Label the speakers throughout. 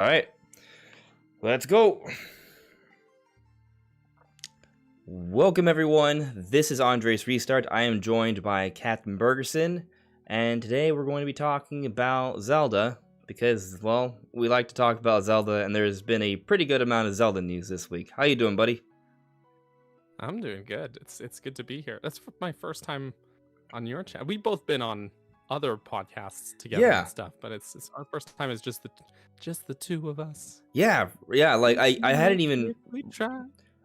Speaker 1: All right, let's go. Welcome, everyone. This is Andre's Restart. I am joined by CaptBurgerson, and today we're going to be talking about Zelda because, well, we like to talk about Zelda, and there's been a pretty good amount of Zelda news this week. How you doing, buddy?
Speaker 2: I'm doing good. It's good to be here. That's my first time on your channel. We've both been on other podcasts together
Speaker 1: Yeah.
Speaker 2: and stuff, but it's our first time as just the two of us.
Speaker 1: Yeah. Like I hadn't even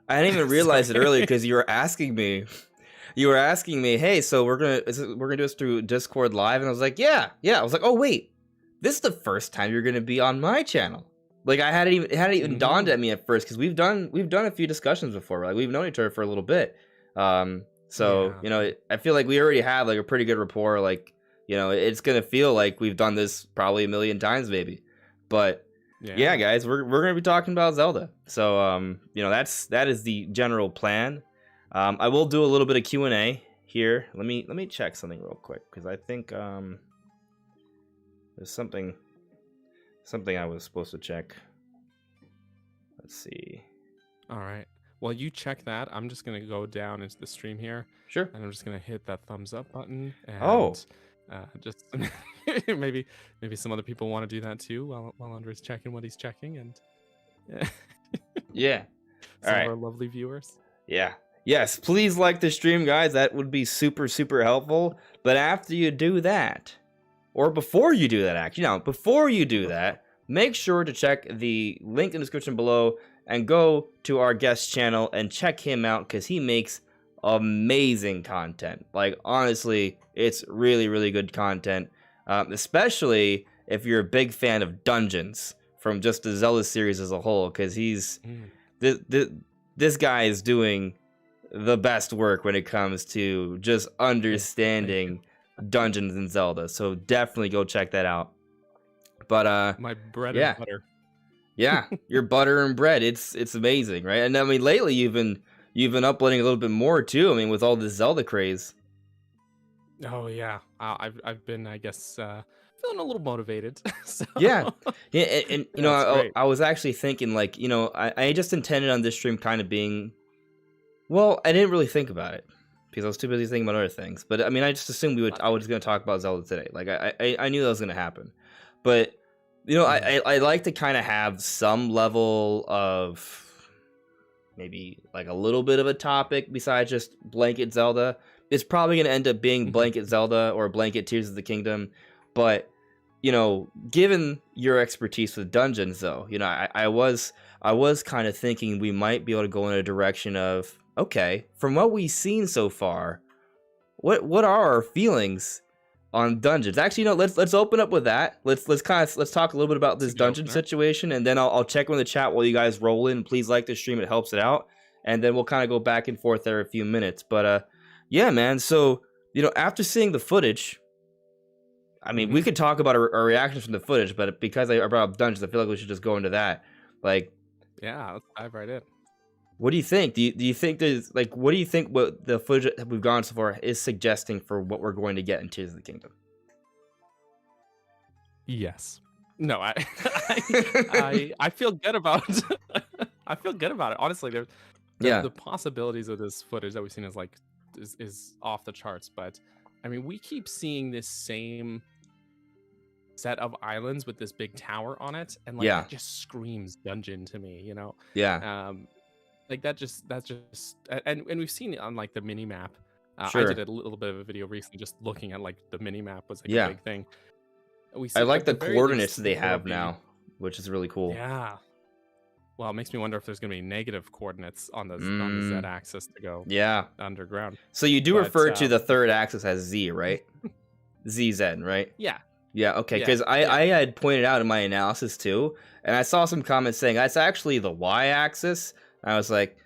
Speaker 1: realized it earlier because you were asking me. You were asking me, hey, so we're gonna do this through Discord live, and I was like, yeah. I was like, oh wait, this is the first time you're gonna be on my channel. Like it hadn't even dawned at me at first because we've done a few discussions before. Like we've known each other for a little bit. So you know, I feel like we already have like a pretty good rapport. Like, you know, it's gonna feel like we've done this probably a million times maybe. But yeah, guys, we're gonna be talking about Zelda. So you know, that is the general plan. I will do a little bit of Q&A here. Let me check something real quick because I think there's something I was supposed to check. Let's see.
Speaker 2: All right. Well, you check that. I'm just gonna go down into the stream here.
Speaker 1: Sure.
Speaker 2: And I'm just gonna hit that thumbs up button. And, just maybe some other people want to do that too while Andre's checking what he's checking, and
Speaker 1: yeah.
Speaker 2: All right. Our lovely viewers.
Speaker 1: Yeah. Yes, please like the stream, guys. That would be super helpful. But after you do that, or before you do that, actually, no, before you do that, make sure to check the link in the description below and go to our guest channel and check him out because he makes amazing content. Like, honestly, it's really good content, especially if you're a big fan of dungeons from just the Zelda series as a whole, because he's this guy is doing the best work when it comes to just understanding dungeons in Zelda. So definitely go check that out. But
Speaker 2: my bread and butter.
Speaker 1: Yeah, your butter and bread. It's amazing, right? And I mean, lately you've been uploading a little bit more too. I mean, with all this Zelda craze.
Speaker 2: Oh yeah, I've been, I guess, feeling a little motivated. So.
Speaker 1: Yeah, and you know, I was actually thinking, like, you know, I just intended on this stream kind of being, well, I didn't really think about it because I was too busy thinking about other things. But I mean, I just assumed I was going to talk about Zelda today. Like I knew that was going to happen, but you know, I like to kind of have some level of maybe like a little bit of a topic besides just blanket Zelda. It's probably going to end up being blanket Zelda or blanket Tears of the Kingdom. But, you know, given your expertise with dungeons, though, you know, I was kind of thinking we might be able to go in a direction of, okay, from what we've seen so far, what are our feelings on dungeons? Actually, you know, let's open up with that. Let's talk a little bit about this dungeon situation, and then I'll check in the chat while you guys roll in. Please like the stream; it helps it out. And then we'll kind of go back and forth there a few minutes. But yeah, man. So, you know, after seeing the footage, I mean, we could talk about our reactions from the footage, but because I brought up dungeons, I feel like we should just go into that. Like,
Speaker 2: yeah, let's dive right in.
Speaker 1: What do you think? Do you think there's like, what do you think what the footage that we've gone so far is suggesting for what we're going to get in Tears of the Kingdom?
Speaker 2: Yes. No, I feel good about I feel good about it. Honestly, the possibilities of this footage that we've seen is off the charts. But I mean, we keep seeing this same set of islands with this big tower on it, and like it just screams dungeon to me, you know?
Speaker 1: Yeah.
Speaker 2: Like that's just and we've seen it on like the mini map.
Speaker 1: Sure.
Speaker 2: I did a little bit of a video recently just looking at like the mini map was like a big thing.
Speaker 1: I like the coordinates they have now, which is really cool.
Speaker 2: Yeah. Well, it makes me wonder if there's going to be negative coordinates on the Z axis to go underground.
Speaker 1: So you do refer to the third axis as Z, right? ZZ, right?
Speaker 2: Yeah.
Speaker 1: Yeah, okay, because I had pointed out in my analysis too, and I saw some comments saying that's actually the Y axis. I was like,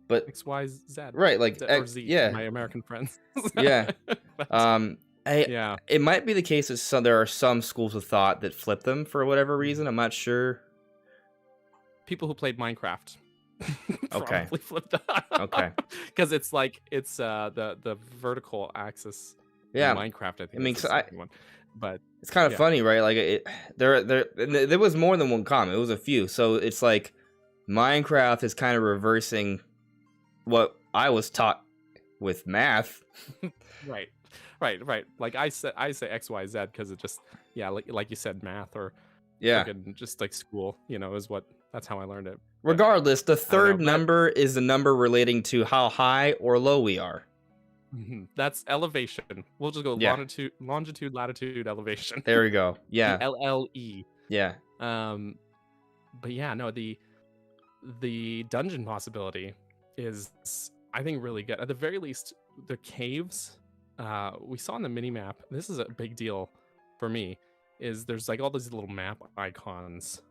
Speaker 1: but
Speaker 2: X, Y, Z.
Speaker 1: Right, like
Speaker 2: or Z, my American friends.
Speaker 1: Yeah.
Speaker 2: But,
Speaker 1: it might be the case that there are some schools of thought that flip them for whatever reason. I'm not sure.
Speaker 2: People who played Minecraft
Speaker 1: Okay.
Speaker 2: probably flipped that.
Speaker 1: Okay.
Speaker 2: Because it's like it's the vertical axis.
Speaker 1: Yeah.
Speaker 2: in Minecraft, I think.
Speaker 1: I mean,
Speaker 2: is
Speaker 1: so
Speaker 2: the second one. But
Speaker 1: it's kind of
Speaker 2: yeah.
Speaker 1: funny, right? Like there was more than one comment. It was a few. So it's like Minecraft is kind of reversing what I was taught with math.
Speaker 2: Right. Right. Like I say XYZ because it just, yeah, like you said, math or
Speaker 1: Yeah.
Speaker 2: freaking just like school, is that's how I learned it. But
Speaker 1: Regardless, the
Speaker 2: I don't know.
Speaker 1: third number is the number relating to how high or low we are.
Speaker 2: That's elevation. We'll just go
Speaker 1: Yeah.
Speaker 2: longitude, latitude, elevation.
Speaker 1: There we go. Yeah.
Speaker 2: The LLE.
Speaker 1: Yeah.
Speaker 2: But yeah, no, the dungeon possibility is, I think, really good. At the very least, the caves we saw on the mini map. This is a big deal for me. Is there's like all these little map icons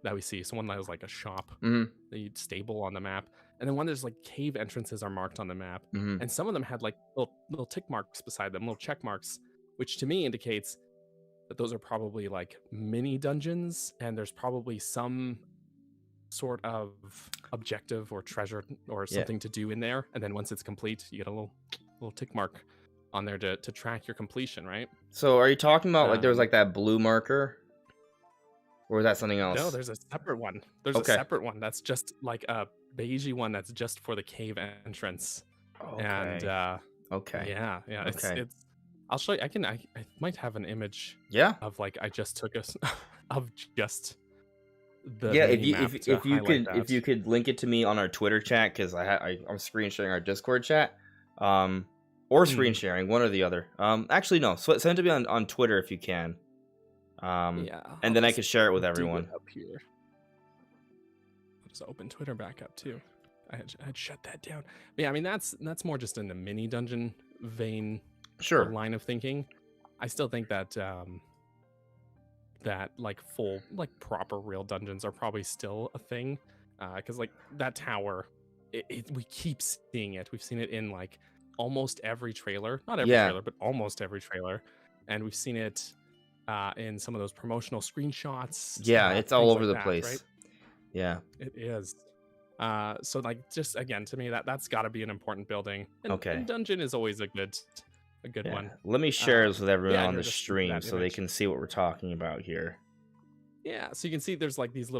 Speaker 2: that we see. So one that is like a shop, the stable on the map, and then one there's like cave entrances are marked on the map, and some of them had like little tick marks beside them, little check marks, which to me indicates that those are probably like mini dungeons, and there's probably some sort of objective or treasure or something to do in there, and then once it's complete, you get a little tick mark on there to track your completion, right?
Speaker 1: So are you talking about like there was like that blue marker? Or is that something else?
Speaker 2: No, there's a separate one. There's a separate one that's just like a beigey one that's just for the cave entrance.
Speaker 1: Okay.
Speaker 2: And
Speaker 1: okay.
Speaker 2: Yeah.
Speaker 1: Okay.
Speaker 2: It's I'll show you. I might have an image.
Speaker 1: Yeah.
Speaker 2: Of like I just took of just the
Speaker 1: if you could link it to me on our Twitter chat, because I'm screen sharing our Discord chat, or screen sharing, one or the other. Actually no, send it to me on Twitter if you can. And then I could share it with everyone.
Speaker 2: Up here. I'll just open Twitter back up too. I had shut that down. But yeah, I mean that's more just in the mini dungeon vein.
Speaker 1: Sure.
Speaker 2: Line of thinking. I still think that that like full, like proper real dungeons are probably still a thing, because like that tower, we keep seeing it. We've seen it in like almost every trailer, not every trailer, but almost every trailer, and we've seen it in some of those promotional screenshots.
Speaker 1: Yeah, it's all over the place.
Speaker 2: Right?
Speaker 1: Yeah,
Speaker 2: it is. So like, just again, to me, that's got to be an important building. And dungeon is always a good one.
Speaker 1: Let me share this with everyone on the stream so they can see what we're talking about here.
Speaker 2: Yeah, so you can see there's like these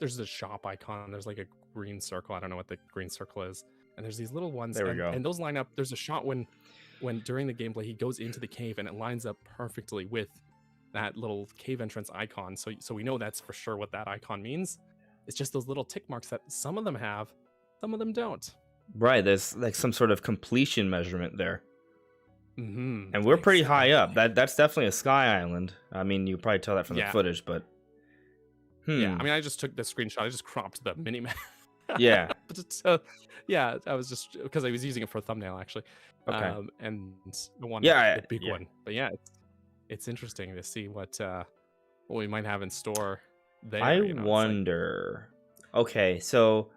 Speaker 2: there's a shop icon. There's like a green circle. I don't know what the green circle is. And there's these little ones.
Speaker 1: There we go.
Speaker 2: And those line up. There's a shot when during the gameplay he goes into the cave and it lines up perfectly with that little cave entrance icon. So we know that's for sure what that icon means. It's just those little tick marks that some of them have, some of them don't.
Speaker 1: Right, there's like some sort of completion measurement there. And we're pretty high up. That's definitely a sky island. I mean, you probably tell that from the footage, but
Speaker 2: yeah. I mean, I just took the screenshot. I just cropped the mini map.
Speaker 1: Yeah.
Speaker 2: But yeah, I was just because I was using it for a thumbnail actually.
Speaker 1: Okay.
Speaker 2: And the one,
Speaker 1: the
Speaker 2: big one. But yeah, it's interesting to see what we might have in store there.
Speaker 1: I wonder. Like... Okay, so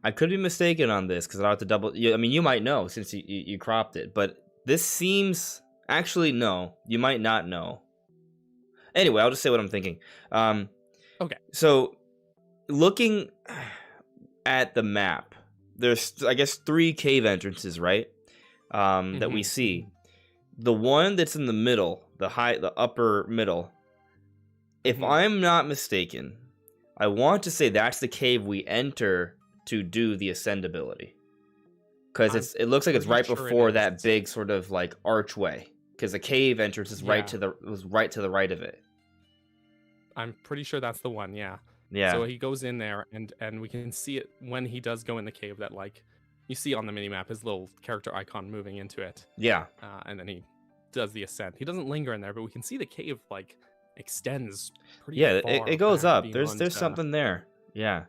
Speaker 1: I could be mistaken on this because I'll have to double. I mean, you might know since you cropped it, but this seems actually no. You might not know. Anyway, I'll just say what I'm thinking.
Speaker 2: Okay.
Speaker 1: So, looking at the map, there's I guess 3 cave entrances, right? That we see. The one that's in the middle, the upper middle. If I'm not mistaken, I want to say that's the cave we enter to do the ascend ability. Because it looks like it's right before that big sort of like archway. Because the cave entrance is right to the right of it.
Speaker 2: I'm pretty sure that's the one. Yeah.
Speaker 1: Yeah.
Speaker 2: So he goes in there, and we can see it when he does go in the cave. That like you see on the minimap, his little character icon moving into it.
Speaker 1: Yeah.
Speaker 2: And then he does the ascent. He doesn't linger in there, but we can see the cave like extends pretty far.
Speaker 1: It goes up. There's something there. Yeah.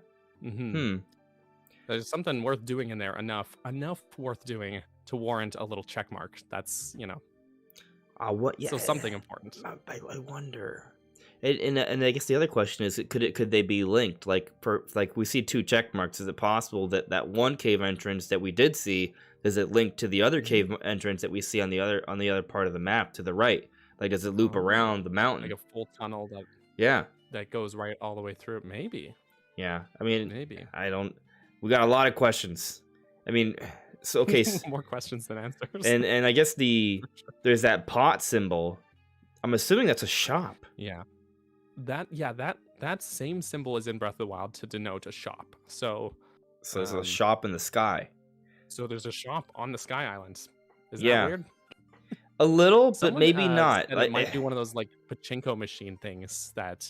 Speaker 2: There's something worth doing in there. Enough worth doing to warrant a little check mark. That's
Speaker 1: what? Yeah.
Speaker 2: So something important.
Speaker 1: I wonder. And I guess the other question is, could they be linked? Like we see 2 check marks. Is it possible that one cave entrance that we did see, is it linked to the other cave entrance that we see on the other part of the map to the right? Like, does it loop around the mountain?
Speaker 2: Like a full tunnel that goes right all the way through. Maybe.
Speaker 1: Yeah. I mean,
Speaker 2: maybe.
Speaker 1: We got a lot of questions. I mean, so okay.
Speaker 2: More questions than answers.
Speaker 1: And I guess there's that pot symbol I'm assuming that's a shop.
Speaker 2: Yeah. That same symbol is in Breath of the Wild to denote a shop. So
Speaker 1: there's a shop in the sky.
Speaker 2: So there's a shop on the Sky Islands. Is that
Speaker 1: Yeah.
Speaker 2: weird?
Speaker 1: A little, but
Speaker 2: Someone,
Speaker 1: maybe not.
Speaker 2: said it might be one of those like pachinko machine things that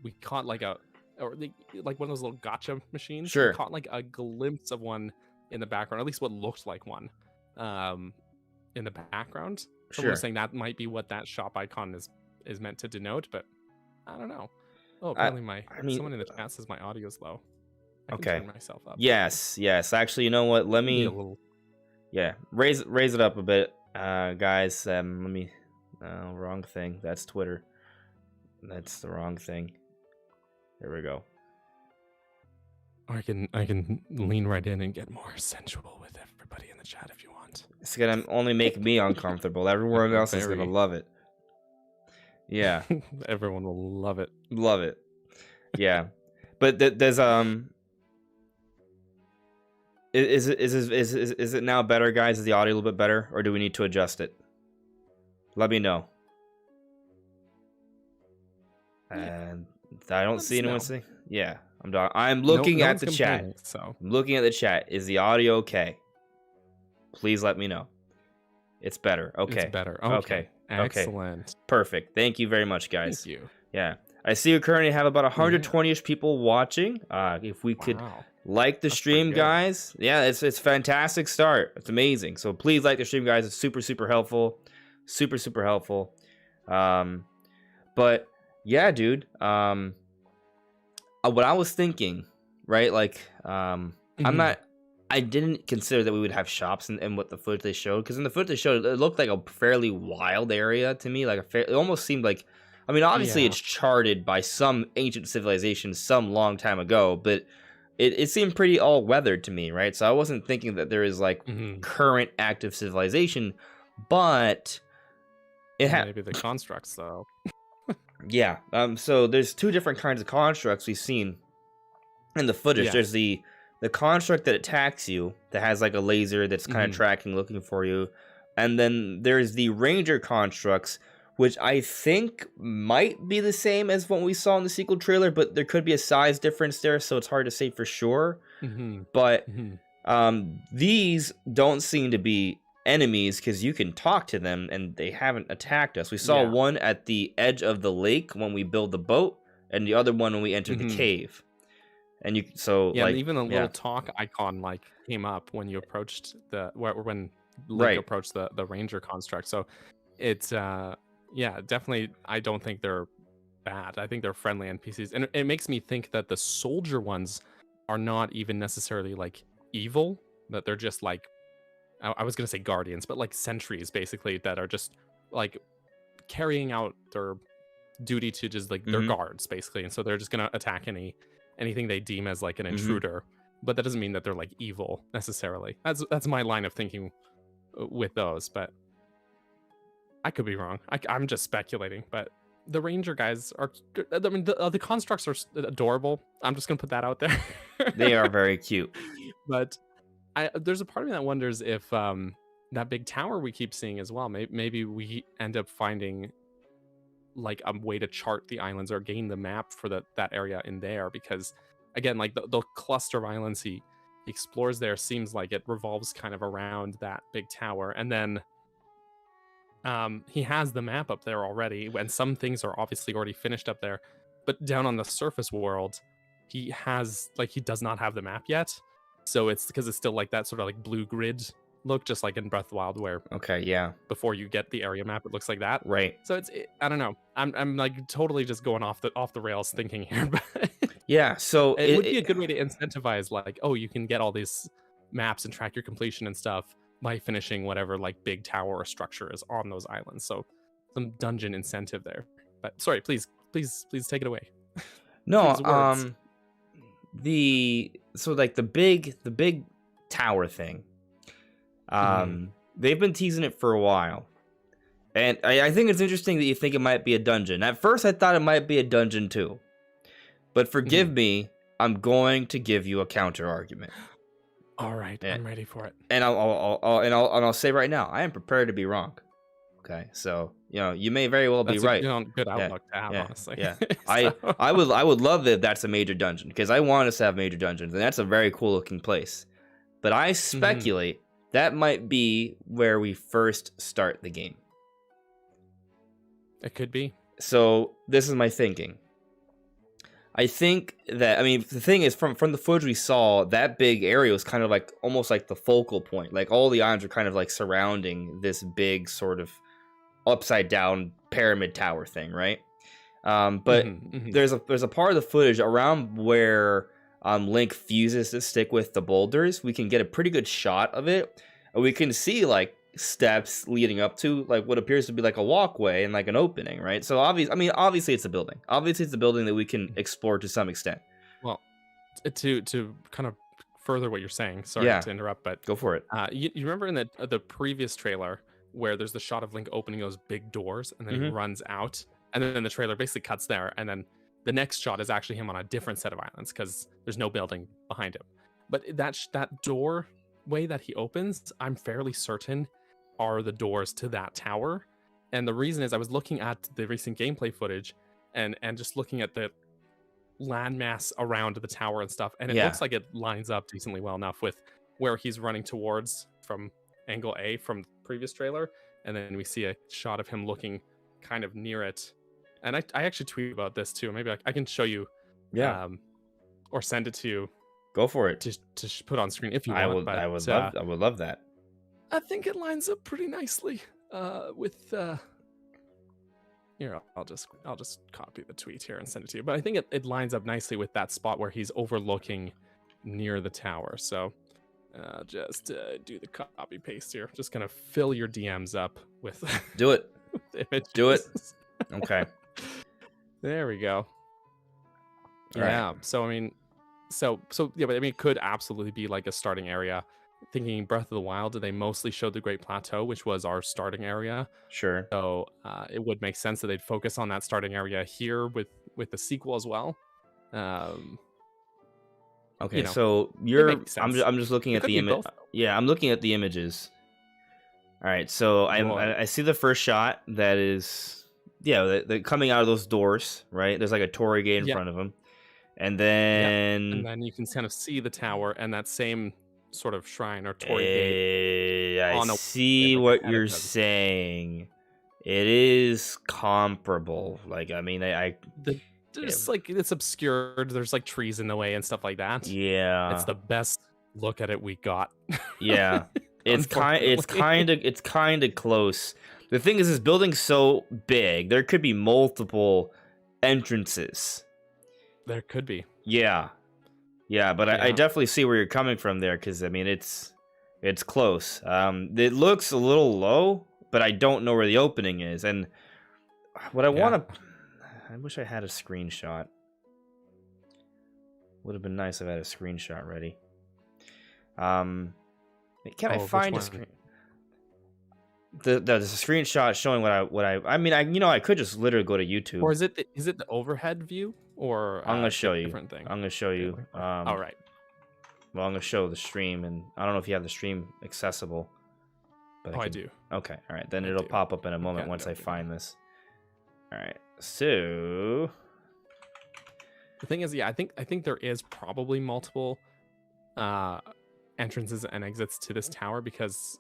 Speaker 2: we caught like like one of those little gotcha machines.
Speaker 1: Sure.
Speaker 2: We caught like a glimpse of one in the background, at least what looked like one in the background. Someone was saying that might be what that shop icon is meant to denote, but I don't know. Oh, apparently someone in the chat says my audio's low. I can turn myself up.
Speaker 1: Yes. Actually, you know what? Let me raise it up a bit, guys. Let me. Wrong thing. That's Twitter. That's the wrong thing. There we go.
Speaker 2: I can lean right in and get more sensual with everybody in the chat if you want.
Speaker 1: It's gonna only make me uncomfortable. Everyone else is gonna love it. Yeah.
Speaker 2: Everyone will love it.
Speaker 1: Love it. Yeah. But there's is it now better, guys? Is the audio a little bit better, or do we need to adjust it? Let me know. And I don't see anyone saying. Yeah, I'm looking at the chat.
Speaker 2: So
Speaker 1: I'm looking at the chat. Is the audio okay? Please let me know. It's better. Okay.
Speaker 2: It's better.
Speaker 1: Okay.
Speaker 2: Excellent.
Speaker 1: Perfect. Thank you very much, guys.
Speaker 2: Thank you.
Speaker 1: Yeah. I see we currently have about 120-ish people watching. If we could like the stream, guys. Yeah, it's a fantastic start. It's amazing. So please like the stream, guys. It's super helpful. Super helpful. But yeah, dude. What I was thinking, right? Like, I didn't consider that we would have shops and what the footage they showed, because in the footage they showed, it looked like a fairly wild area to me. Like it almost seemed like, I mean, obviously it's charted by some ancient civilization some long time ago, but it seemed pretty all weathered to me, right? So I wasn't thinking that there is like current active civilization, but it had
Speaker 2: maybe the constructs though.
Speaker 1: Yeah. So there's two different kinds of constructs we've seen in the footage.
Speaker 2: Yeah.
Speaker 1: There's the construct that attacks you, that has like a laser that's kind of tracking, looking for you. And then there's the ranger constructs, which I think might be the same as what we saw in the sequel trailer, but there could be a size difference there, so it's hard to say for sure. But these don't seem to be enemies, because you can talk to them and they haven't attacked us. We saw one at the edge of the lake when we build the boat, and the other one when we entered the cave. And you and
Speaker 2: even a little talk icon like came up when you approached when Link approached the ranger construct. So it's definitely, I don't think they're bad. I think they're friendly NPCs, and it makes me think that the soldier ones are not even necessarily like evil, that they're just like, I was gonna say guardians, but like sentries basically, that are just like carrying out their duty to just like their guards basically, and so they're just gonna attack anything they deem as like an intruder. But that doesn't mean that they're like evil necessarily. That's my line of thinking with those, but I could be wrong. I'm just speculating. But the ranger guys are, I mean, the constructs are adorable. I'm just gonna put that out there.
Speaker 1: They are very cute.
Speaker 2: But there's a part of me that wonders if that big tower we keep seeing as well, maybe we end up finding like a way to chart the islands or gain the map for that area in there, because again, like the cluster of islands he explores there seems like it revolves kind of around that big tower, and then he has the map up there already, and some things are obviously already finished up there, but down on the surface world he does not have the map yet. So it's because it's still like that sort of like blue grid look, just like in Breath of the Wild, where before you get the area map it looks like that,
Speaker 1: right?
Speaker 2: So I don't know, I'm like totally just going off the rails thinking here, but
Speaker 1: so
Speaker 2: it would be a good way to incentivize, like, oh, you can get all these maps and track your completion and stuff by finishing whatever like big tower or structure is on those islands. So some dungeon incentive there. But sorry, please take it away.
Speaker 1: No, the big tower thing, they've been teasing it for a while, and I think it's interesting that you think it might be a dungeon. At first I thought it might be a dungeon too, but forgive me, I'm going to give you a counter argument.
Speaker 2: All right, I'm ready for it.
Speaker 1: And I'll say right now, I am prepared to be wrong. Okay, so you may very well be
Speaker 2: That's
Speaker 1: right.
Speaker 2: a good
Speaker 1: Yeah,
Speaker 2: outlook to have,
Speaker 1: yeah,
Speaker 2: honestly.
Speaker 1: yeah.
Speaker 2: So,
Speaker 1: I would love that if that's a major dungeon because I want us to have major dungeons, and that's a very cool looking place. But I
Speaker 2: mhm,
Speaker 1: speculate that might be where we first start the game.
Speaker 2: it could be.
Speaker 1: So this is my thinking. I think that the thing is from the footage we saw, that big area was kind of like almost like the focal point. Like all the islands are kind of like surrounding this big sort of upside down pyramid tower thing, right? But
Speaker 2: Mhm, mhm.
Speaker 1: there's a part of the footage around where Link fuses the stick with the boulders. We can get a pretty good shot of it. And we can see like steps leading up to like what appears to be like a walkway and like an opening, right? So obviously it's a building. Obviously it's a building that we can explore to some extent.
Speaker 2: Well, to kind of further what you're saying, sorry
Speaker 1: Yeah,
Speaker 2: to interrupt, but
Speaker 1: go for it.
Speaker 2: you remember in the previous trailer where there's the shot of Link opening those big doors and then he
Speaker 1: Hmm.
Speaker 2: runs out, and then the trailer basically cuts there, and then the next shot is actually him on a different set of islands because there's no building behind him. But that doorway that he opens, I'm fairly certain, are the doors to that tower. And the reason is I was looking at the recent gameplay footage and just looking at the landmass around the tower and stuff, and it
Speaker 1: Yeah,
Speaker 2: looks like it lines up decently well enough with where he's running towards from angle A from the previous trailer, and then we see a shot of him looking kind of near it. And I actually tweet about this too. Maybe I can show you,
Speaker 1: yeah,
Speaker 2: um, or send it to you
Speaker 1: go for it.
Speaker 2: to put on screen if you want. But
Speaker 1: I would love that.
Speaker 2: I think it lines up pretty nicely with. Here, I'll just copy the tweet here and send it to you. But I think it lines up nicely with that spot where he's overlooking near the tower. So just do the copy paste here. Just gonna fill your DMs up with
Speaker 1: Do it.
Speaker 2: with images.
Speaker 1: Do it. Okay.
Speaker 2: There we go.
Speaker 1: All
Speaker 2: Yeah.
Speaker 1: right.
Speaker 2: So yeah, but it could absolutely be like a starting area. Thinking Breath of the Wild, they mostly showed the Great Plateau, which was our starting area.
Speaker 1: Sure.
Speaker 2: So it would make sense that they'd focus on that starting area here with the sequel as well.
Speaker 1: Okay, so I'm just looking
Speaker 2: It
Speaker 1: at
Speaker 2: could
Speaker 1: the
Speaker 2: be
Speaker 1: image.
Speaker 2: both.
Speaker 1: Yeah, I'm looking at the images. All right, so I see the first shot that is the coming out of those doors, right? There's like a torii gate in
Speaker 2: Yep.
Speaker 1: front of them, and
Speaker 2: And
Speaker 1: then
Speaker 2: then you can kind of see the tower and that same sort of shrine or torii gate.
Speaker 1: I
Speaker 2: on a
Speaker 1: see
Speaker 2: like
Speaker 1: what
Speaker 2: ahead
Speaker 1: you're
Speaker 2: of them.
Speaker 1: saying. It is comparable. Like I mean,
Speaker 2: There's like it's obscured. There's like trees in the way and stuff like that.
Speaker 1: yeah,
Speaker 2: It's the best look at it we got.
Speaker 1: yeah. It's
Speaker 2: Unfortunately.
Speaker 1: kind of close. The thing is, this building's so big, there could be multiple entrances.
Speaker 2: There could be.
Speaker 1: Yeah, yeah, but I
Speaker 2: Yeah.
Speaker 1: definitely see where you're coming from there, because I mean it's close. It looks a little low, but I don't know where the opening is, and what I want to. I wish I had a screenshot. Would have been nice if I had a screenshot ready. Can I find a screen? There's a screenshot showing I could just literally go to YouTube.
Speaker 2: Or is it the overhead view or
Speaker 1: I'm gonna show you.
Speaker 2: different thing?
Speaker 1: I'm gonna show you.
Speaker 2: All right.
Speaker 1: Well, I'm gonna show the stream, and I don't know if you have the stream accessible. But
Speaker 2: I do.
Speaker 1: Okay, all right. Then
Speaker 2: I
Speaker 1: it'll
Speaker 2: do.
Speaker 1: pop up in a moment once I find this. All right. So
Speaker 2: The thing is, yeah, I think there is probably multiple entrances and exits to this tower because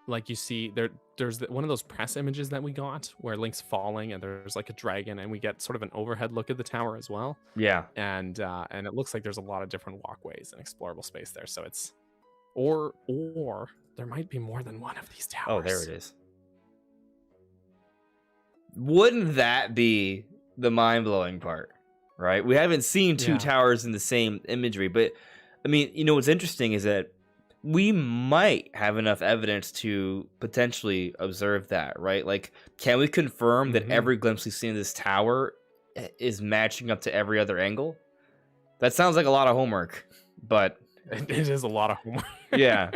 Speaker 2: like you see there's one of those press images that we got where Link's falling and there's like a dragon and we get sort of an overhead look at the tower as well.
Speaker 1: yeah,
Speaker 2: And it looks like there's a lot of different walkways and explorable space there. So it's or there might be more than one of these towers.
Speaker 1: oh, there it is. Wouldn't that be the mind-blowing part, right? We haven't seen two towers in the same imagery, but I mean, what's interesting is that we might have enough evidence to potentially observe that, right? Like, can we confirm that every glimpse we've seen of this tower is matching up to every other angle? That sounds like a lot of homework, but
Speaker 2: it is a lot of homework.
Speaker 1: yeah.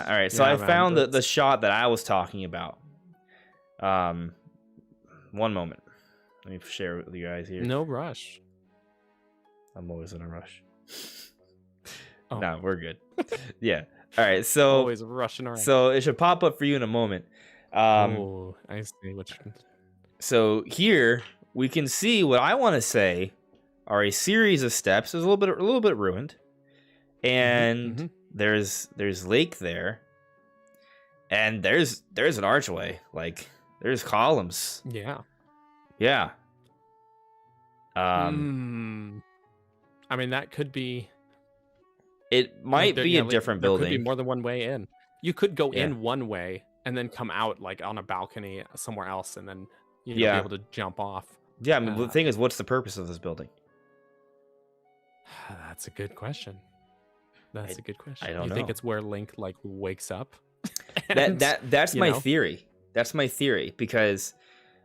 Speaker 1: All right, so I found the shot that I was talking about. One moment. Let me share it with you guys here.
Speaker 2: No rush.
Speaker 1: I'm always in a rush.
Speaker 2: Oh.
Speaker 1: No, we're good. Yeah. All right. So
Speaker 2: Always rushing around.
Speaker 1: So it should pop up for you in a moment.
Speaker 2: Oh, I see. Which
Speaker 1: So here we can see what I want to say are a series of steps. It's a little bit ruined, and there's lake there, and there's an archway. Like there's columns. Yeah.
Speaker 2: I mean, that could be.
Speaker 1: It might be a different building.
Speaker 2: There could be more than one way in. You could go in one way and then come out like on a balcony somewhere else, and then be able to jump off.
Speaker 1: Yeah, I mean, the thing is, what's the purpose of this building?
Speaker 2: That's a good question. That's a good question.
Speaker 1: I don't know.
Speaker 2: You think it's where Link like wakes up?
Speaker 1: That's my theory. That's my theory because,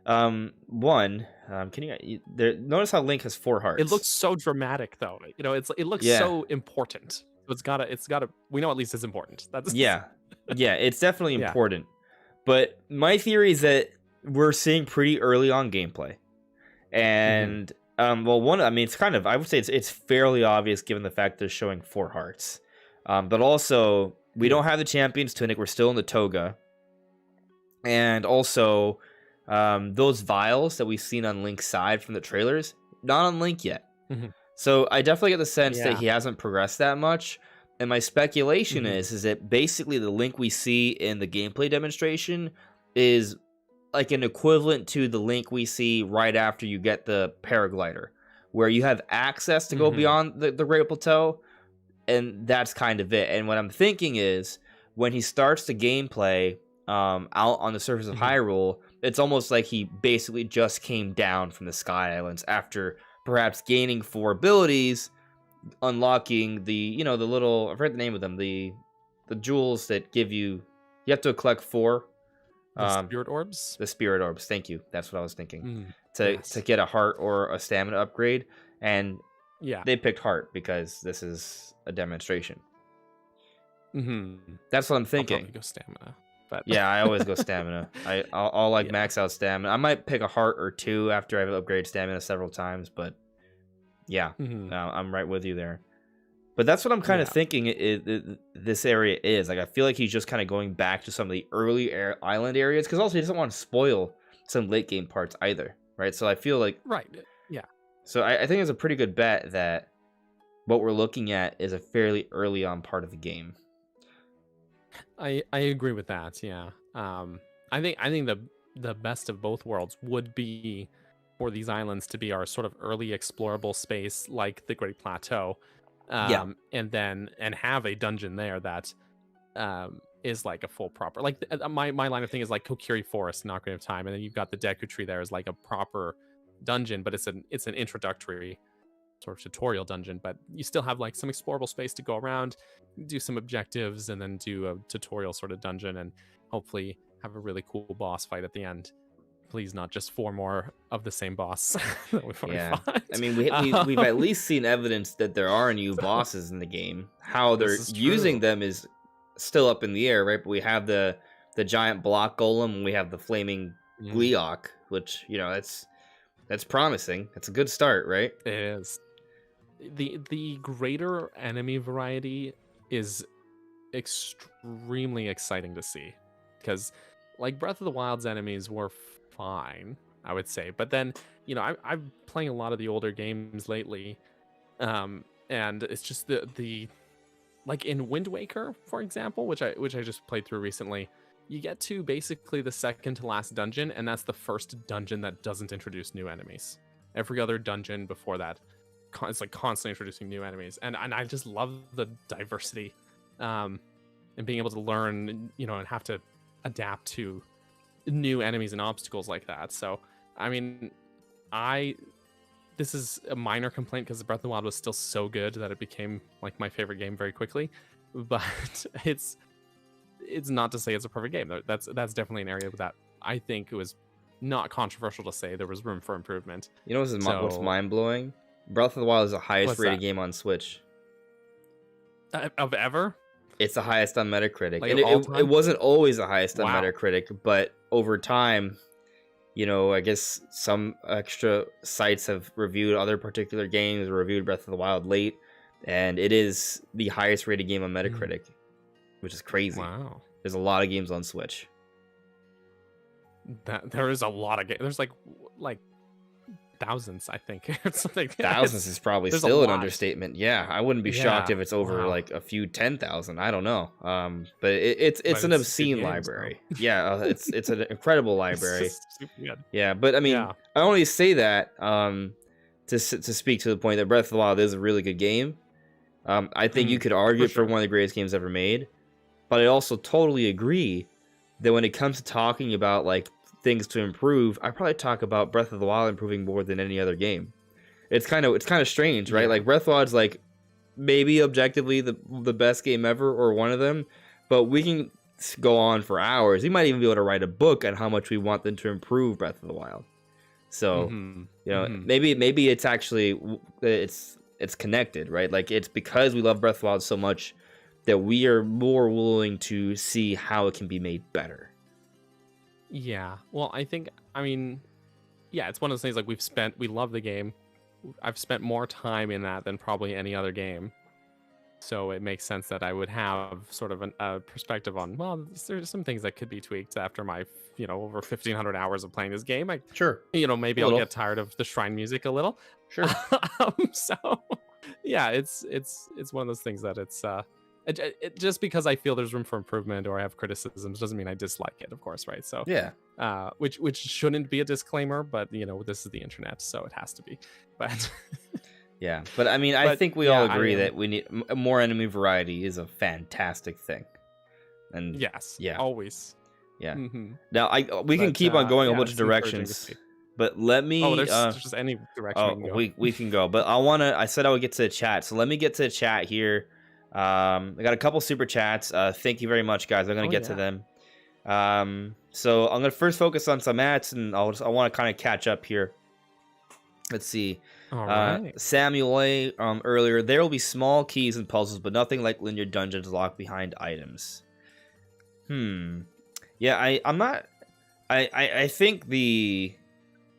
Speaker 1: one, can you notice how Link has 4 hearts?
Speaker 2: It looks so dramatic, though. It looks so important. It's gotta. We know at least it's important. That's
Speaker 1: yeah, it's definitely important. But my theory is that we're seeing pretty early on gameplay, and well, I mean, it's kind of, I would say it's fairly obvious given the fact they're showing 4 hearts, but also we don't have the champion's tunic. We're still in the toga, and also those vials that we've seen on Link's side from the trailers, not on Link yet. So I definitely get the sense that he hasn't progressed that much. And my speculation is that basically the Link we see in the gameplay demonstration is like an equivalent to the Link we see right after you get the paraglider, where you have access to go beyond the Great Plateau, and that's kind of it. And what I'm thinking is when he starts the gameplay out on the surface of Hyrule, it's almost like he basically just came down from the Sky Islands after perhaps gaining 4 abilities, unlocking the the little, I forget the name of them, the jewels that give you have to collect 4
Speaker 2: spirit orbs.
Speaker 1: The spirit orbs, thank you, that's what I was thinking. To get a heart or a stamina upgrade, and they picked heart because this is a demonstration. That's what I'm thinking.
Speaker 2: I'll probably go stamina, but
Speaker 1: yeah, I always go stamina. I'll max out stamina. I might pick a heart or 2 after I've upgraded stamina several times, but yeah, I'm right with you there. But that's what I'm kind of thinking this area is. Like, I feel like he's just kind of going back to some of the early island areas, because also he doesn't want to spoil some late game parts either, right? So I feel like... So I think it's a pretty good bet that what we're looking at is a fairly early on part of the game.
Speaker 2: I agree with that, yeah. I think the best of both worlds would be for these islands to be our sort of early explorable space, like the Great Plateau, and have a dungeon there that is like a full proper, like my line of thing is like Kokiri Forest in Ocarina of Time, and then you've got the Deku Tree there as like a proper dungeon, but it's an introductory sort of tutorial dungeon, but you still have like some explorable space to go around, do some objectives, and then do a tutorial sort of dungeon, and hopefully have a really cool boss fight at the end. Please, not just 4 more of the same boss that we've already fought.
Speaker 1: I mean, we've at least seen evidence that there are new bosses in the game. How they're using them is still up in the air, right? But we have the giant block golem, and we have the flaming Gleeok, which, that's promising. That's a good start, right?
Speaker 2: It is. The greater enemy variety is extremely exciting to see, because like Breath of the Wild's enemies were fine, I would say, but then I'm playing a lot of the older games lately, and it's just the like in Wind Waker, for example, which I just played through recently. You get to basically the second to last dungeon, and that's the first dungeon that doesn't introduce new enemies. Every other dungeon before that, it's like constantly introducing new enemies, and I just love the diversity, and being able to learn, and have to adapt to new enemies and obstacles like that. So, I mean, this is a minor complaint because Breath of the Wild was still so good that it became like my favorite game very quickly, but it's not to say it's a perfect game. That's definitely an area that I think it was not controversial to say there was room for improvement.
Speaker 1: You know what's mind-blowing? Breath of the Wild is the highest rated game on Switch.
Speaker 2: Of ever?
Speaker 1: It's the highest on Metacritic.
Speaker 2: Like,
Speaker 1: and it wasn't always the highest on Metacritic, but over time, I guess some extra sites have reviewed other particular games, reviewed Breath of the Wild late, and it is the highest rated game on Metacritic. Which is crazy.
Speaker 2: Wow.
Speaker 1: There's a lot of games on Switch.
Speaker 2: that there is a lot of games. There's like thousands, I think, or something.
Speaker 1: Thousands is probably
Speaker 2: there's
Speaker 1: still an understatement. Yeah, I wouldn't be shocked
Speaker 2: Yeah.
Speaker 1: if it's over
Speaker 2: Wow.
Speaker 1: like a few 10,000. I don't know. But it's
Speaker 2: But
Speaker 1: an
Speaker 2: it's good
Speaker 1: obscene
Speaker 2: games,
Speaker 1: library. Yeah, it's an incredible
Speaker 2: It's
Speaker 1: library.
Speaker 2: just super good.
Speaker 1: Yeah, but I mean,
Speaker 2: Yeah.
Speaker 1: I only say that to speak to the point that Breath of the Wild is a really good game. I think you could argue it for one of the greatest games ever made, but I also totally agree that when it comes to talking about like things to improve, I probably talk about Breath of the Wild improving more than any other game. It's kind of strange, right?
Speaker 2: Yeah.
Speaker 1: Like Breath of the Wild's like maybe objectively the best game ever or one of them, but we can go on for hours. We might even be able to write a book on how much we want them to improve Breath of the Wild. So, you know, maybe it's actually it's connected, right? Like it's because we love Breath of the Wild so much that we are more willing to see how it can be made better.
Speaker 2: Yeah. Well, I mean, yeah, it's one of those things like we love the game. I've spent more time in that than probably any other game. So it makes sense that I would have sort of a perspective on, well, there's some things that could be tweaked after my, over 1,500 hours of playing this game.
Speaker 1: Sure.
Speaker 2: Maybe I'll get tired of the shrine music a little.
Speaker 1: Sure.
Speaker 2: So, yeah, it's one of those things that it's just because I feel there's room for improvement or I have criticisms doesn't mean I dislike it, of course, right? So
Speaker 1: yeah,
Speaker 2: which shouldn't be a disclaimer, but this is the internet, so it has to be. But
Speaker 1: yeah, but I mean, I think we all agree that we need more enemy variety is a fantastic thing. And
Speaker 2: yes,
Speaker 1: yeah,
Speaker 2: always.
Speaker 1: Yeah. Now we can keep on going a bunch of directions. But let me.
Speaker 2: Oh, there's just any direction.
Speaker 1: We can go. But I said I would get to the chat, so let me get to the chat here. I got a couple super chats. Thank you very much, guys. I'm gonna get to them. So I'm gonna first focus on some ads, and I want to kind of catch up here. Let's see.
Speaker 2: All right.
Speaker 1: Samuel A. Earlier, there will be small keys and puzzles, but nothing like linear dungeons locked behind items. Yeah, I'm not. I think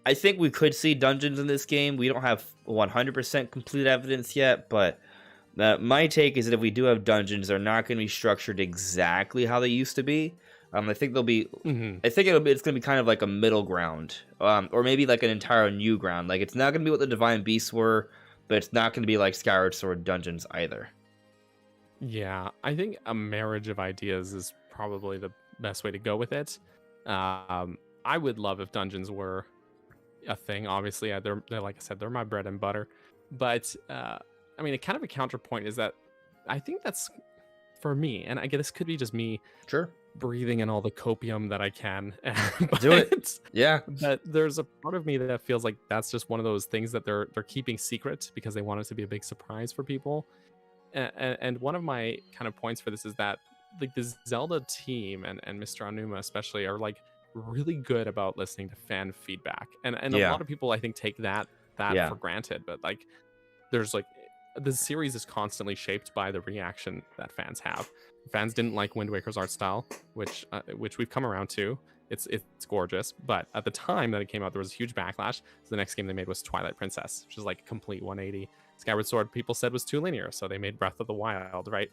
Speaker 1: I think we could see dungeons in this game. We don't have 100% complete evidence yet, but my take is that if we do have dungeons, they're not going to be structured exactly how they used to be. I think they'll be. I think it's going to be kind of like a middle ground, or maybe like an entire new ground. Like it's not going to be what the Divine Beasts were, but it's not going to be like Skyward Sword dungeons either.
Speaker 2: Yeah, I think a marriage of ideas is probably the best way to go with it. I would love if dungeons were a thing. Obviously, they're like I said, they're my bread and butter. But I mean, a kind of a counterpoint is that I think that's for me, and I guess this could be just me.
Speaker 1: Sure.
Speaker 2: Breathing in all the copium that I can.
Speaker 1: Do it. Yeah.
Speaker 2: But there's a part of me that feels like that's just one of those things that they're keeping secret because they want it to be a big surprise for people. And one of my kind of points for this is that like the Zelda team and Mr. Aonuma especially are like really good about listening to fan feedback. And a lot of people I think take that for granted. But like there's like the series is constantly shaped by the reaction that fans have. Fans didn't like Wind Waker's art style, which we've come around to. It's gorgeous, but at the time that it came out, there was a huge backlash. So the next game they made was Twilight Princess, which is like a complete 180. Skyward Sword, people said was too linear, so they made Breath of the Wild, right?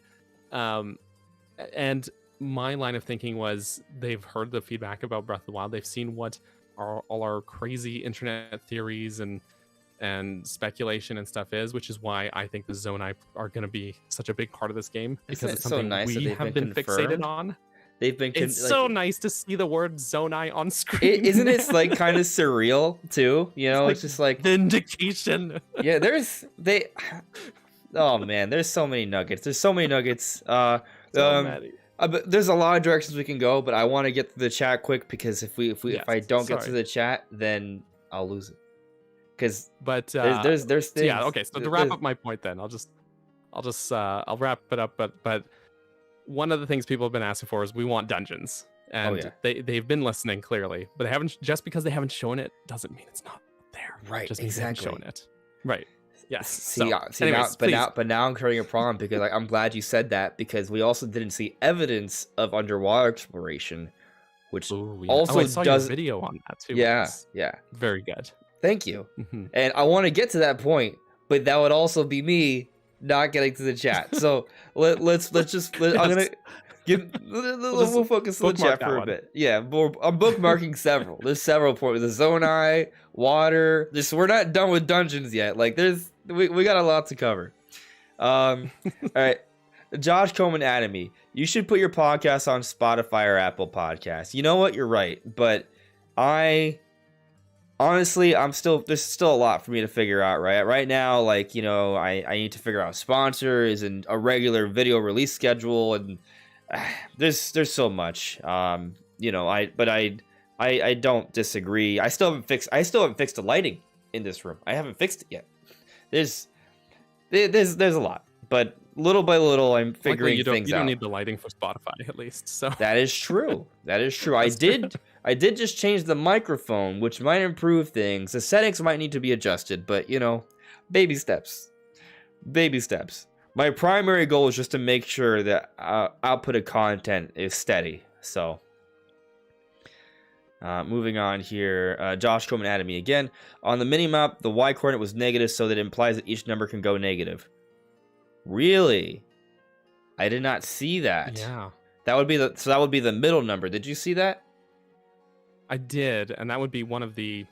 Speaker 2: And my line of thinking was they've heard the feedback about Breath of the Wild. They've seen what are all our crazy internet theories and speculation and stuff is, which is why I think the Zonai are going to be such a big part of this game because it's something we have been fixated on.
Speaker 1: They've been.
Speaker 2: It's so nice to see the word Zonai on screen.
Speaker 1: Isn't it like kind of surreal too? It's just like
Speaker 2: vindication.
Speaker 1: Yeah, Oh man, there's so many nuggets. There's so many nuggets.
Speaker 2: So many.
Speaker 1: But there's a lot of directions we can go, but I want to get to the chat quick because if I don't get to the chat, then I'll lose it.
Speaker 2: But
Speaker 1: there's things.
Speaker 2: Yeah, okay. So to wrap up my point, then I'll wrap it up. But one of the things people have been asking for is we want dungeons, and they've been listening clearly, but they haven't. Just because they haven't shown it doesn't mean it's not there.
Speaker 1: Right.
Speaker 2: Just
Speaker 1: exactly.
Speaker 2: Shown it. Right. Yes.
Speaker 1: But now I'm creating a problem because I'm glad you said that because we also didn't see evidence of underwater exploration, which also
Speaker 2: I saw your video on that too.
Speaker 1: Yeah.
Speaker 2: Very good.
Speaker 1: Thank you. And I want to get to that point, but that would also be me not getting to the chat. So let's just I'm gonna we'll focus on the chat for a bit. Yeah, I'm bookmarking several. There's several points. The Zonai, water. We're not done with dungeons yet. Like we got a lot to cover. All right. Josh Coleman added me. You should put your podcast on Spotify or Apple Podcasts. You know what? You're right. But honestly, there's still a lot for me to figure out, right? Right now, like, you know, I need to figure out sponsors and a regular video release schedule, and there's so much. You know, I don't disagree. I still haven't fixed the lighting in this room. I haven't fixed it yet. There's a lot, but little by little, I'm figuring things out.
Speaker 2: You don't need the lighting for Spotify, at least. So
Speaker 1: that is true. That is true. I did just change the microphone, which might improve things. The settings might need to be adjusted, but you know, baby steps. Baby steps. My primary goal is just to make sure that output of content is steady. So, moving on here. Josh Coleman added me again. On the minimap, the Y coordinate was negative, so that implies that each number can go negative. Really? I did not see that.
Speaker 2: Yeah.
Speaker 1: That would be the middle number. Did you see that?
Speaker 2: I did, and that would be one of the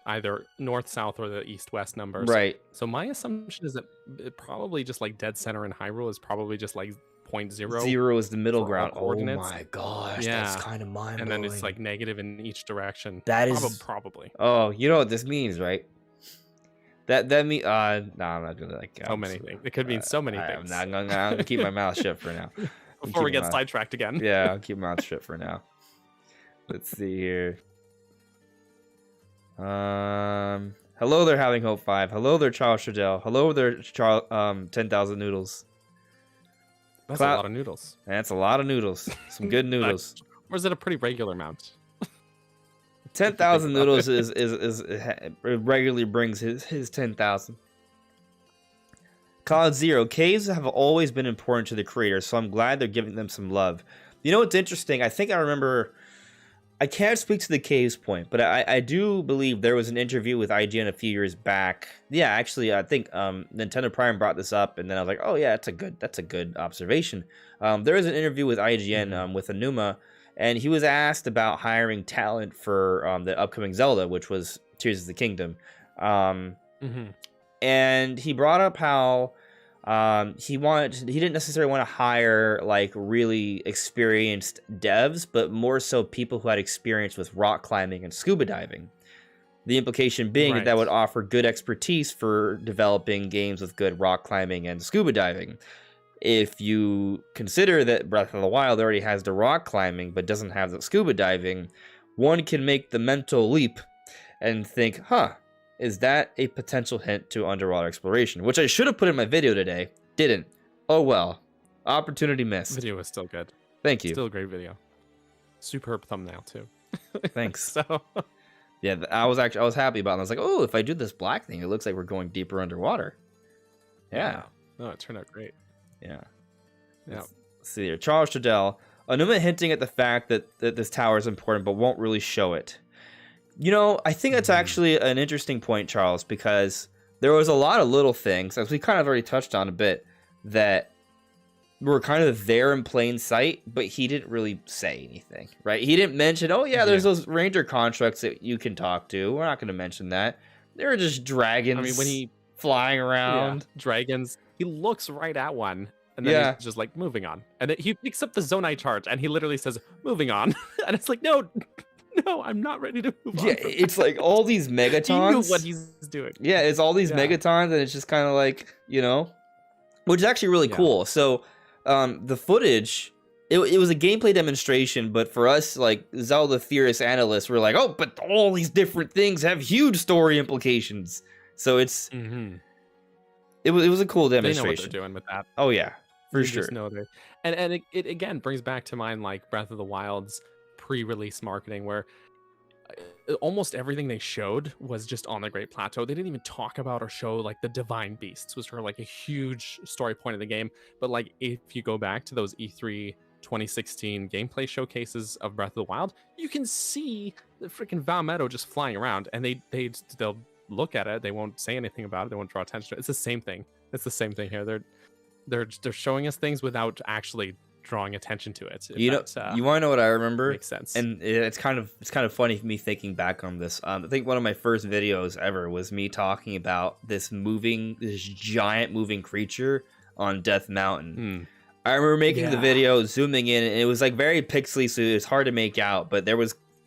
Speaker 2: either north-south or the east-west numbers.
Speaker 1: Right.
Speaker 2: So my assumption is that it probably just like dead center in Hyrule is probably just like 0.0.
Speaker 1: 0 is the middle ground.
Speaker 2: Oh
Speaker 1: my gosh, yeah. That's kind of mind-blowing.
Speaker 2: And then it's like negative in each direction.
Speaker 1: That is
Speaker 2: probably.
Speaker 1: Oh, you know what this means, right? That means no, I'm not gonna like.
Speaker 2: So many things. It could mean so many things.
Speaker 1: I'm gonna keep my mouth shut for now.
Speaker 2: Before we get sidetracked again.
Speaker 1: Yeah, I'll keep my mouth shut for now. Let's see here. Hello there, Having Hope 5. Hello there, Charles Shadell. Hello there, 10,000 Noodles.
Speaker 2: That's a lot of noodles.
Speaker 1: That's a lot of noodles. Some good noodles.
Speaker 2: Or is it a pretty regular amount?
Speaker 1: 10,000 noodles is regularly brings his 10,000. Cloud Zero. Caves have always been important to the creators, so I'm glad they're giving them some love. You know what's interesting? I think I remember. I can't speak to the caves point, but I do believe there was an interview with IGN a few years back. Yeah, actually, I think Nintendo Prime brought this up, and then I was like, oh yeah, that's a good observation. There was an interview with IGN with Aonuma, and he was asked about hiring talent for the upcoming Zelda, which was Tears of the Kingdom. And he brought up how he didn't necessarily want to hire like really experienced devs, but more so people who had experience with rock climbing and scuba diving. The implication being that would offer good expertise for developing games with good rock climbing and scuba diving. If you consider that Breath of the Wild already has the rock climbing but doesn't have the scuba diving, one can make the mental leap and think, is that a potential hint to underwater exploration? Which I should have put in my video today. Didn't. Oh well. Opportunity missed.
Speaker 2: Video was still good.
Speaker 1: Thank you.
Speaker 2: Still a great video. Superb thumbnail too.
Speaker 1: Thanks.
Speaker 2: So
Speaker 1: yeah, I was happy about it. I was like, oh, if I do this black thing, it looks like we're going deeper underwater. Yeah.
Speaker 2: No, it turned out great.
Speaker 1: Yeah. Let's see here. Charles Trudell. Aonuma hinting at the fact that this tower is important, but won't really show it. You know, I think that's actually an interesting point, Charles, because there was a lot of little things, as we kind of already touched on a bit, that were kind of there in plain sight, but he didn't really say anything, right? He didn't mention, oh yeah, there's those ranger constructs that you can talk to. We're not going to mention that. They were just dragons. I mean, when he flying around.
Speaker 2: Yeah, dragons. He looks right at one. And then he's just like, moving on. And he picks up the Zonai charge and he literally says, moving on. And it's like, no, I'm not ready to move on.
Speaker 1: Yeah, it's like all these megatons.
Speaker 2: He knew what he's doing.
Speaker 1: Yeah, it's all these megatons, and it's just kind of like, you know, which is actually really cool. So the footage, it was a gameplay demonstration, but for us, like Zelda theorist analysts, we're like, oh, but all these different things have huge story implications. So it's it was a cool demonstration.
Speaker 2: They know what they're doing with that.
Speaker 1: Oh yeah, for
Speaker 2: you
Speaker 1: sure.
Speaker 2: Just know and it again brings back to mind like Breath of the Wild's pre-release marketing, where almost everything they showed was just on the Great Plateau. They didn't even talk about or show like the Divine Beasts, which were like a huge story point of the game. But like if you go back to those E3 2016 gameplay showcases of Breath of the Wild, you can see the freaking Val Meadow just flying around, and they'll look at it. They won't say anything about it. They won't draw attention to it. It's the same thing. It's the same thing here. They're showing us things without actually drawing attention to it.
Speaker 1: You know, you want to know what I remember?
Speaker 2: Makes sense.
Speaker 1: And it's kind of funny for me thinking back on this. I think one of my first videos ever was me talking about this giant moving creature on Death Mountain. I remember making the video, zooming in, and it was like very pixely, so it was hard to make out. But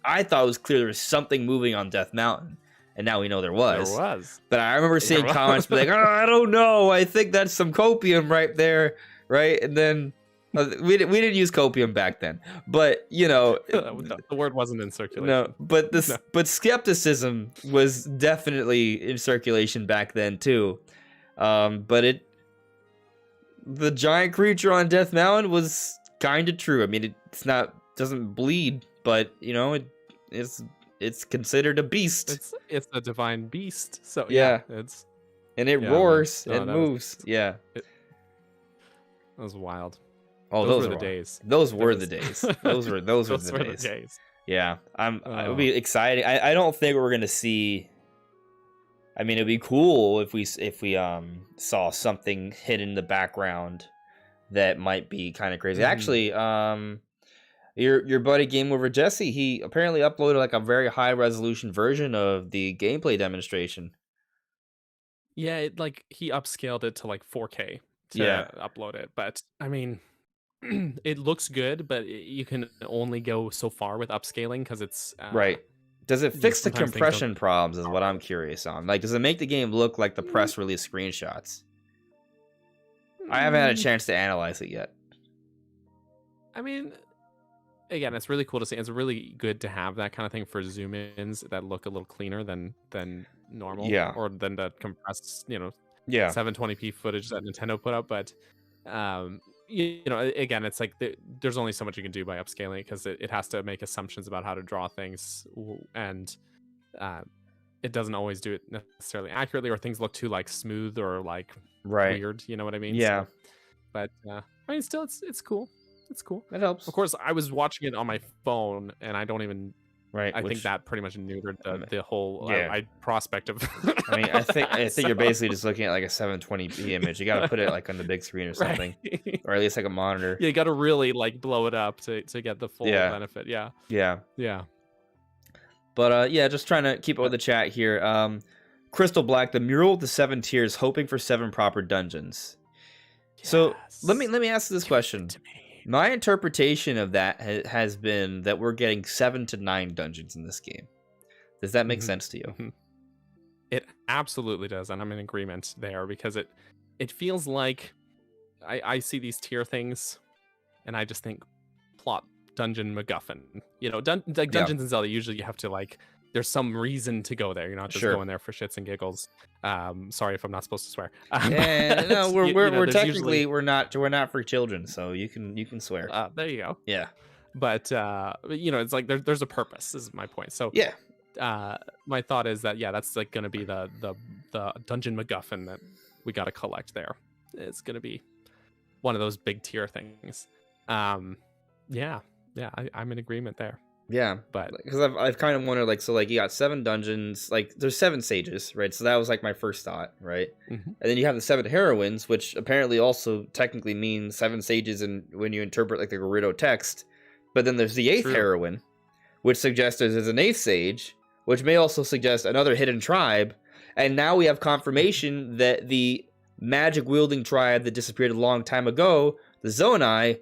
Speaker 1: I thought it was clear there was something moving on Death Mountain, and now we know there was.
Speaker 2: There was.
Speaker 1: But I remember seeing comments be like, "Oh, I don't know. I think that's some copium right there, right?" And then we didn't use copium back then, but you know,
Speaker 2: the word wasn't in circulation.
Speaker 1: No, but skepticism was definitely in circulation back then too. But the giant creature on Death Mountain was kind of true. I mean, doesn't bleed, but you know, it's considered a beast.
Speaker 2: It's a divine beast. So
Speaker 1: yeah, it roars and moves. That
Speaker 2: was wild.
Speaker 1: Oh, those were the days. Those were the days. Those were the days. Yeah, it would be exciting. I don't think we're gonna see. I mean, it'd be cool if we saw something hidden in the background that might be kind of crazy. Actually, your buddy Game Over Jesse, he apparently uploaded like a very high resolution version of the gameplay demonstration.
Speaker 2: Yeah, he upscaled it to like 4K to upload it, but I mean, it looks good, but you can only go so far with upscaling because it's
Speaker 1: right. Does it fix the compression problems is what I'm curious on. Like, does it make the game look like the press release screenshots? I haven't had a chance to analyze it yet.
Speaker 2: I mean, again, it's really cool to see. It's really good to have that kind of thing for zoom ins that look a little cleaner than normal.
Speaker 1: Yeah.
Speaker 2: Or than the compressed, 720p footage that Nintendo put up. But again, it's like there's only so much you can do by upscaling because it has to make assumptions about how to draw things, and it doesn't always do it necessarily accurately, or things look too like smooth or like weird. You know what I mean?
Speaker 1: Yeah.
Speaker 2: So, but I mean, still, it's cool. It's cool.
Speaker 1: It helps.
Speaker 2: Of course, I was watching it on my phone, and I don't even.
Speaker 1: Right.
Speaker 2: I think that pretty much neutered the whole prospect of.
Speaker 1: I mean, I think you're basically just looking at like a 720p image. You got to put it like on the big screen or something, or at least like a monitor.
Speaker 2: Yeah, you got to really like blow it up to get the full benefit. Yeah.
Speaker 1: But just trying to keep up with the chat here. Crystal Black, the mural with the 7 tiers, hoping for 7 proper dungeons. Yes. So let me ask this question. My interpretation of that has been that we're getting 7 to 9 dungeons in this game. Does that make sense to you?
Speaker 2: It absolutely does, and I'm in agreement there because it feels like I see these tier things, and I just think plot dungeon MacGuffin. Dungeons in Zelda, usually you have to like. There's some reason to go there. You're not just going there for shits and giggles. Sorry if I'm not supposed to swear.
Speaker 1: No, we're technically we're not for children, so you can swear.
Speaker 2: There you go.
Speaker 1: Yeah,
Speaker 2: but it's like there's a purpose. Is my point. So
Speaker 1: yeah,
Speaker 2: my thought is that that's like going to be the dungeon MacGuffin that we got to collect there. It's going to be one of those big tier things. I'm in agreement there.
Speaker 1: Yeah,
Speaker 2: but
Speaker 1: because I've kind of wondered, like, so like you got 7 dungeons, like there's 7 sages, right? So that was like my first thought, right? And then you have the 7 heroines, which apparently also technically means 7 sages, and when you interpret like the Gerudo text. But then there's the 8th heroine, which suggests there's an 8th sage, which may also suggest another hidden tribe. And now we have confirmation that the magic wielding tribe that disappeared a long time ago, the Zonai,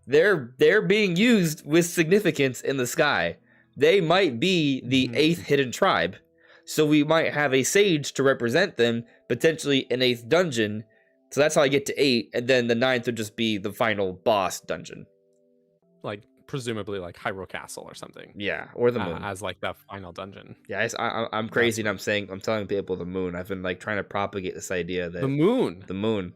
Speaker 1: they're being used with significance in the sky. They might be the 8th hidden tribe. So we might have a sage to represent them, potentially an 8th dungeon. So that's how I get to 8, and then the 9th would just be the final boss dungeon.
Speaker 2: Like, presumably like Hyrule Castle or something.
Speaker 1: Yeah, or the moon.
Speaker 2: As like the final dungeon.
Speaker 1: Yeah, I'm crazy, and I'm telling people the moon. I've been like trying to propagate this idea that...
Speaker 2: The moon?
Speaker 1: The moon.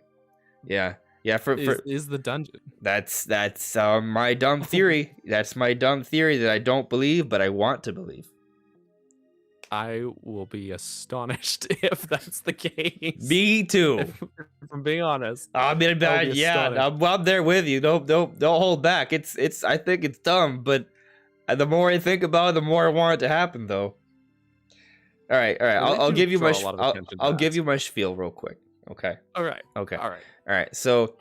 Speaker 1: Yeah. Yeah,
Speaker 2: is the dungeon.
Speaker 1: That's my dumb theory. That's my dumb theory that I don't believe, but I want to believe.
Speaker 2: I will be astonished if that's the case.
Speaker 1: Me too.
Speaker 2: If I'm being honest.
Speaker 1: I mean, I'm there with you. Don't hold back. I think it's dumb, but the more I think about it, the more I want it to happen, though. All right.
Speaker 2: I mean,
Speaker 1: I'll give you my
Speaker 2: a lot of attention to
Speaker 1: I'll give
Speaker 2: that.
Speaker 1: you my spiel real quick. Okay.
Speaker 2: All right.
Speaker 1: Okay.
Speaker 2: All right.
Speaker 1: All right. So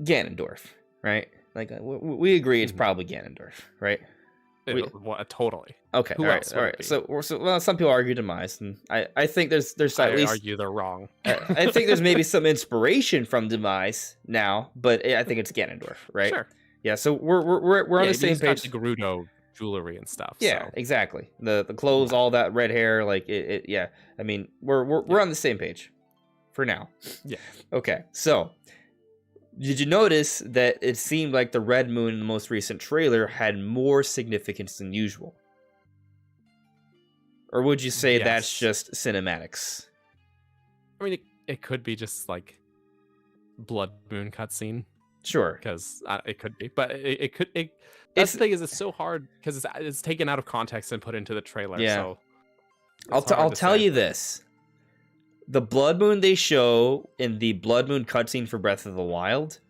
Speaker 1: Ganondorf, right? Like we agree it's probably Ganondorf, right?
Speaker 2: Totally.
Speaker 1: Okay.
Speaker 2: Who
Speaker 1: all right.
Speaker 2: else
Speaker 1: All
Speaker 2: would it
Speaker 1: right.
Speaker 2: be?
Speaker 1: So well, some people argue Demise, and I think there's at
Speaker 2: I
Speaker 1: least
Speaker 2: argue they're wrong.
Speaker 1: I think there's maybe some inspiration from Demise now, but I think it's Ganondorf, right?
Speaker 2: Sure.
Speaker 1: Yeah. So we're on the same page.
Speaker 2: The Gerudo jewelry and stuff.
Speaker 1: Yeah,
Speaker 2: so.
Speaker 1: exactly. The clothes, all that red hair, like it. Yeah. I mean, we're on the same page for now.
Speaker 2: Yeah.
Speaker 1: Okay. So, did you notice that it seemed like the red moon in the most recent trailer had more significance than usual? Or would you say that's just cinematics?
Speaker 2: I mean, it could be just like blood moon cutscene.
Speaker 1: Sure.
Speaker 2: Because it could be, but it could. That's the thing, is it's so hard because it's taken out of context and put into the trailer.
Speaker 1: Yeah.
Speaker 2: So
Speaker 1: I'll tell you this. The blood moon they show in the blood moon cutscene for Breath of the Wild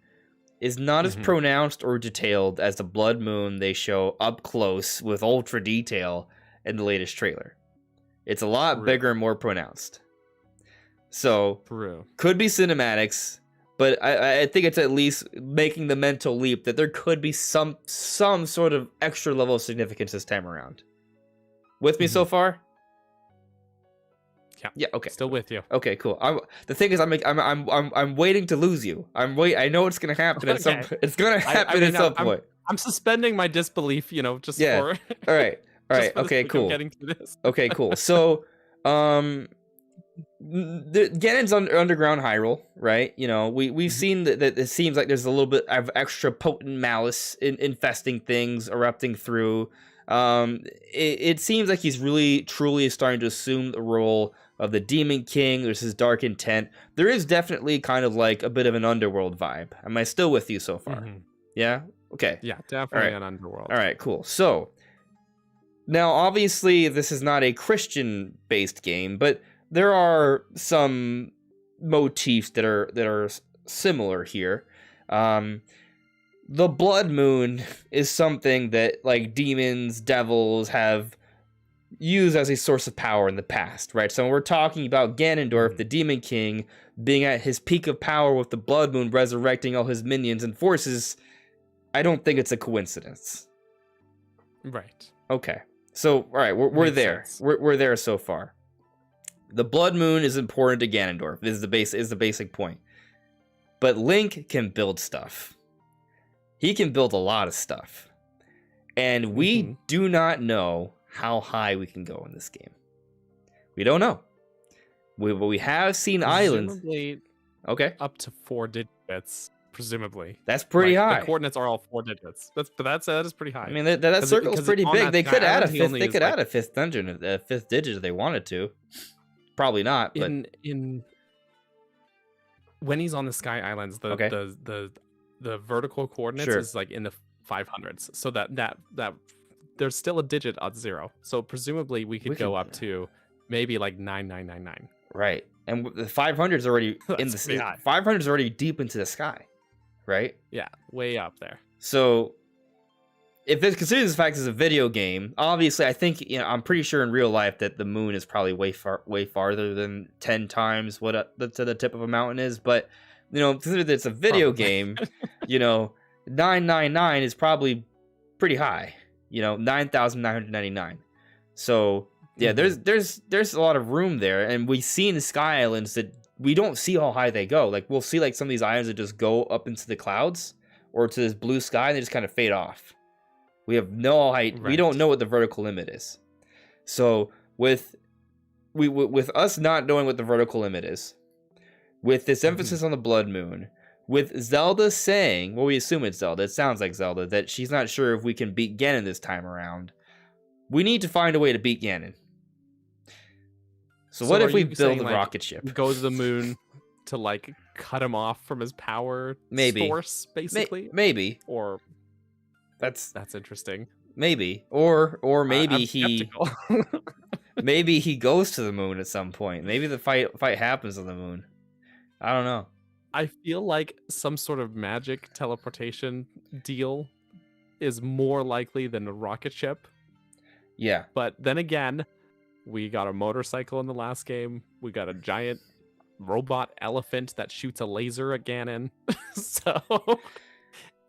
Speaker 1: is not as pronounced or detailed as the blood moon they show up close with ultra detail in the latest trailer. It's a lot bigger and more pronounced. So, could be cinematics, but I think it's at least making the mental leap that there could be some sort of extra level of significance this time around. With me so far? Yeah. Okay.
Speaker 2: Still with you.
Speaker 1: Okay. Cool. The thing is, I'm waiting to lose you. I know it's gonna happen at some. It's gonna happen at some point.
Speaker 2: I'm suspending my disbelief. Just for.
Speaker 1: All right. Okay. Cool.
Speaker 2: Getting through this.
Speaker 1: Okay. Cool. So, Ganon's underground Hyrule, right? We've seen that it seems like there's a little bit of extra potent malice infesting things, erupting through. It seems like he's really truly starting to assume the role of the Demon King. There's his dark intent. There is definitely kind of like a bit of an underworld vibe. Am I still with you so far? Yeah? Okay.
Speaker 2: Yeah, definitely an underworld.
Speaker 1: All right, cool. So, now obviously this is not a Christian-based game, but there are some motifs that are similar here. The blood moon is something that like demons, devils have used as a source of power in the past, right? So when we're talking about Ganondorf, the Demon King, being at his peak of power with the blood moon resurrecting all his minions and forces, I don't think it's a coincidence.
Speaker 2: Right.
Speaker 1: Okay. So, all right, we're there. We're there so far. The blood moon is important to Ganondorf. This is the basic point. But Link can build stuff. He can build a lot of stuff. And we do not know how high we can go in this game. We don't know. We have seen islands. Okay.
Speaker 2: Up to 4 digits, presumably.
Speaker 1: That's pretty high.
Speaker 2: The coordinates are all 4 digits. That is pretty high.
Speaker 1: I mean, that circle is pretty big. They could add a fifth. They could add a fifth dungeon, a fifth digit if they wanted to. Probably not. But
Speaker 2: when he's on the Sky Islands, the vertical coordinates is like in the 500s. So that there's still a digit at 0. So presumably we could go up to maybe like 9999.
Speaker 1: Right. And the 500 is already in the 500 is already deep into the sky. Right?
Speaker 2: Yeah, way up there.
Speaker 1: So if it considers the fact it's a video game, obviously I think I'm pretty sure in real life that the moon is probably way farther than 10 times what to the tip of a mountain is, but consider that it's a video game, 999 is probably pretty high. 9,999. So yeah, there's a lot of room there, and we've seen the Sky Islands that we don't see how high they go. Like we'll see like some of these islands that just go up into the clouds or to this blue sky and they just kind of fade off. We have no height. Right. We don't know what the vertical limit is. So with us not knowing what the vertical limit is, with this emphasis on the blood moon, with Zelda saying, well, we assume it's Zelda. It sounds like Zelda, that she's not sure if we can beat Ganon this time around. We need to find a way to beat Ganon. So what if we build a rocket ship?
Speaker 2: Go to the moon to like cut him off from his power source, basically?
Speaker 1: Maybe.
Speaker 2: Or that's interesting.
Speaker 1: Maybe. Or maybe maybe he goes to the moon at some point. Maybe the fight happens on the moon. I don't know.
Speaker 2: I feel like some sort of magic teleportation deal is more likely than a rocket ship.
Speaker 1: Yeah.
Speaker 2: But then again, we got a motorcycle in the last game. We got a giant robot elephant that shoots a laser at Ganon. So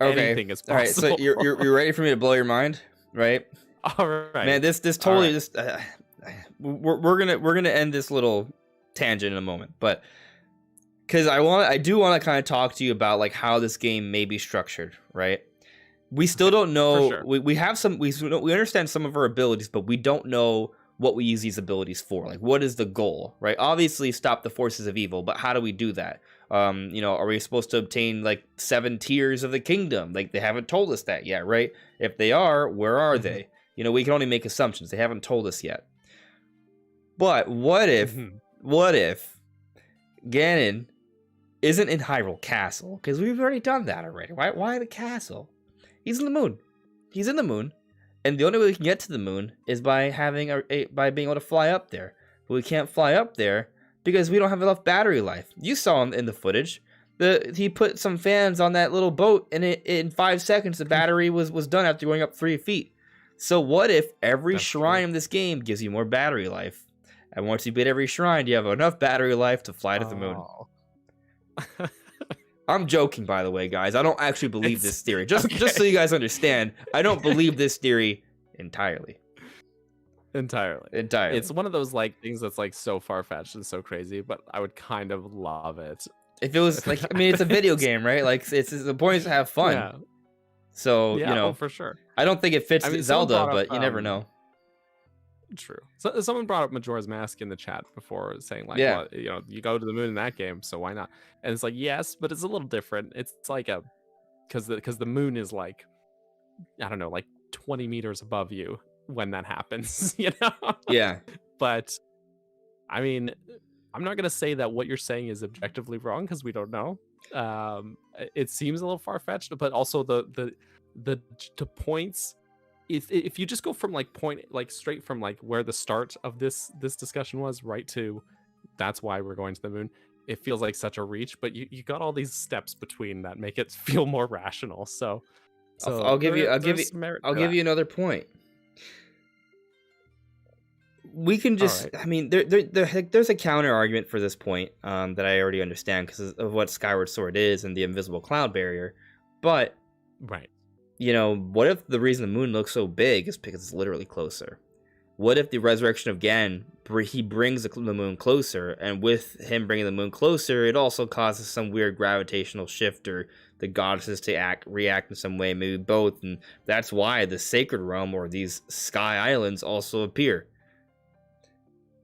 Speaker 2: anything is possible.
Speaker 1: All right. So you're ready for me to blow your mind, right?
Speaker 2: All right.
Speaker 1: Man, this totally just we're gonna end this little tangent in a moment, but because I do want to kind of talk to you about like how this game may be structured, right? We still don't know.
Speaker 2: Sure.
Speaker 1: We have some. We understand some of our abilities, but we don't know what we use these abilities for. Like, what is the goal, right? Obviously, stop the forces of evil, but how do we do that? Are we supposed to obtain like 7 tiers of the kingdom? Like, they haven't told us that yet, right? If they are, where are they? We can only make assumptions. They haven't told us yet. But what if Ganon isn't in Hyrule Castle? Because we've already done that already. Why the castle? He's in the moon. He's in the moon. And the only way we can get to the moon is by by being able to fly up there. But we can't fly up there because we don't have enough battery life. You saw in the footage. He put some fans on that little boat, and in 5 seconds the battery was done after going up 3 feet. So what if every shrine in this game gives you more battery life? And once you beat every shrine, you have enough battery life to fly to the moon. I'm joking, by the way, guys. I don't actually believe this theory. Just so you guys understand, I don't believe this theory entirely.
Speaker 2: It's one of those like things that's like so far-fetched and so crazy, but I would kind of love it.
Speaker 1: If it was like, I mean, it's a video game, right? Like, it's the point is to have fun.
Speaker 2: Yeah.
Speaker 1: So,
Speaker 2: for sure.
Speaker 1: I don't think it fits Zelda, but you never know.
Speaker 2: True. So someone brought up Majora's Mask in the chat before, saying like,
Speaker 1: yeah,
Speaker 2: well, you go to the moon in that game, so why not? And it's like, yes, but it's a little different. It's like because the moon is like, I don't know, like 20 meters above you when that happens,
Speaker 1: Yeah.
Speaker 2: But I mean, I'm not gonna say that what you're saying is objectively wrong because we don't know. It seems a little far-fetched, but also the points. If you just go from straight from like where the start of this discussion was right to that's why we're going to the moon, it feels like such a reach, but you got all these steps between that make it feel more rational. So
Speaker 1: I'll give you another point. We can just, right. I mean, there's a counter argument for this point that I already understand because of what Skyward Sword is and the invisible cloud barrier, but
Speaker 2: right.
Speaker 1: What if the reason the moon looks so big is because it's literally closer? What if the resurrection of Ganon, he brings the moon closer, and with him bringing the moon closer, it also causes some weird gravitational shift, or the goddesses to react in some way, maybe both, and that's why the Sacred Realm, or these Sky Islands, also appear.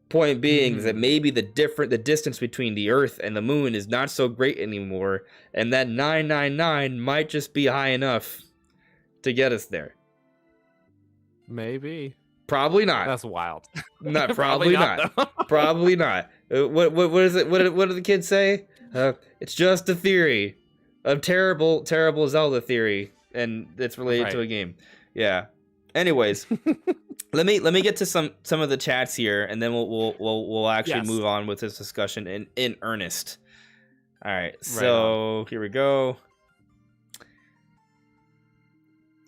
Speaker 1: Point being is that maybe the distance between the Earth and the moon is not so great anymore, and that 999 might just be high enough to get us there.
Speaker 2: Maybe.
Speaker 1: Probably not.
Speaker 2: That's wild.
Speaker 1: Not probably not. Probably not. What is it? What do the kids say? It's just a theory, a terrible Zelda theory, and it's related to a game. Yeah. Anyways, let me get to some of the chats here, and then we'll actually move on with this discussion in earnest. All right. So here we go.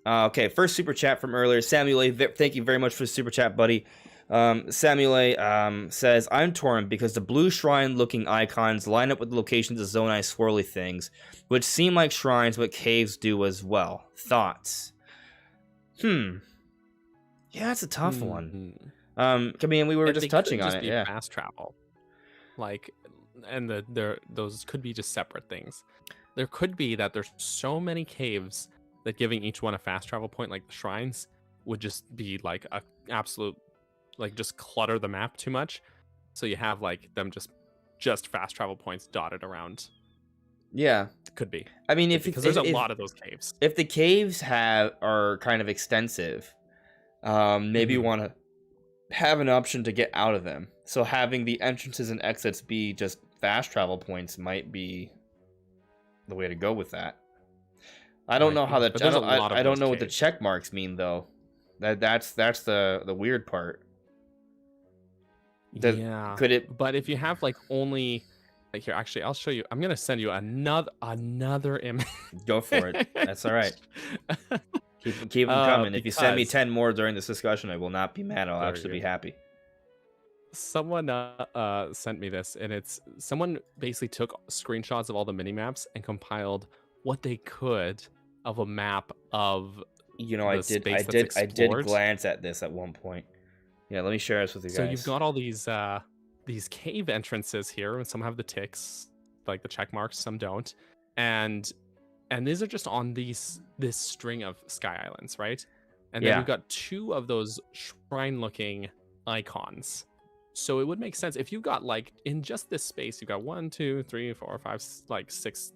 Speaker 1: Okay, first super chat from earlier. Samuel A. Thank you very much for the super chat, buddy. Samuel A. Says, I'm torn because the blue shrine-looking icons line up with the locations of Zonai swirly things, which seem like shrines, but caves do as well. Thoughts? Yeah, that's a tough one. I mean, we were just touching on it. Yeah,
Speaker 2: fast travel. And those could be just separate things. There could be that there's so many caves that giving each one a fast travel point, like the shrines, would just be like a absolute, like, just clutter the map too much. So you have like them just fast travel points dotted around.
Speaker 1: Yeah,
Speaker 2: could be.
Speaker 1: I mean,
Speaker 2: because there's a lot of those caves.
Speaker 1: If the caves are kind of extensive, maybe you want to have an option to get out of them. So having the entrances and exits be just fast travel points might be the way to go with that. I don't know how that. I don't know what the check marks mean though. That's the weird part. Could it?
Speaker 2: But if you have like only like here, actually, I'll show you. I'm gonna send you another image.
Speaker 1: Go for it. That's all right. Keep them coming. If you send me
Speaker 2: Because
Speaker 1: 10 more during this discussion, I will not be mad. I'll
Speaker 2: there
Speaker 1: actually
Speaker 2: you
Speaker 1: be
Speaker 2: go.
Speaker 1: happy.
Speaker 2: Someone sent me this, and it's someone basically took screenshots of all the mini maps and compiled what they could of a map of
Speaker 1: I
Speaker 2: the space that's
Speaker 1: I did
Speaker 2: explored.
Speaker 1: glance at this at one point. Yeah, let me share this with you guys.
Speaker 2: So you've got all these cave entrances here, and some have the ticks, like the check marks, some don't, and these are just on this string of sky islands, right? And then you've got 2 of those shrine-looking icons. So it would make sense if you got like in just this space, you've got 1, 2, 3, 4, 5, like 6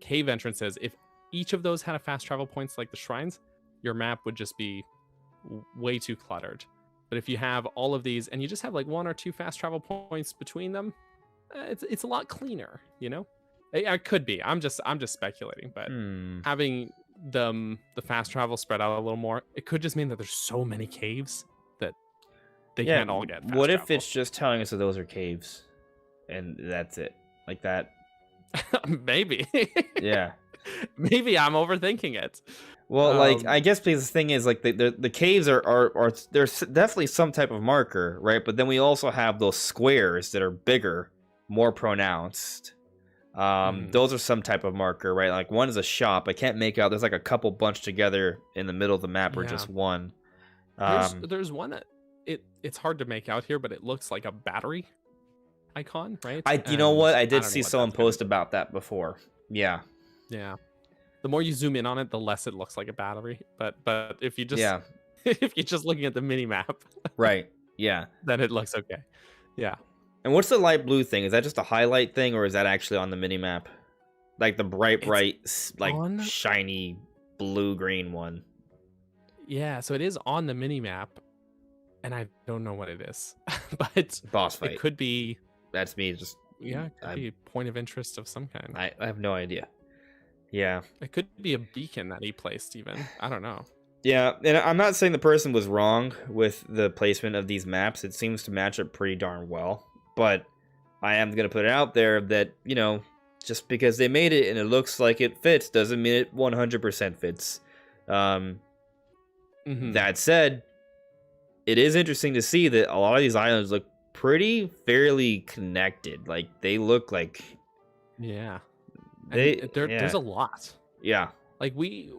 Speaker 2: cave entrances. If each of those had a fast travel points like the shrines, your map would just be way too cluttered. But if you have all of these and you just have like 1 or 2 fast travel points between them, it's a lot cleaner, you know? It could be. I'm just speculating, but having the fast travel spread out a little more, it could just mean that there's so many caves that they can't all get fast
Speaker 1: What if
Speaker 2: travel.
Speaker 1: it's just telling us that those are caves, and that's it, like that?
Speaker 2: Maybe.
Speaker 1: Yeah.
Speaker 2: Maybe I'm overthinking it.
Speaker 1: Well, like I guess because the thing is, like the caves are there's definitely some type of marker, right? But then we also have those squares that are bigger, more pronounced. Those are some type of marker, right? Like one is a shop. I can't make out. There's like a couple bunched together in the middle of the map, or just one.
Speaker 2: There's one that it's hard to make out here, but it looks like a battery icon, right?
Speaker 1: You know what? I did see someone post about that before. Yeah.
Speaker 2: Yeah. The more you zoom in on it, the less it looks like a battery. But if you just if you're just looking at the mini map,
Speaker 1: right? Yeah.
Speaker 2: Then it looks okay. Yeah.
Speaker 1: And what's the light blue thing? Is that just a highlight thing, or is that actually on the mini map? Like the bright, like shiny blue green one.
Speaker 2: Yeah, so it is on the mini map, and I don't know what it is, but
Speaker 1: boss fight.
Speaker 2: It could be.
Speaker 1: That's me. Just
Speaker 2: it could be a point of interest of some kind.
Speaker 1: I have no idea. Yeah,
Speaker 2: it could be a beacon that he placed. Even I don't know.
Speaker 1: Yeah, and I'm not saying the person was wrong with the placement of these maps. It seems to match up pretty darn well. But I am going to put it out there that, just because they made it and it looks like it fits doesn't mean it 100% fits. That said, it is interesting to see that a lot of these islands look fairly connected. Like, they look like...
Speaker 2: Yeah. There's a lot.
Speaker 1: Yeah.
Speaker 2: Like, we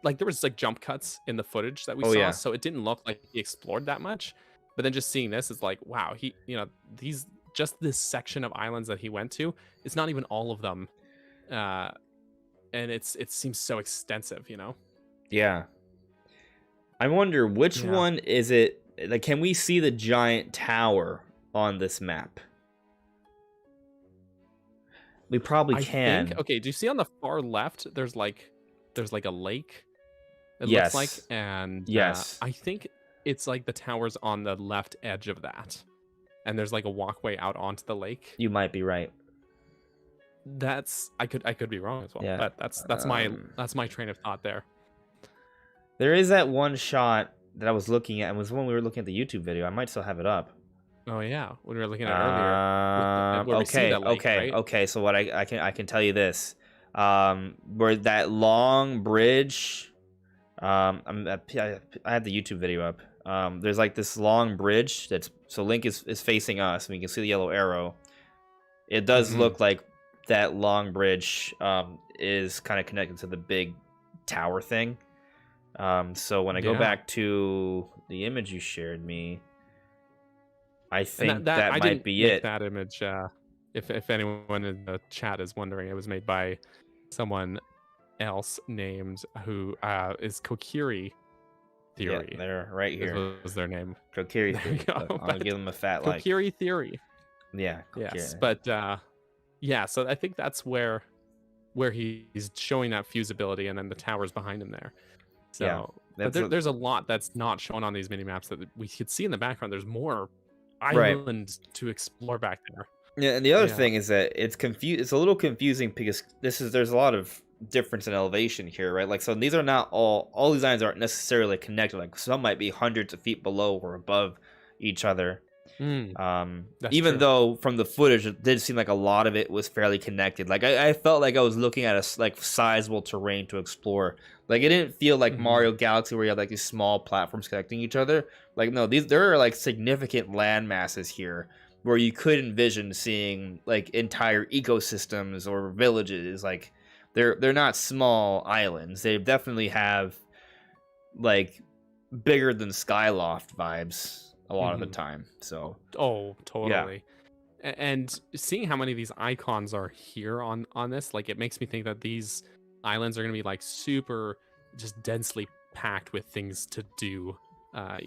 Speaker 2: like, there was, like, jump cuts in the footage that we saw, so it didn't look like he explored that much. But then just seeing this is like, wow, just this section of islands that he went to, it's not even all of them. And it seems so extensive,
Speaker 1: Yeah. I wonder which one is it? Like, can we see the giant tower on this map? We probably can.
Speaker 2: Okay, do you see on the far left, there's like a lake, it looks like, and I think it's like the tower's on the left edge of that, and there's like a walkway out onto the lake.
Speaker 1: You might be right.
Speaker 2: I could be wrong as well, but that's my train of thought there.
Speaker 1: There is that one shot that I was looking at, and was when we were looking at the YouTube video. I might still have it up.
Speaker 2: Oh yeah, when we were looking at it earlier.
Speaker 1: Okay. So what I can tell you this, where that long bridge, I have the YouTube video up. There's like this long bridge so Link is facing us, and we can see the yellow arrow. It does look like that long bridge is kind of connected to the big tower thing. So when I go back to the image you shared me, I think that might be it.
Speaker 2: That image, if anyone in the chat is wondering, it was made by someone else named who is Kokiri Theory.
Speaker 1: Yeah, they're right here.
Speaker 2: Was their name?
Speaker 1: Kokiri Theory. I'm gonna give them a fat like.
Speaker 2: Kokiri Theory.
Speaker 1: Yeah.
Speaker 2: Yes, but so I think that's where he's showing that fusibility, and then the tower's behind him there. So but there's a lot that's not shown on these mini maps that we could see in the background. There's more island to explore back there.
Speaker 1: Yeah, and the other thing is that it's a little confusing because there's a lot of difference in elevation here, right? Like, so these are not all these islands aren't necessarily connected. Like, some might be hundreds of feet below or above each other. Even
Speaker 2: true.
Speaker 1: though from the footage it did seem like a lot of it was fairly connected. Like I felt like I was looking at a like sizable terrain to explore. Like it didn't feel like Mario Galaxy where you have like these small platforms connecting each other. Like no, there are like significant land masses here where you could envision seeing like entire ecosystems or villages. Like they're not small islands. They definitely have like bigger than Skyloft vibes a lot of the time. So
Speaker 2: totally. And seeing how many of these icons are here on this, like it makes me think that these islands are going to be like super just densely packed with things to do,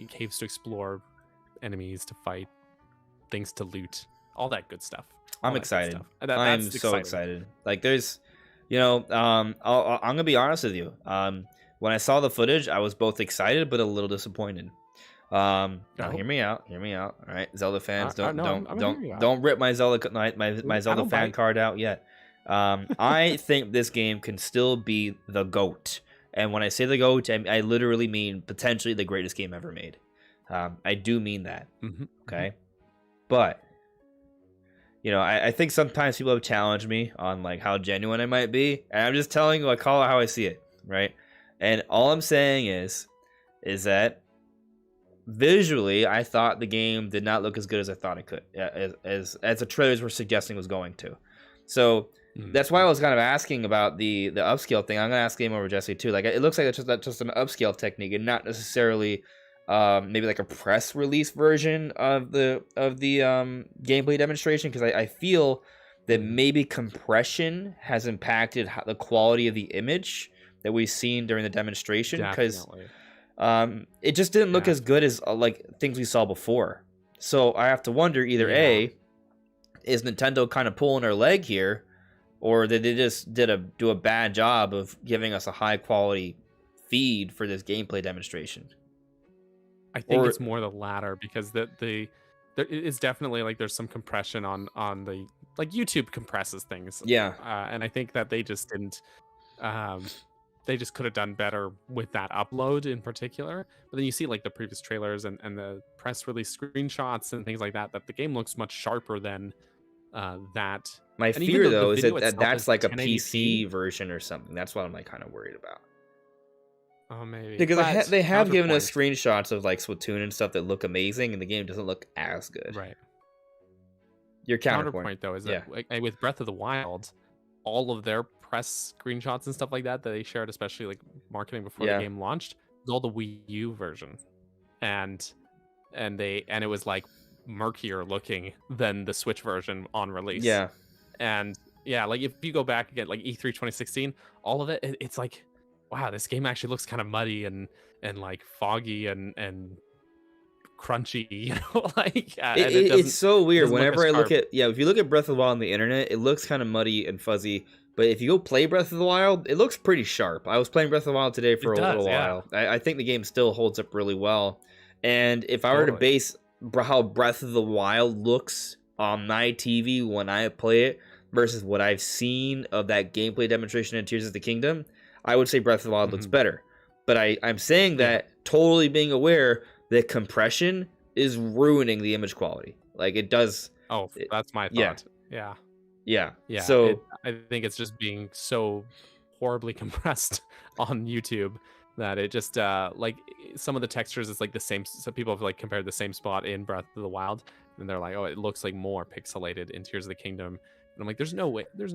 Speaker 2: caves to explore, enemies to fight, things to loot, all that good stuff.
Speaker 1: I'm excited. I'm so excited. Like there's, I'm gonna be honest with you. When I saw the footage, I was both excited but a little disappointed. Now hear me out. All right, Zelda fans, don't rip my Zelda my Zelda fan card out yet. I think this game can still be the GOAT, and when I say the GOAT, I literally mean potentially the greatest game ever made. I do mean that. Okay, but I think sometimes people have challenged me on like how genuine I might be, and I'm just telling you, I call it how I see it, right? And all I'm saying is that visually, I thought the game did not look as good as I thought it could, as the trailers were suggesting was going to. So that's why I was kind of asking about the upscale thing. I'm gonna ask Game Over Jesse too. Like it looks like it's just an upscale technique and not necessarily maybe like a press release version of the gameplay demonstration, because I feel that maybe compression has impacted the quality of the image that we've seen during the demonstration, because it just didn't look as good as like things we saw before. So I have to wonder, either A, is Nintendo kind of pulling their leg here, or did they just do a bad job of giving us a high quality feed for this gameplay demonstration?
Speaker 2: I think it's more the latter, because there is definitely like there's some compression on the, like YouTube compresses things. And I think that they just didn't. They just could have done better with that upload in particular. But then you see like the previous trailers and the press release screenshots and things like that the game looks much sharper than that.
Speaker 1: My fear though is that that's like a PC version or something. That's what I'm like kind of worried about.
Speaker 2: Oh, maybe.
Speaker 1: Because they have given us screenshots of like Splatoon and stuff that look amazing, and the game doesn't look as good.
Speaker 2: Right.
Speaker 1: Your counterpoint
Speaker 2: though is that like, with Breath of the Wild, all of their press screenshots and stuff like that they shared, especially like marketing before the game launched, was all the Wii U version, and it was like murkier looking than the Switch version on release. And like if you go back again, like E3 2016, all of it's like, wow, this game actually looks kind of muddy and like foggy and crunchy, like
Speaker 1: it's so weird. Whenever I look at if you look at Breath of the Wild on the internet, it looks kind of muddy and fuzzy. But if you go play Breath of the Wild, it looks pretty sharp. I was playing Breath of the Wild today for a little while. I think the game still holds up really well. And if I were to base how Breath of the Wild looks on my TV when I play it versus what I've seen of that gameplay demonstration in Tears of the Kingdom, I would say Breath of the Wild looks better. But I'm saying that totally being aware that compression is ruining the image quality. Like it does.
Speaker 2: Oh, that's my thought. Yeah.
Speaker 1: So
Speaker 2: I think it's just being so horribly compressed on YouTube that it just like some of the textures is like the same. Some people have like compared the same spot in Breath of the Wild, and they're like, oh, it looks like more pixelated in Tears of the Kingdom. And I'm like, there's no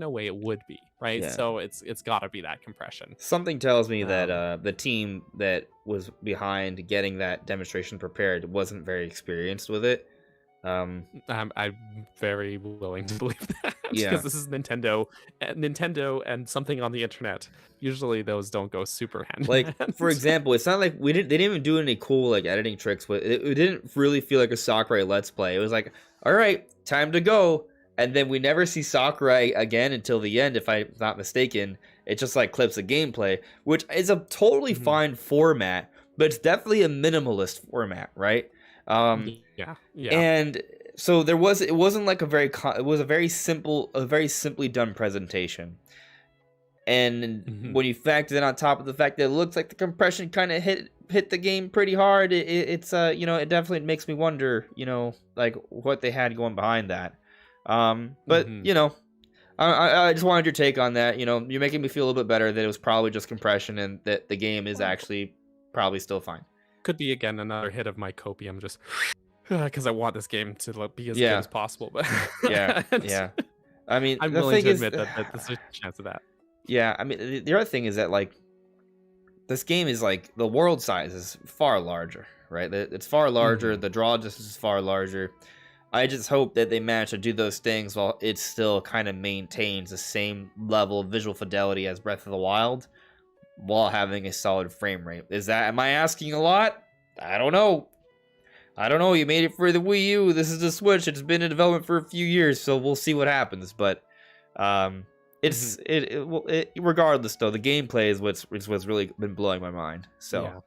Speaker 2: way it would be, right? So it's got to be that compression.
Speaker 1: Something tells me that the team that was behind getting that demonstration prepared wasn't very experienced with it.
Speaker 2: I'm very willing to believe that, because this is Nintendo and something on the internet. Usually those don't go super hand in hand.
Speaker 1: For example, it's not like they didn't even do any cool like editing tricks, but it didn't really feel like a Sakurai Let's Play. It was like, all right, time to go. And then we never see Sakurai again until the end, if I'm not mistaken. It's just like clips of gameplay, which is a totally fine format, but it's definitely a minimalist format, right? And so it wasn't like it was a very simply done presentation. And when you factor that on top of the fact that it looks like the compression kind of hit hit the game pretty hard. It's you know, it definitely makes me wonder, you know, like what they had going behind that. But you know, I just wanted your take on that. You know, you're making me feel a little bit better that it was probably just compression and that the game is actually probably still fine.
Speaker 2: Could be again another hit of my copium, just because I want this game to be as good
Speaker 1: Yeah.
Speaker 2: as possible. But
Speaker 1: Yeah. I mean,
Speaker 2: I'm
Speaker 1: the
Speaker 2: willing
Speaker 1: thing
Speaker 2: to
Speaker 1: is,
Speaker 2: admit that there's a chance of that.
Speaker 1: yeah. I mean, the other thing is that like this game is like the world size is far larger, right? It's far larger. The draw distance is far larger. I just hope that they manage to do those things while it still kind of maintains the same level of visual fidelity as Breath of the Wild while having a solid frame rate. Am I asking a lot? I don't know. You made it for the Wii U. This is the Switch. It's been in development for a few years, so we'll see what happens. But regardless, though, the gameplay is what's really been blowing my mind. So.
Speaker 2: Yeah.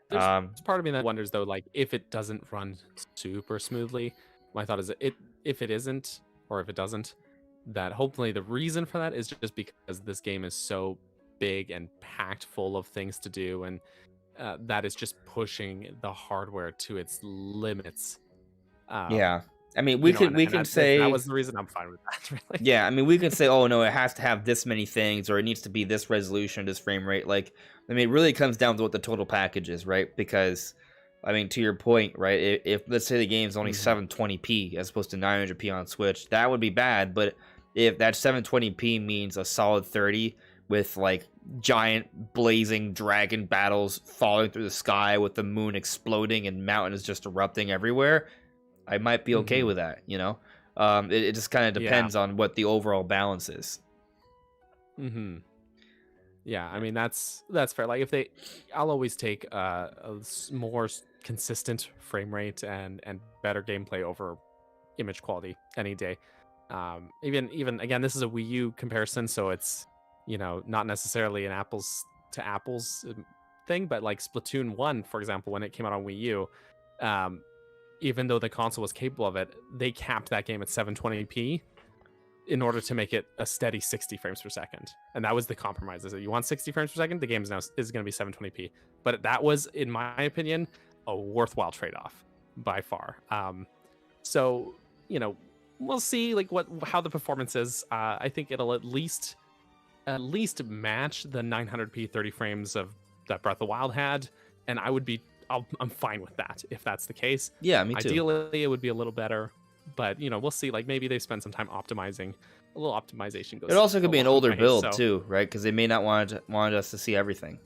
Speaker 2: There's part of me that wonders though, like if it doesn't run super smoothly. My thought is if it isn't, or if it doesn't, that hopefully the reason for that is just because this game is so big and packed full of things to do, and that is just pushing the hardware to its limits.
Speaker 1: Yeah. I mean, we can say
Speaker 2: that was the reason I'm fine with that. Really.
Speaker 1: Yeah, I mean, we can say, oh no, it has to have this many things, or it needs to be this resolution, this frame rate. Like, I mean, it really comes down to what the total package is, right? Because, I mean, to your point, right? If let's say the game's only 720p as opposed to 900p on Switch, that would be bad. But if that 720p means a solid 30 with like giant blazing dragon battles falling through the sky with the moon exploding and mountains just erupting everywhere, I might be okay with that, you know? It just kind of depends on what the overall balance is.
Speaker 2: Yeah, I mean, that's fair. Like, I'll always take a more consistent frame rate and better gameplay over image quality any day. Even again, this is a Wii U comparison, so it's, you know, not necessarily an apples to apples thing, but like Splatoon 1, for example, when it came out on Wii U, even though the console was capable of it, they capped that game at 720p in order to make it a steady 60 frames per second. And that was the compromise. Is that you want 60 frames per second, the game is going to be 720p. But that was, in my opinion, a worthwhile trade-off by far. So, you know, we'll see like how the performance is. I think it'll at least match the 900p 30 frames of that Breath of the Wild had, and I'm fine with that if that's the case.
Speaker 1: Yeah, me too.
Speaker 2: Ideally, it would be a little better, but you know, we'll see. Like maybe they spend some time optimizing. A little optimization goes.
Speaker 1: It also could be an older build too, right? Because they may not want us to see everything.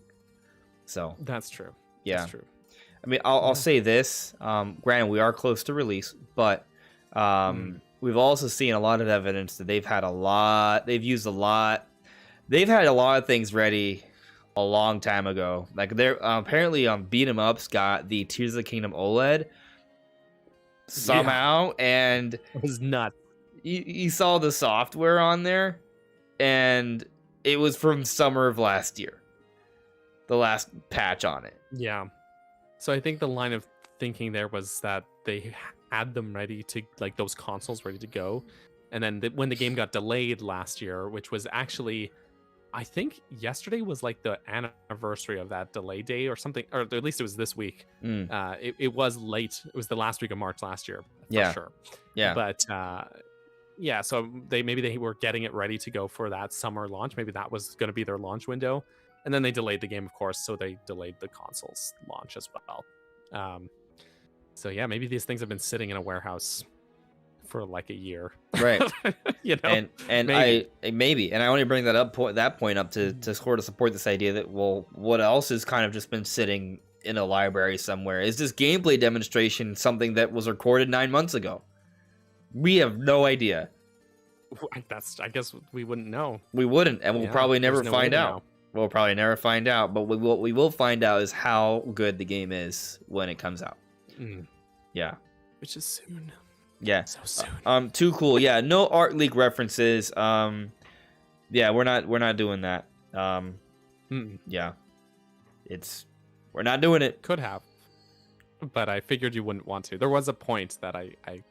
Speaker 1: So
Speaker 2: that's true.
Speaker 1: Yeah,
Speaker 2: that's true.
Speaker 1: I mean, I'll say this. Granted, we are close to release, but we've also seen a lot of evidence that they've had a lot. They've used a lot. They've had a lot of things ready a long time ago. Like they're apparently Beat 'em Ups got the Tears of the Kingdom OLED somehow, and
Speaker 2: it was nuts.
Speaker 1: You saw the software on there, and it was from summer of last year. The last patch on it.
Speaker 2: Yeah. So I think the line of thinking there was that they had them ready to, like, those consoles ready to go, and then when the game got delayed last year, which was actually, I think yesterday was like the anniversary of that delay day or something, or at least it was this week. It was late. It was the last week of March last year, for sure.
Speaker 1: Yeah.
Speaker 2: But yeah, so maybe they were getting it ready to go for that summer launch. Maybe that was going to be their launch window, and then they delayed the game, of course. So they delayed the console's launch as well. So yeah, maybe these things have been sitting in a warehouse for like a year,
Speaker 1: right?
Speaker 2: You know,
Speaker 1: and maybe. And I only bring that point up to sort of support this idea that, well, what else has kind of just been sitting in a library somewhere? Is this gameplay demonstration something that was recorded 9 months ago? We have no idea.
Speaker 2: I guess we wouldn't know.
Speaker 1: We wouldn't, and we'll probably never find out. We'll probably never find out, but what we will find out is how good the game is when it comes out. Yeah,
Speaker 2: which is soon.
Speaker 1: Yeah,
Speaker 2: so soon.
Speaker 1: Too cool. Yeah, no Art League references. Yeah, we're not doing that. Yeah, we're not doing it.
Speaker 2: Could have, but I figured you wouldn't want to. There was a point that I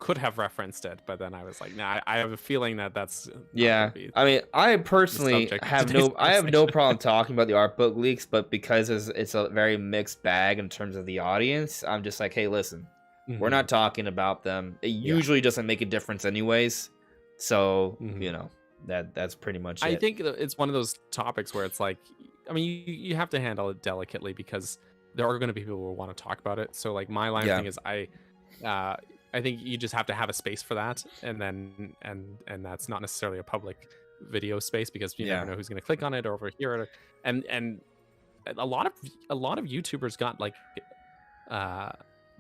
Speaker 2: could have referenced it, but then I was like, nah, I have a feeling that that's
Speaker 1: yeah. I mean, I personally have no problem talking about the art book leaks, but because it's a very mixed bag in terms of the audience, I'm just like, hey, listen, we're not talking about them. It usually doesn't make a difference anyways. So that's pretty much it.
Speaker 2: I think it's one of those topics where it's like, I mean, you have to handle it delicately because there are going to be people who will want to talk about it. So like my line of thing is I think you just have to have a space for that, and then and that's not necessarily a public video space because you never know who's going to click on it or overhear it. And a lot of YouTubers got like a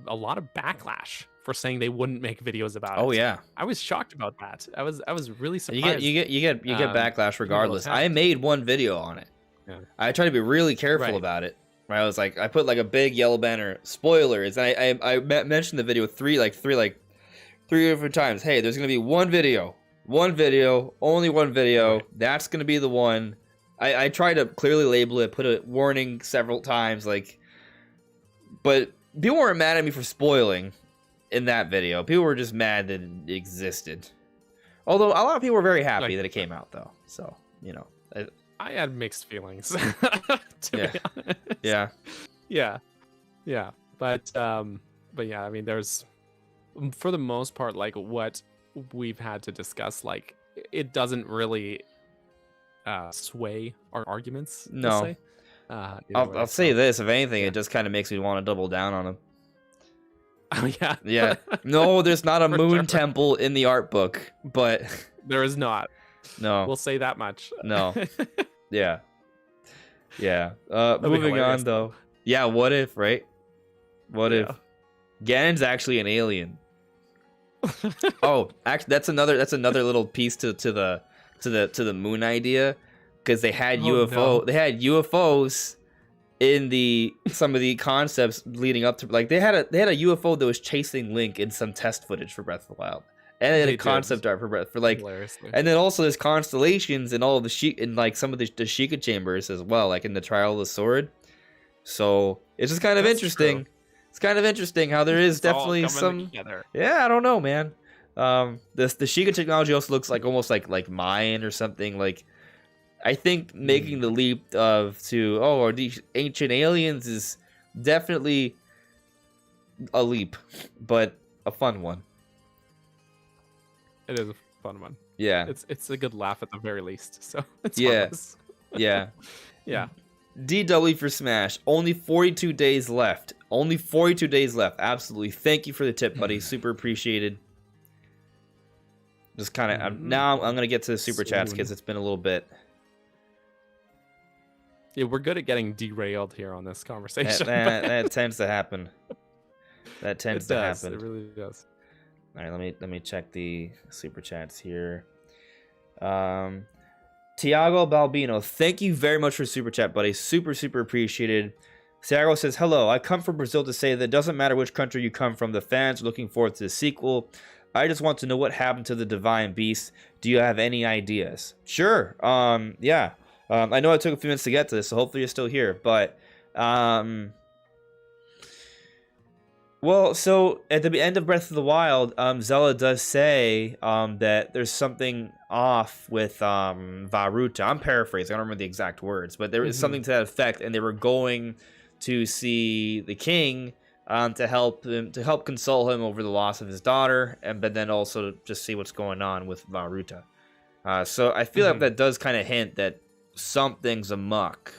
Speaker 2: lot of backlash for saying they wouldn't make videos about it.
Speaker 1: Oh yeah,
Speaker 2: I was shocked about that. I was really surprised.
Speaker 1: You get backlash regardless. I made one video on it. Yeah. I try to be really careful about it. Right? I was like, I put like a big yellow banner, spoilers, and I mentioned the video three different times. Hey, there's gonna be one video, only one video. Right. That's gonna be the one. I tried to clearly label it, put a warning several times, like, but people weren't mad at me for spoiling in that video. People were just mad that it existed. Although a lot of people were very happy that it came out, though. So
Speaker 2: I had mixed feelings. To be honest. Yeah. But yeah, I mean, there's, for the most part, like what we've had to discuss, like it doesn't really sway our arguments.
Speaker 1: No. I'll say this, if anything, it just kind of makes me want to double down on them.
Speaker 2: Oh yeah.
Speaker 1: Yeah. No, there's not a moon temple in the art book, but
Speaker 2: there is not.
Speaker 1: No.
Speaker 2: We'll say that much.
Speaker 1: No. Yeah. Moving on though. Yeah, what if, right? What if Ganon's actually an alien? Oh, actually that's another little piece to the moon idea, because they had they had UFOs in some of the concepts leading up to, like they had a UFO that was chasing Link in some test footage for Breath of the Wild. And they had a concept art for like, and then also there's constellations in all of in like some of the Sheikah chambers as well, like in the Trial of the Sword. So it's just kind of interesting. True. It's kind of interesting how there is definitely some. Together. Yeah, I don't know, man. The Sheikah technology also looks like almost like Mayan or something. Like, I think making the leap are these ancient aliens is definitely a leap, but a fun one.
Speaker 2: It is a fun one.
Speaker 1: Yeah.
Speaker 2: It's a good laugh at the very least. So it's
Speaker 1: harmless. Yeah. DW for Smash. Only 42 days left. Absolutely. Thank you for the tip, buddy. Super appreciated. Just kind of now I'm gonna get to the super chats because it's been a little bit.
Speaker 2: Yeah, we're good at getting derailed here on this conversation.
Speaker 1: That tends to happen. It
Speaker 2: really does.
Speaker 1: All right, let me check the super chats here. Tiago Balbino, thank you very much for super chat, buddy. Super appreciated. Tiago says, hello, I come from Brazil to say that it doesn't matter which country you come from, the fans are looking forward to the sequel. I just want to know what happened to the Divine Beast. Do you have any ideas? Sure. Yeah. I know it took a few minutes to get to this, so hopefully you're still here. But well, so at the end of Breath of the Wild, Zelda does say that there's something off with Varuta. I'm paraphrasing. I don't remember the exact words, but there is something to that effect, and they were going to see the king to help console him over the loss of his daughter, but then also just see what's going on with Varuta. So I feel like that does kind of hint that something's amok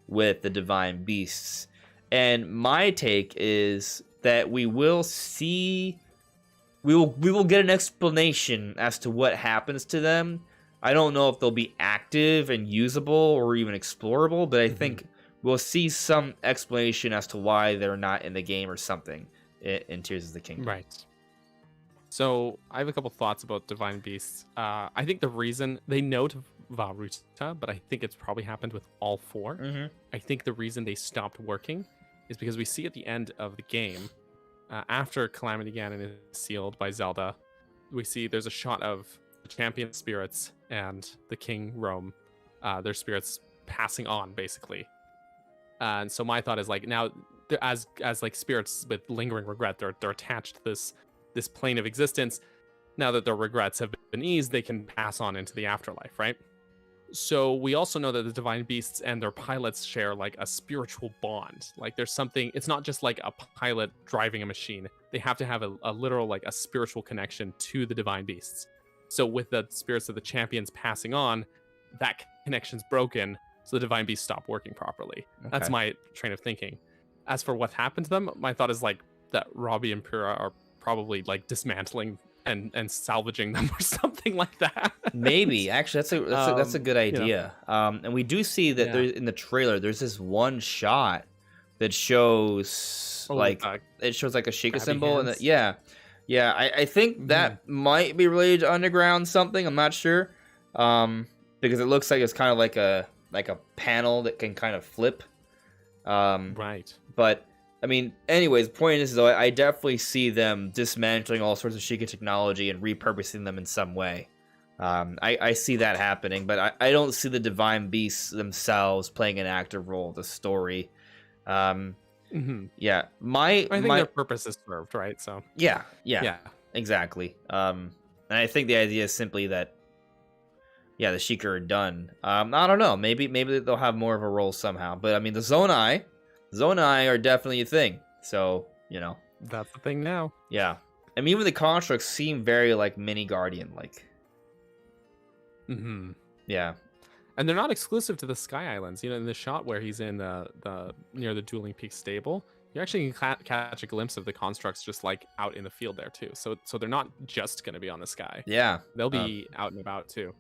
Speaker 1: with the Divine Beasts. And my take is that we will get an explanation as to what happens to them. I don't know if they'll be active and usable or even explorable, but I think we'll see some explanation as to why they're not in the game or something in Tears of the Kingdom. Right.
Speaker 2: So I have a couple thoughts about Divine Beasts. I think the reason they note Varuta, but I think it's probably happened with all four. I think the reason they stopped working is because we see at the end of the game, after Calamity Ganon is sealed by Zelda, we see there's a shot of the champion spirits and the King Rome, their spirits passing on, basically. And so my thought is, like, now as like spirits with lingering regret, they're attached to this this plane of existence. Now that their regrets have been eased, they can pass on into the afterlife, right? So we also know that the divine beasts and their pilots share like a spiritual bond. Like there's something, it's not just like a pilot driving a machine. They have to have a literal, like a spiritual connection to the divine beasts. So with the spirits of the champions passing on, that connection's broken, so the divine beasts stop working properly. Okay. That's my train of thinking. As for what happened to them, my thought is like that Robbie and Pyrrha are probably like dismantling and salvaging them or something like that.
Speaker 1: Maybe actually that's a good idea. And we do see that there's in the trailer there's this one shot that shows it shows like a Sheikah symbol and I think that might be related to Underground something. I'm not sure because it looks like it's kind of like a panel that can kind of flip.
Speaker 2: Right.
Speaker 1: But I mean, anyways, the point is, though, I definitely see them dismantling all sorts of Sheikah technology and repurposing them in some way. I see that happening, but I don't see the divine beasts themselves playing an active role in the story. I think
Speaker 2: their purpose is served, right? So
Speaker 1: yeah, exactly. And I think the idea is simply that the Sheikah are done. I don't know. Maybe they'll have more of a role somehow. But I mean, the Zonai are definitely a thing. So,
Speaker 2: that's the thing now.
Speaker 1: Yeah. I mean, even the constructs seem very like mini Guardian like. Yeah.
Speaker 2: And they're not exclusive to the Sky Islands. In the shot where he's in the near the Dueling Peak stable, you actually can catch a glimpse of the constructs just like out in the field there too. So they're not just going to be on the sky.
Speaker 1: Yeah.
Speaker 2: They'll be out and about too.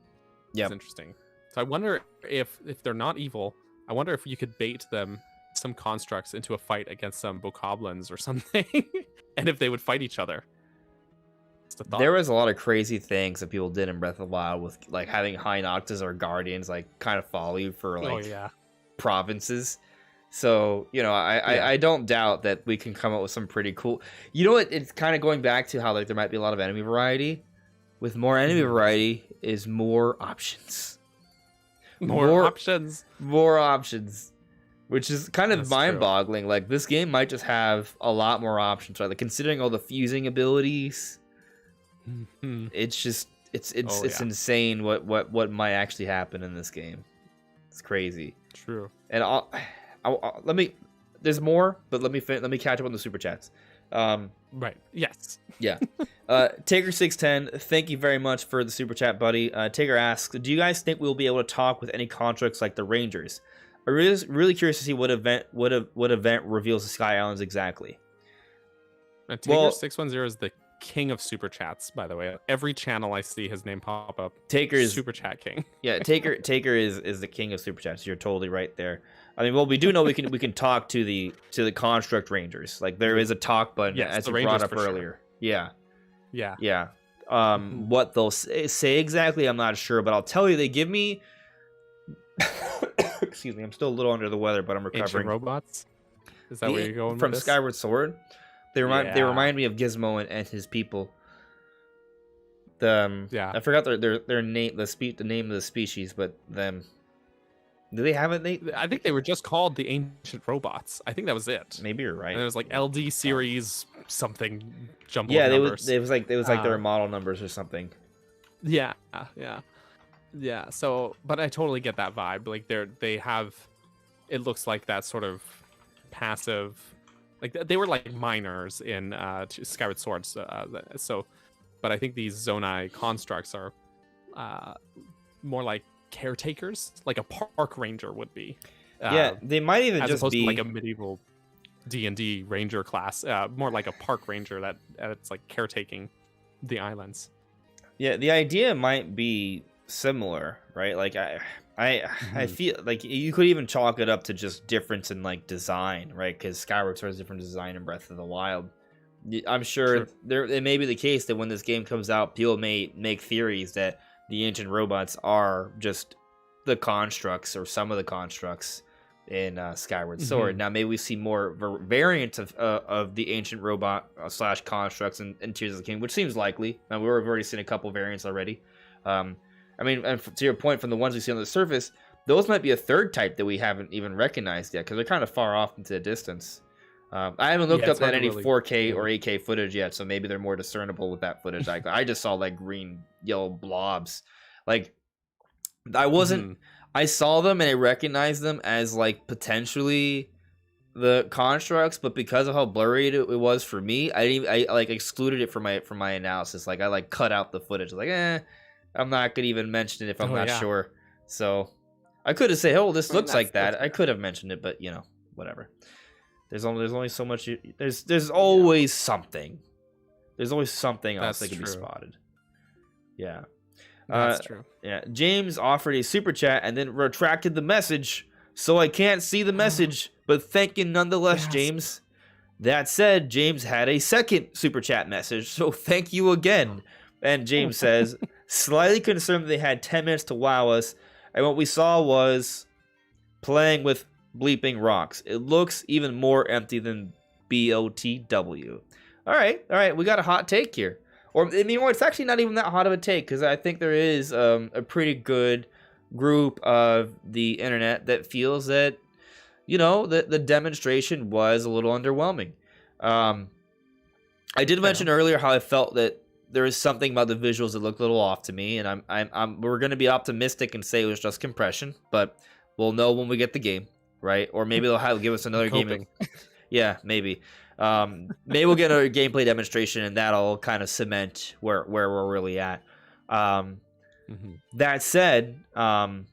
Speaker 1: Yeah.
Speaker 2: It's interesting. So I wonder if they're not evil, I wonder if you could bait them some constructs into a fight against some bokoblins or something, and if they would fight each other.
Speaker 1: There was a lot of crazy things that people did in Breath of the Wild with like having High Noctis or Guardians like kind of follow you for like provinces. So I don't doubt that we can come up with some pretty cool. It's kind of going back to how like there might be a lot of enemy variety. With more enemy variety is more options. More options. Which is kind of mind-boggling. True. Like this game might just have a lot more options, right? Like considering all the fusing abilities, it's just it's insane what might actually happen in this game. It's crazy.
Speaker 2: True.
Speaker 1: And I'll let me. There's more, but let me catch up on the super chats.
Speaker 2: Right. Yes.
Speaker 1: Yeah. Taker610, thank you very much for the super chat, buddy. Taker asks, do you guys think we'll be able to talk with any constructs like the Rangers? I'm really curious to see what event reveals the Sky Islands exactly.
Speaker 2: Taker610 is the king of super chats, by the way. Every channel I see his name pop up.
Speaker 1: Taker is
Speaker 2: super chat king.
Speaker 1: Yeah, Taker is the king of super chats. You're totally right there. I mean, well, we do know we can talk to the construct Rangers. Like there is a talk button as you brought up earlier. Sure. Yeah. What they'll say exactly, I'm not sure, but I'll tell you, they give me. Excuse me, I'm still a little under the weather, but I'm recovering.
Speaker 2: Ancient robots? Is that where you're going
Speaker 1: from
Speaker 2: with this?
Speaker 1: Skyward Sword? They remind me of Gizmo and his people. I forgot their name, the name of the species, but them. Do they have it?
Speaker 2: I think they were just called the Ancient Robots. I think that was it.
Speaker 1: Maybe you're right.
Speaker 2: And it was like LD series something jumbled
Speaker 1: numbers. It was like their model numbers or something.
Speaker 2: Yeah. So, but I totally get that vibe. Like they have, it looks like that sort of passive, like they were like miners in Skyward Sword. So, but I think these Zonai constructs are more like caretakers, like a park ranger would be.
Speaker 1: They might even
Speaker 2: as
Speaker 1: just
Speaker 2: opposed
Speaker 1: be
Speaker 2: to like a medieval D&D ranger class, more like a park ranger that it's like caretaking the islands.
Speaker 1: Yeah, the idea might be similar, right? Like I feel like you could even chalk it up to just difference in like design, right? Because Skyward Sword has different design in Breath of the Wild. I'm sure it may be the case that when this game comes out, people may make theories that the ancient robots are just the constructs or some of the constructs in Skyward Sword. Now, maybe we see more variants of the ancient robot / constructs in Tears of the Kingdom, which seems likely. Now, we've already seen a couple variants already. I mean, and to your point, from the ones we see on the surface, those might be a third type that we haven't even recognized yet, because they're kind of far off into the distance. I haven't looked up
Speaker 2: it's hard
Speaker 1: at
Speaker 2: to
Speaker 1: any
Speaker 2: really
Speaker 1: 4K or
Speaker 2: gauge.
Speaker 1: 8K footage yet, so maybe they're more discernible with that footage. I just saw like green, yellow blobs. Like I wasn't.
Speaker 2: Mhm.
Speaker 1: I saw them and I recognized them as like potentially the constructs, but because of how blurry it was for me, I like excluded it from my analysis. Like I like cut out the footage. Like I'm not gonna even mention it if I'm
Speaker 2: Oh
Speaker 1: not
Speaker 2: yeah.
Speaker 1: sure. So I could have said, "Oh, this
Speaker 2: I mean,
Speaker 1: looks like
Speaker 2: that's
Speaker 1: that." I
Speaker 2: fair.
Speaker 1: could have mentioned it, but whatever. There's only so much. There's
Speaker 2: Yeah,
Speaker 1: always something. There's always something else that
Speaker 2: that's
Speaker 1: can be
Speaker 2: true.
Speaker 1: spotted. Yeah.
Speaker 2: That's true.
Speaker 1: Yeah. James offered a super chat and then retracted the message, so I can't see the message. But thank you nonetheless,
Speaker 2: Yes.
Speaker 1: James. That said, James had a second super chat message, so thank you again. And James says, slightly concerned that they had 10 minutes to wow us, and what we saw was playing with bleeping rocks. It looks even more empty than BOTW. All right, we got a hot take here. Or, I mean, it's actually not even that hot of a take, because I think there is a pretty good group of the internet that feels that, the demonstration was a little underwhelming. I did mention earlier how I felt that there is something about the visuals that looked a little off to me, and we're going to be optimistic and say it was just compression, but we'll know when we get the game, right? Or maybe they'll give us another game. Yeah, maybe. Maybe we'll get a gameplay demonstration, and that'll kind of cement where we're really at. That said, I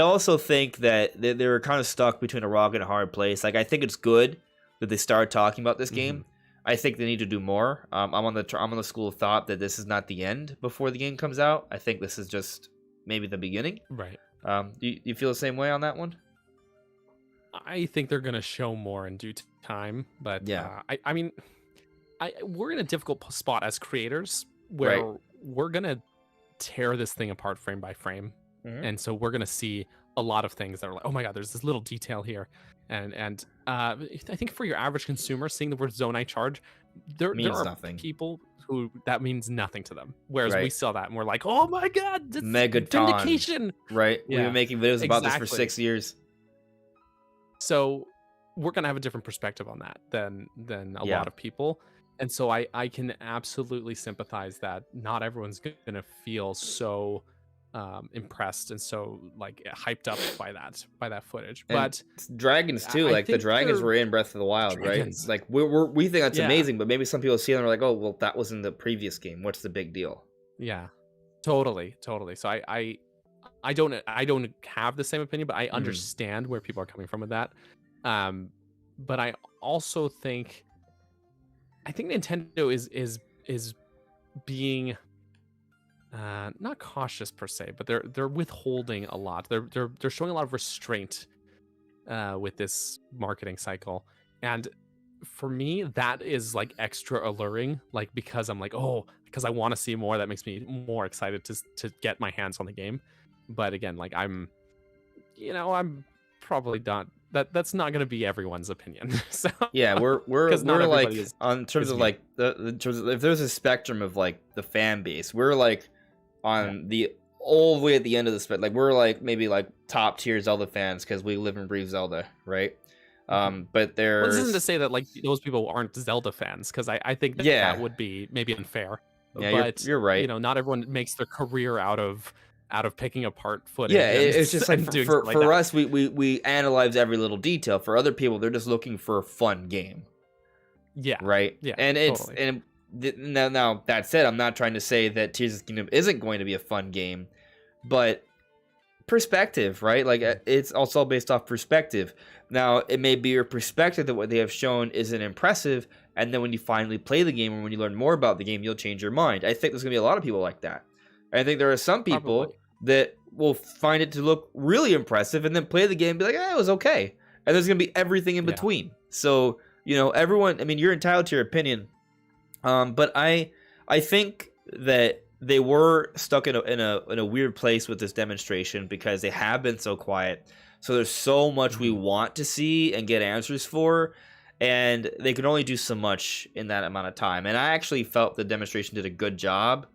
Speaker 1: also think that they were kind of stuck between a rock and a hard place. Like, I think it's good that they started talking about this game. I think they need to do more. I'm on the school of thought that this is not the end before the game comes out. I think this is just maybe the beginning.
Speaker 2: Right.
Speaker 1: You feel the same way on that one?
Speaker 2: I think they're gonna show more in due time, but
Speaker 1: yeah,
Speaker 2: I mean, we're in a difficult spot as creators where we're gonna tear this thing apart frame by frame. And so we're gonna see a lot of things that are like, oh my god, there's this little detail here, and I think for your average consumer, seeing the word Zonai charge, there are
Speaker 1: nothing.
Speaker 2: People who that means nothing to them. Whereas we saw that and we're like, oh my god, this
Speaker 1: Megaton,
Speaker 2: vindication,
Speaker 1: right?
Speaker 2: Yeah,
Speaker 1: we've been making videos about this for 6 years.
Speaker 2: So we're gonna have a different perspective on that than a lot of people. And so I can absolutely sympathize that not everyone's gonna feel so impressed and so like hyped up by that footage. And but
Speaker 1: dragons too, like the dragons were in Breath of the Wild, right? Like we think that's amazing, but maybe some people see them and are like, oh well, that was in the previous game, what's the big deal?
Speaker 2: Yeah, totally. So I don't have the same opinion, but I understand where people are coming from with that. But I also think Nintendo is being not cautious per se, but they're withholding a lot. They're showing a lot of restraint with this marketing cycle, and for me that is like extra alluring, like because I'm like, oh, because I want to see more. That makes me more excited to get my hands on the game. But again, like I'm probably not. That's not going to be everyone's opinion. So
Speaker 1: yeah, we're like on terms of like if there's a spectrum of like the fan base, we're like on the all the way at the end of the spectrum. Like we're like maybe like top tier Zelda fans because we live and breathe Zelda, right? But there's
Speaker 2: this isn't to say that like those people aren't Zelda fans, because I think that would be maybe unfair.
Speaker 1: Yeah, but you're right.
Speaker 2: Not everyone makes their career out of picking apart footage.
Speaker 1: Yeah, it's just like for us, we analyze every little detail. For other people, they're just looking for a fun game.
Speaker 2: Yeah.
Speaker 1: Right.
Speaker 2: Yeah.
Speaker 1: And now that said, I'm not trying to say that Tears of the Kingdom isn't going to be a fun game, but perspective, right? Like it's also based off perspective. Now, it may be your perspective that what they have shown isn't impressive, and then when you finally play the game or when you learn more about the game, you'll change your mind. I think there's gonna be a lot of people like that. I think there are some people that will find it to look really impressive and then play the game and be like, it was okay. And there's going to be everything in between. So, everyone, I mean, you're entitled to your opinion. But I think that they were stuck in a weird place with this demonstration because they have been so quiet. So there's so much we want to see and get answers for, and they can only do so much in that amount of time. And I actually felt the demonstration did a good job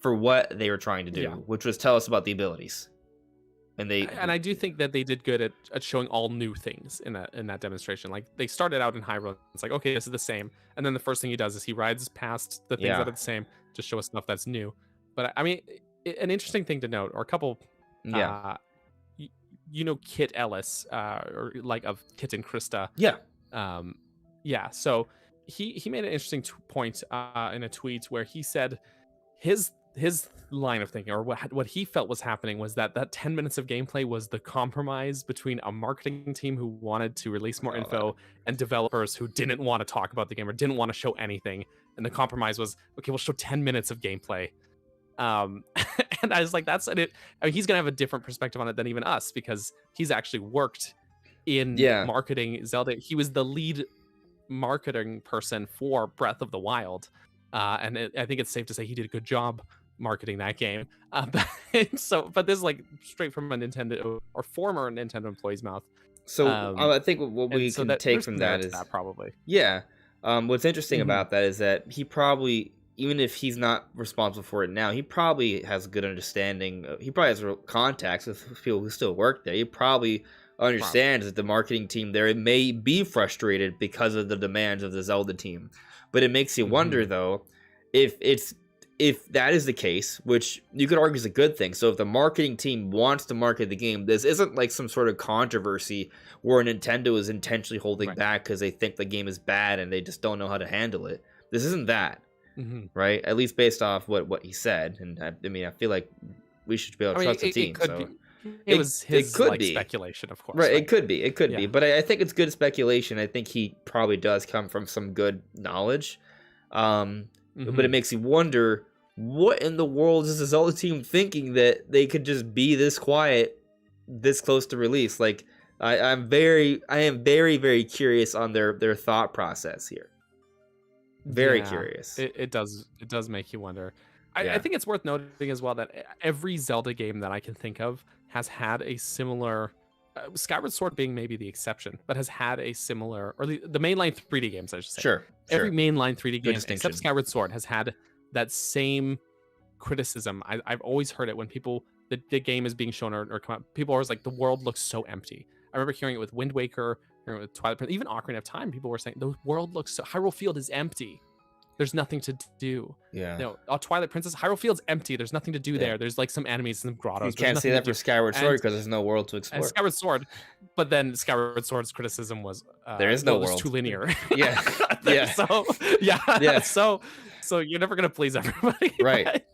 Speaker 1: for what they were trying to do, which was tell us about the abilities. And
Speaker 2: I do think that they did good at showing all new things in that demonstration. Like they started out in Hyrule. It's like, okay, this is the same. And then the first thing he does is he rides past the things that are the same to show us stuff that's new. But I mean, an interesting thing to note, or a couple,
Speaker 1: yeah.
Speaker 2: Kit Ellis, or like of Kit and Krista.
Speaker 1: Yeah.
Speaker 2: Yeah. So he made an interesting point in a tweet where he said his line of thinking, or what he felt was happening, was that 10 minutes of gameplay was the compromise between a marketing team who wanted to release more info and developers who didn't want to talk about the game or didn't want to show anything. And the compromise was, okay, we'll show 10 minutes of gameplay. And I was like, that's it. I mean, he's gonna have a different perspective on it than even us, because he's actually worked in marketing Zelda. He was the lead marketing person for Breath of the Wild, and I think it's safe to say he did a good job marketing that game. But this is like straight from a Nintendo or former Nintendo employee's mouth.
Speaker 1: So I think what we can take from that is
Speaker 2: probably
Speaker 1: what's interesting about that is that he probably, even if he's not responsible for it now, he probably has a good understanding. He probably has contacts with people who still work there. He probably understands that the marketing team there, it may be frustrated because of the demands of the Zelda team. But it makes you wonder, though, if that is the case, which you could argue is a good thing. So if the marketing team wants to market the game, this isn't like some sort of controversy where Nintendo is intentionally holding back because they think the game is bad and they just don't know how to handle it. This isn't that. Right, at least based off what he said, and I mean, I feel like we should be able to trust the team.
Speaker 2: It was his speculation, of course.
Speaker 1: Right, it could be, but I think it's good speculation. I think he probably does come from some good knowledge, but it makes you wonder, what in the world is the Zelda team thinking that they could just be this quiet, this close to release? Like, I am very, very curious on their thought process here. Very curious.
Speaker 2: It does make you wonder. I think it's worth noting as well that every Zelda game that I can think of has had a similar, Skyward Sword being maybe the exception, but has had a similar, or the mainline 3D games, I should say.
Speaker 1: Sure.
Speaker 2: Every mainline 3D game except Skyward Sword has had that same criticism. I've always heard it when the game is being shown or come out. People are always like, the world looks so empty. I remember hearing it with Wind Waker, with Twilight Princess, even Ocarina of Time. People were saying the world looks so, Hyrule Field is empty. There's nothing to do. Yeah. Twilight Princess, Hyrule Field's empty. There's nothing to do there. There's like some enemies and some grottos.
Speaker 1: You can't say that for Skyward Sword because there's no world to explore.
Speaker 2: Skyward Sword, but then Skyward Sword's criticism was
Speaker 1: there is no world.
Speaker 2: It's too linear.
Speaker 1: Yeah.
Speaker 2: So you're never gonna please everybody.
Speaker 1: Right.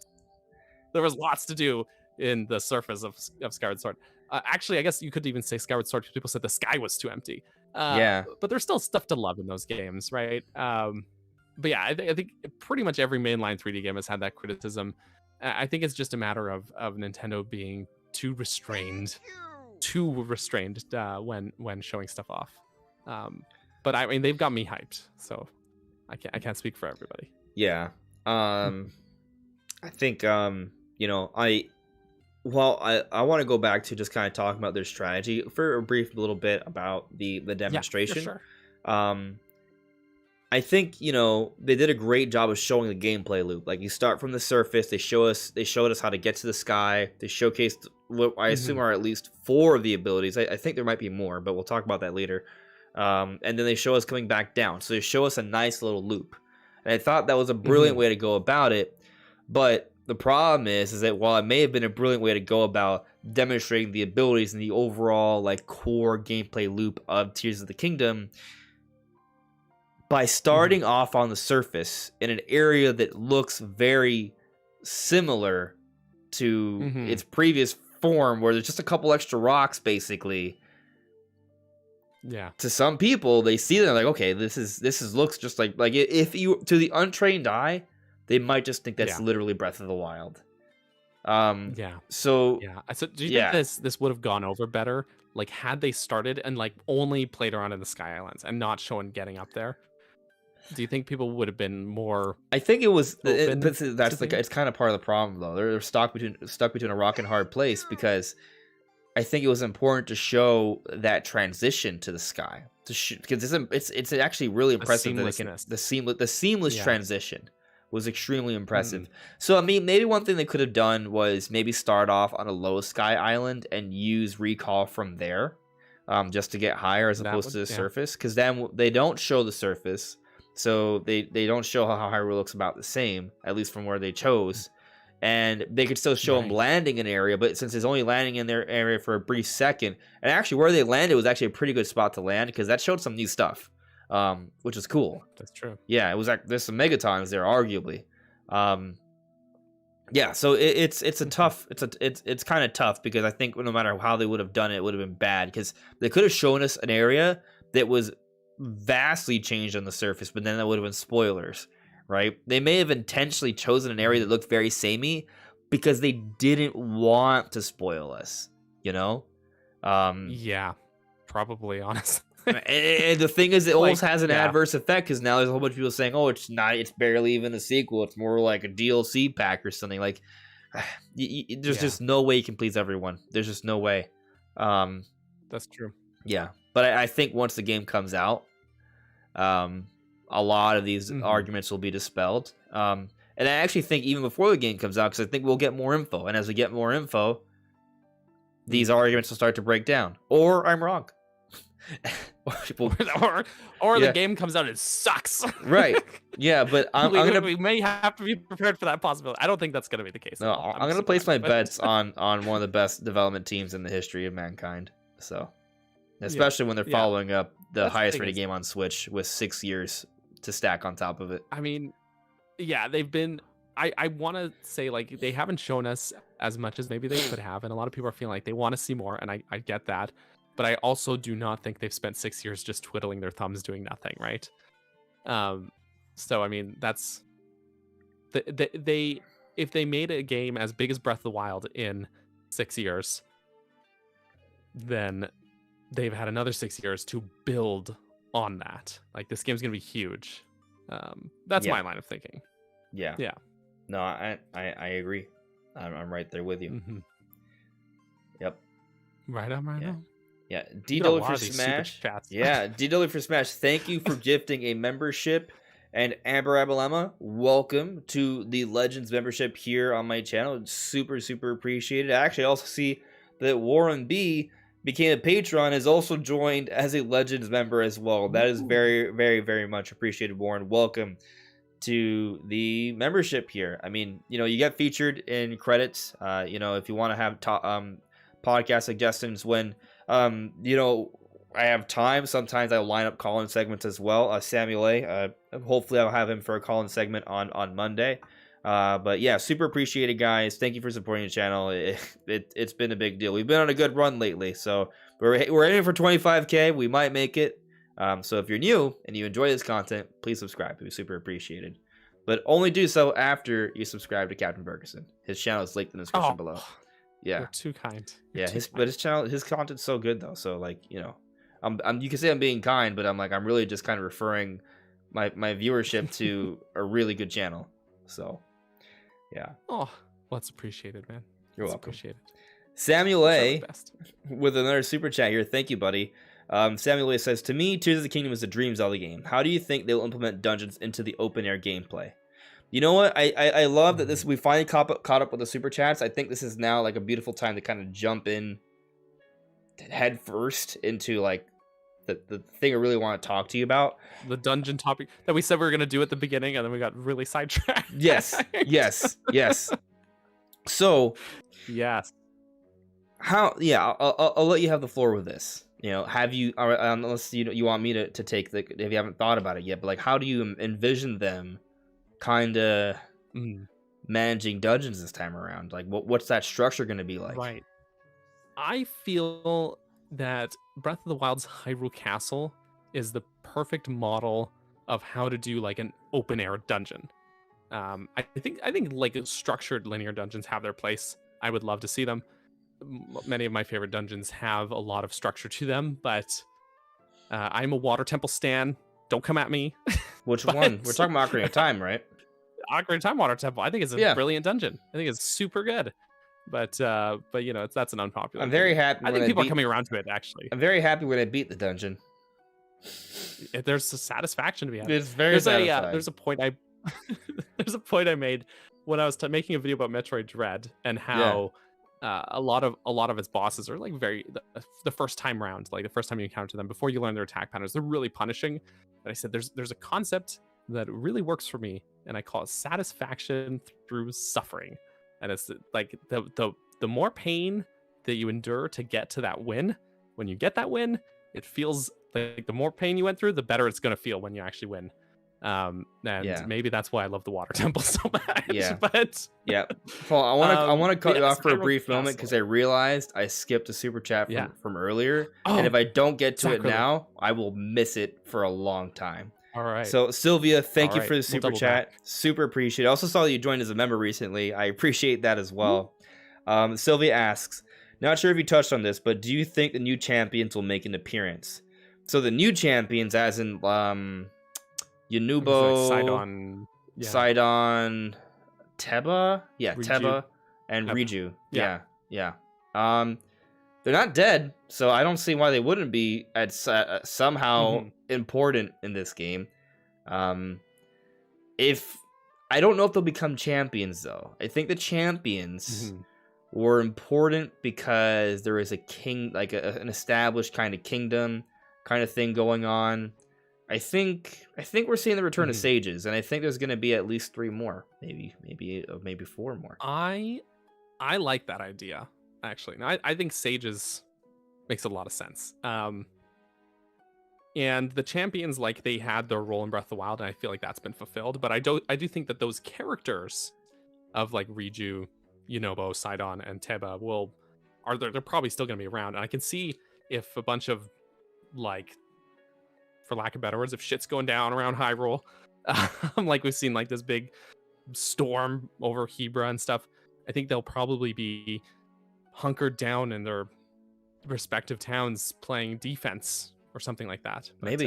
Speaker 2: There was lots to do in the surface of Skyward Sword. Actually, I guess you could even say Skyward Sword because people said the sky was too empty. But there's still stuff to love in those games, right? But yeah, I think pretty much every mainline 3D game has had that criticism. I think it's just a matter of Nintendo being too restrained when showing stuff off. But I mean, they've got me hyped, so I can't speak for everybody.
Speaker 1: Yeah. I think I want to go back to just kind of talking about their strategy for a brief little bit about the demonstration.
Speaker 2: Yeah, for sure.
Speaker 1: I think, they did a great job of showing the gameplay loop. Like, you start from the surface, they showed us how to get to the sky. They showcased what I assume are at least 4 of the abilities. I think there might be more, but we'll talk about that later. And then they show us coming back down. So they show us a nice little loop. And I thought that was a brilliant way to go about it. But the problem is that while it may have been a brilliant way to go about demonstrating the abilities and the overall like core gameplay loop of Tears of the Kingdom, by starting off on the surface in an area that looks very similar to its previous form, where there's just a couple extra rocks, basically.
Speaker 2: Yeah.
Speaker 1: To some people, they see them like, okay, this looks just like if you, to the untrained eye, they might just think that's literally Breath of the Wild. So
Speaker 2: do you think this would have gone over better, like had they started and like only played around in the Sky Islands and not shown getting up there? Do you think people would have been more?
Speaker 1: I think it was. It's kind of part of the problem, though. They're stuck between a rock and hard place, because I think it was important to show that transition to the sky, because it's actually really impressive. The seamless transition was extremely impressive. So, I mean, maybe one thing they could have done was maybe start off on a low sky island and use recall from there, just to get higher as opposed to the surface. Because then they don't show the surface, so they don't show how Hyrule looks about the same, at least from where they chose. And they could still show them landing in an area, but since it's only landing in their area for a brief second, and actually where they landed was actually a pretty good spot to land because that showed some new stuff. Which is cool.
Speaker 2: That's true.
Speaker 1: Yeah, it was like there's some megatons there, arguably. Yeah, so it's kind of tough because I think no matter how they would have done it, it would have been bad because they could have shown us an area that was vastly changed on the surface, but then that would have been spoilers, right? They may have intentionally chosen an area that looked very samey because they didn't want to spoil us, you know?
Speaker 2: Yeah, probably, honestly.
Speaker 1: And the thing is, it almost has an adverse effect because now there's a whole bunch of people saying, "Oh, it's barely even a sequel. It's more like a DLC pack or something." Like, there's just no way you can please everyone. There's just no way.
Speaker 2: That's true.
Speaker 1: Yeah, but I think once the game comes out, a lot of these arguments will be dispelled. And I actually think even before the game comes out, because I think we'll get more info, and as we get more info, these arguments will start to break down. Or I'm wrong.
Speaker 2: or the game comes out and it sucks.
Speaker 1: Right. Yeah, but
Speaker 2: we may have to be prepared for that possibility. I don't think that's going to be the case.
Speaker 1: No, I'm going to place my bets on one of the best development teams in the history of mankind. So, especially when they're following up the highest rated game on Switch with 6 years to stack on top of it.
Speaker 2: I mean, yeah, they've been. I want to say like they haven't shown us as much as maybe they could have, and a lot of people are feeling like they want to see more, and I get that. But I also do not think they've spent 6 years just twiddling their thumbs doing nothing, right? So I mean, that's they if they made a game as big as Breath of the Wild in 6 years, then they've had another 6 years to build on that. Like this game's gonna be huge. That's my line of thinking.
Speaker 1: Yeah. No, I agree. I'm right there with you. Yep.
Speaker 2: Right on.
Speaker 1: Yeah, D-Dollar for Smash. Yeah, D-Dollar for Smash. Thank you for gifting a membership. And Amber Abalema, welcome to the Legends membership here on my channel. It's super, super appreciated. I actually also see that Warren B became a patron, has also joined as a Legends member as well. That is very, very, very much appreciated, Warren. Welcome to the membership here. I mean, you get featured in credits. If you want to have podcast suggestions when I have time. Sometimes I'll line up call-in segments as well. Samuel A. Hopefully I'll have him for a call-in segment on Monday. But yeah, super appreciated, guys. Thank you for supporting the channel. It's been a big deal. We've been on a good run lately, so we're aiming for 25K. We might make it. So if you're new and you enjoy this content, please subscribe. It'd be super appreciated. But only do so after you subscribe to CaptBurgerson. His channel is linked in the description below. Yeah,
Speaker 2: you're too kind.
Speaker 1: But his content's so good though. So like you can say I'm being kind, but I'm really just kind of referring my viewership to a really good channel. So yeah.
Speaker 2: Oh, well, that's appreciated, man.
Speaker 1: You're welcome.
Speaker 2: Appreciated.
Speaker 1: Samuel A with another super chat here. Thank you, buddy. Samuel A says, to me, Tears of the Kingdom is a Dream Zelda game. How do you think they'll implement dungeons into the open air gameplay? You know what? I love that we finally caught up with the super chats. I think this is now like a beautiful time to kind of jump in head first into like the thing I really want to talk to you about.
Speaker 2: The dungeon topic that we said we were going to do at the beginning, and then we got really sidetracked.
Speaker 1: Yes. So,
Speaker 2: yes.
Speaker 1: How? Yeah, I'll let you have the floor with this. Have you, unless you want me to take if you haven't thought about it yet, but like, how do you envision them kind of managing dungeons this time around? Like what's that structure going to be like?
Speaker 2: Right. I feel that Breath of the Wild's Hyrule Castle is the perfect model of how to do like an open air dungeon. I think like structured linear dungeons have their place. I would love to see them. Many of my favorite dungeons have a lot of structure to them, but I'm a Water Temple stan. Don't come at me.
Speaker 1: Which one? We're talking about Ocarina of Time, right?
Speaker 2: Ocarina of Time Water Temple. I think it's a brilliant dungeon. I think it's super good. But that's an unpopular.
Speaker 1: I'm very happy.
Speaker 2: I think people are coming around to it. Actually,
Speaker 1: I'm very happy when I beat the dungeon.
Speaker 2: There's a satisfaction to be had.
Speaker 1: It's very satisfying.
Speaker 2: There's a point there's a point I made when I was making a video about Metroid Dread and how a lot of its bosses are like the first time round, like the first time you encounter them before you learn their attack patterns, they're really punishing. And I said there's a concept that really works for me, and I call it satisfaction through suffering. And it's like the more pain that you endure to get to that win, when you get that win, it feels like the more pain you went through, the better it's going to feel when you actually win. And maybe that's why I love the water temple so much.
Speaker 1: Yeah.
Speaker 2: But
Speaker 1: Paul, I want to cut you off for a brief moment because I realized I skipped a super chat from earlier, and if I don't get to it now, I will miss it for a long time.
Speaker 2: All right.
Speaker 1: So Sylvia, thank you for the super chat. Super appreciate it. I also saw that you joined as a member recently. I appreciate that as well. Sylvia asks, not sure if you touched on this, but do you think the new champions will make an appearance? So the new champions, as in Yanubo, Sidon, Teba, Riju. Teba, and Riju. Yeah. They're not dead, so I don't see why they wouldn't be somehow important in this game. If I don't know if they'll become champions though. I think the champions were important because there is a king, like an established kind of kingdom kind of thing going on. I think we're seeing the return of sages, and I think there's going to be at least 3 more, maybe 4 more.
Speaker 2: I like that idea, actually. Now, I think sages makes a lot of sense. And the champions, like, they had their role in Breath of the Wild, and I feel like that's been fulfilled. But I do think that those characters of like Riju, Yunobo, Sidon, and Teba they're probably still going to be around. And I can see if a bunch of, like, for lack of better words, if shit's going down around Hyrule, like we've seen like this big storm over Hebra and stuff, I think they'll probably be hunkered down in their respective towns playing defense or something like that. But,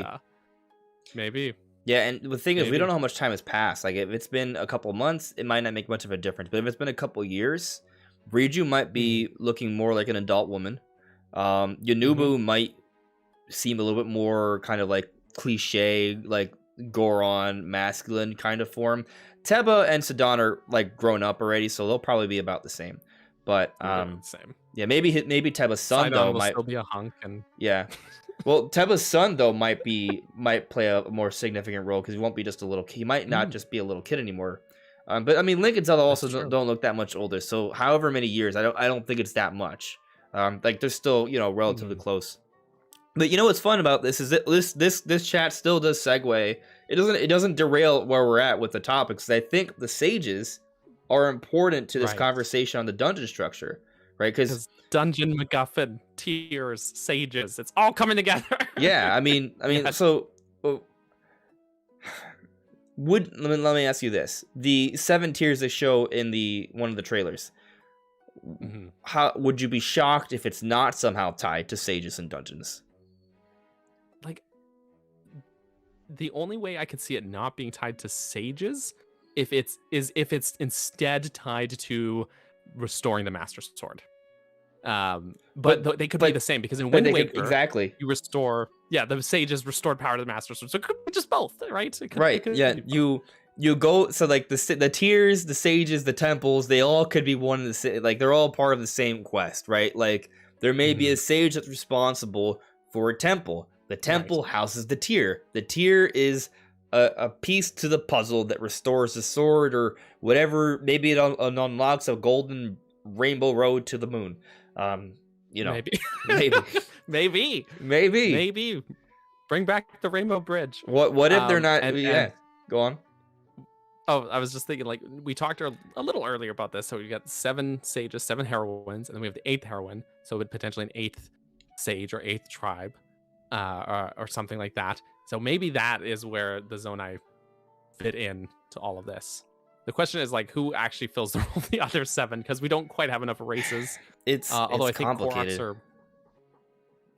Speaker 2: maybe.
Speaker 1: Yeah, and the thing is, we don't know how much time has passed. Like, if it's been a couple months, it might not make much of a difference. But if it's been a couple years, Riju might be looking more like an adult woman. Yanubu might seem a little bit more kind of like cliche, like Goron, masculine kind of form. Teba and Sidon are like grown up already, so they'll probably be about the same. But
Speaker 2: same.
Speaker 1: Yeah, maybe Teba's son
Speaker 2: Sidon
Speaker 1: though
Speaker 2: will
Speaker 1: might
Speaker 2: still be a hunk, and
Speaker 1: well, Teba's son though might play a more significant role because he won't be just a little kid. He might not just be a little kid anymore. But I mean, Link and Zelda also don't look that much older. So however many years, I don't think it's that much. Like they're still relatively close. But what's fun about this is that this chat still does segue. It doesn't derail where we're at with the topics. I think the sages are important to this conversation on the dungeon structure, right? Because
Speaker 2: dungeon, MacGuffin, tiers, sages, it's all coming together.
Speaker 1: Yeah, I mean, so let me ask you this: the 7 tiers they show in one of the trailers. How would you be shocked if it's not somehow tied to sages and dungeons?
Speaker 2: Like, the only way I could see it not being tied to sages if it's instead tied to restoring the Master Sword. But they could be the same, because in Wind Waker, you restore the sages restored power to the Master Sword, so it could be just both, right?
Speaker 1: You go, so like the tiers, the sages, the temples, they all could be one of the same, like they're all part of the same quest, right? Like there may be a sage that's responsible for a temple. The temple houses the tier. The tier is a piece to the puzzle that restores the sword or whatever. Maybe it unlocks a golden rainbow road to the moon. Maybe.
Speaker 2: Bring back the Rainbow Bridge.
Speaker 1: What if they're not? Go on.
Speaker 2: Oh, I was just thinking, like, we talked a little earlier about this. So we got 7 sages, 7 heroines, and then we have the 8th heroine. So it would potentially an 8th sage or 8th tribe, or something like that. So maybe that is where the Zonai fit in to all of this. The question is, like, who actually fills the role of the other 7? Because we don't quite have enough races. Although I think
Speaker 1: complicated.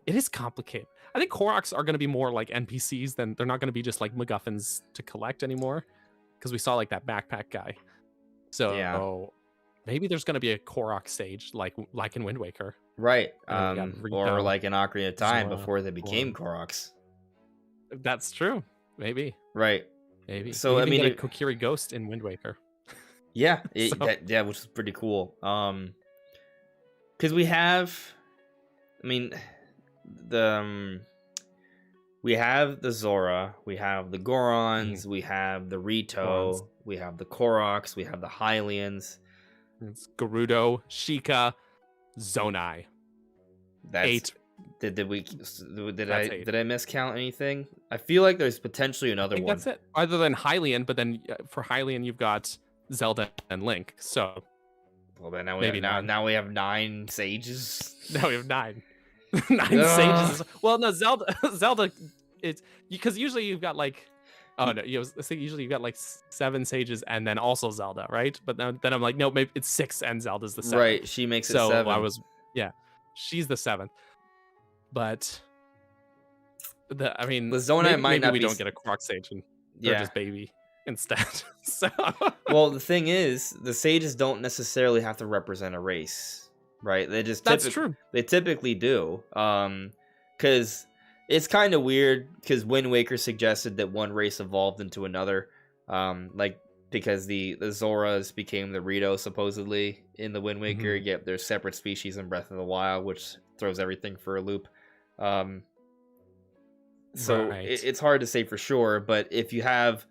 Speaker 2: It is complicated. I think Koroks are going to be more like NPCs than they're not going to be just like MacGuffins to collect anymore. Because we saw like that backpack guy. So maybe there's going to be a Korok stage like in Wind Waker.
Speaker 1: Right. Or like an Ocarina of Time before they became Koroks.
Speaker 2: That's true. Maybe.
Speaker 1: Right.
Speaker 2: Maybe.
Speaker 1: So
Speaker 2: We
Speaker 1: I
Speaker 2: even
Speaker 1: mean,
Speaker 2: get a Kokiri ghost in Wind Waker.
Speaker 1: yeah,
Speaker 2: So
Speaker 1: which is pretty cool. Because we have, I mean, the we have the Zora, we have the Gorons, we have the
Speaker 2: Gorons.
Speaker 1: Rito, we have the Koroks, we have the Hylians.
Speaker 2: It's Gerudo, Sheikah, Zonai.
Speaker 1: That's
Speaker 2: 8.
Speaker 1: Did
Speaker 2: That's 8.
Speaker 1: I miscount anything? I feel like there's potentially
Speaker 2: I
Speaker 1: another
Speaker 2: think
Speaker 1: one.
Speaker 2: that's it. Other than Hylian, but then for Hylian you've got Zelda and Link. So
Speaker 1: Well, then now
Speaker 2: maybe
Speaker 1: now we have 9 sages.
Speaker 2: Now we have 9. 9 sages. Well, no, Zelda. It's because usually you've got like, oh no, usually you've got like 7 sages and then also Zelda, right? But then I'm like, no, maybe it's 6 and Zelda's the 7th.
Speaker 1: Right, she makes it 7.
Speaker 2: She's the 7th. But the
Speaker 1: Zonai might not
Speaker 2: we
Speaker 1: be...
Speaker 2: don't get a Korok sage and they're just baby instead. So
Speaker 1: well, the thing is, the sages don't necessarily have to represent a race, right? That's true. They typically do, because it's kind of weird. Because Wind Waker suggested that one race evolved into another, like because the Zoras became the Rito supposedly in the Wind Waker. Yet they're separate species in Breath of the Wild, which throws everything for a loop. So it's hard to say for sure, but if you have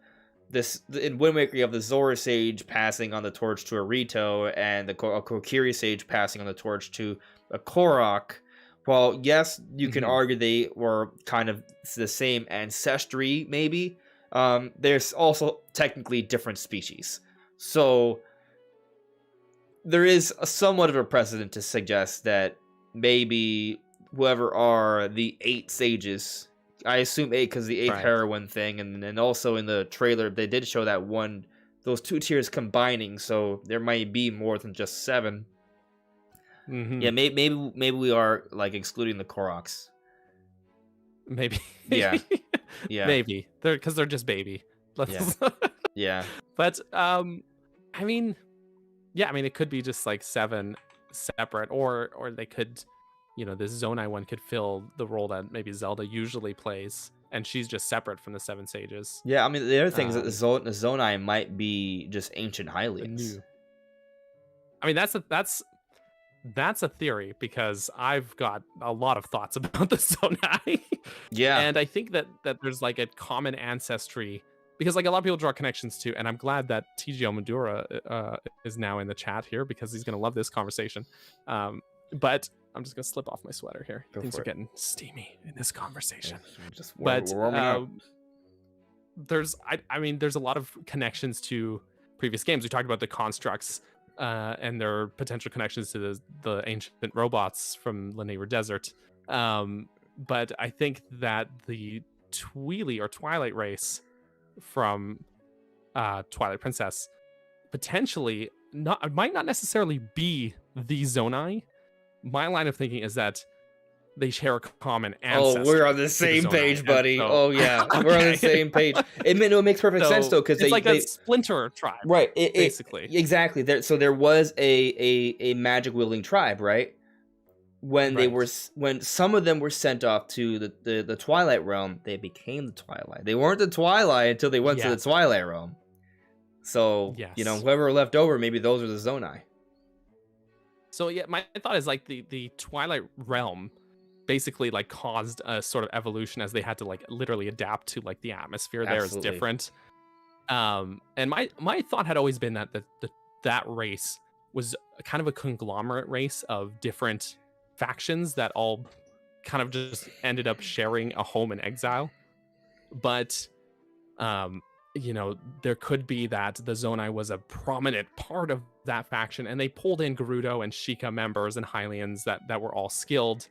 Speaker 1: this in Wind Waker, you have the Zora Sage passing on the torch to a Rito, and the Kokiri Sage passing on the torch to a Korok. Well, yes, you can argue they were kind of the same ancestry, maybe. There's also technically different species, so there is somewhat of a precedent to suggest that maybe whoever are the 8 sages, I assume 8 because the 8th heroine thing, and then also in the trailer they did show that those 2 tiers combining, so there might be more than just 7. Yeah, maybe we are like excluding the Koroks.
Speaker 2: Maybe.
Speaker 1: Yeah.
Speaker 2: Maybe they're just baby.
Speaker 1: Yeah.
Speaker 2: But I mean, it could be just like 7 separate, or they could, this Zonai one could fill the role that maybe Zelda usually plays, and she's just separate from the 7 sages.
Speaker 1: Yeah, I mean, the other thing is that the Zonai might be just ancient Hylians.
Speaker 2: I mean, that's a theory, because I've got a lot of thoughts about the Zonai.
Speaker 1: Yeah.
Speaker 2: And I think that there's like a common ancestry, because like a lot of people draw connections to, and I'm glad that TGO Madura is now in the chat here, because he's going to love this conversation. But I'm just going to slip off my sweater here. Things are getting steamy in this conversation.
Speaker 1: We're warming up.
Speaker 2: There's a lot of connections to previous games. We talked about the constructs and their potential connections to the ancient robots from Lanayru Desert. But I think that the Twili or Twilight race from Twilight Princess potentially might not necessarily be the Zonai. My line of thinking is that they share a common ancestor.
Speaker 1: Oh, we're on the same page, buddy. Oh yeah, we're on the same page. It makes perfect sense though, because
Speaker 2: it's like a splinter tribe,
Speaker 1: right?
Speaker 2: Basically,
Speaker 1: exactly. So there was a magic wielding tribe, right? When when some of them were sent off to the Twilight Realm, they became the Twilight. They weren't the Twilight until they went to the Twilight Realm. So whoever left over, maybe those are the Zonai.
Speaker 2: So yeah, my thought is like the Twilight Realm basically like caused a sort of evolution, as they had to like literally adapt to like the atmosphere there is different. And my thought had always been that that race was kind of a conglomerate race of different factions that all kind of just ended up sharing a home in exile. But there could be that the Zonai was a prominent part of that faction, and they pulled in Gerudo and Sheikah members and Hylians that were all skilled,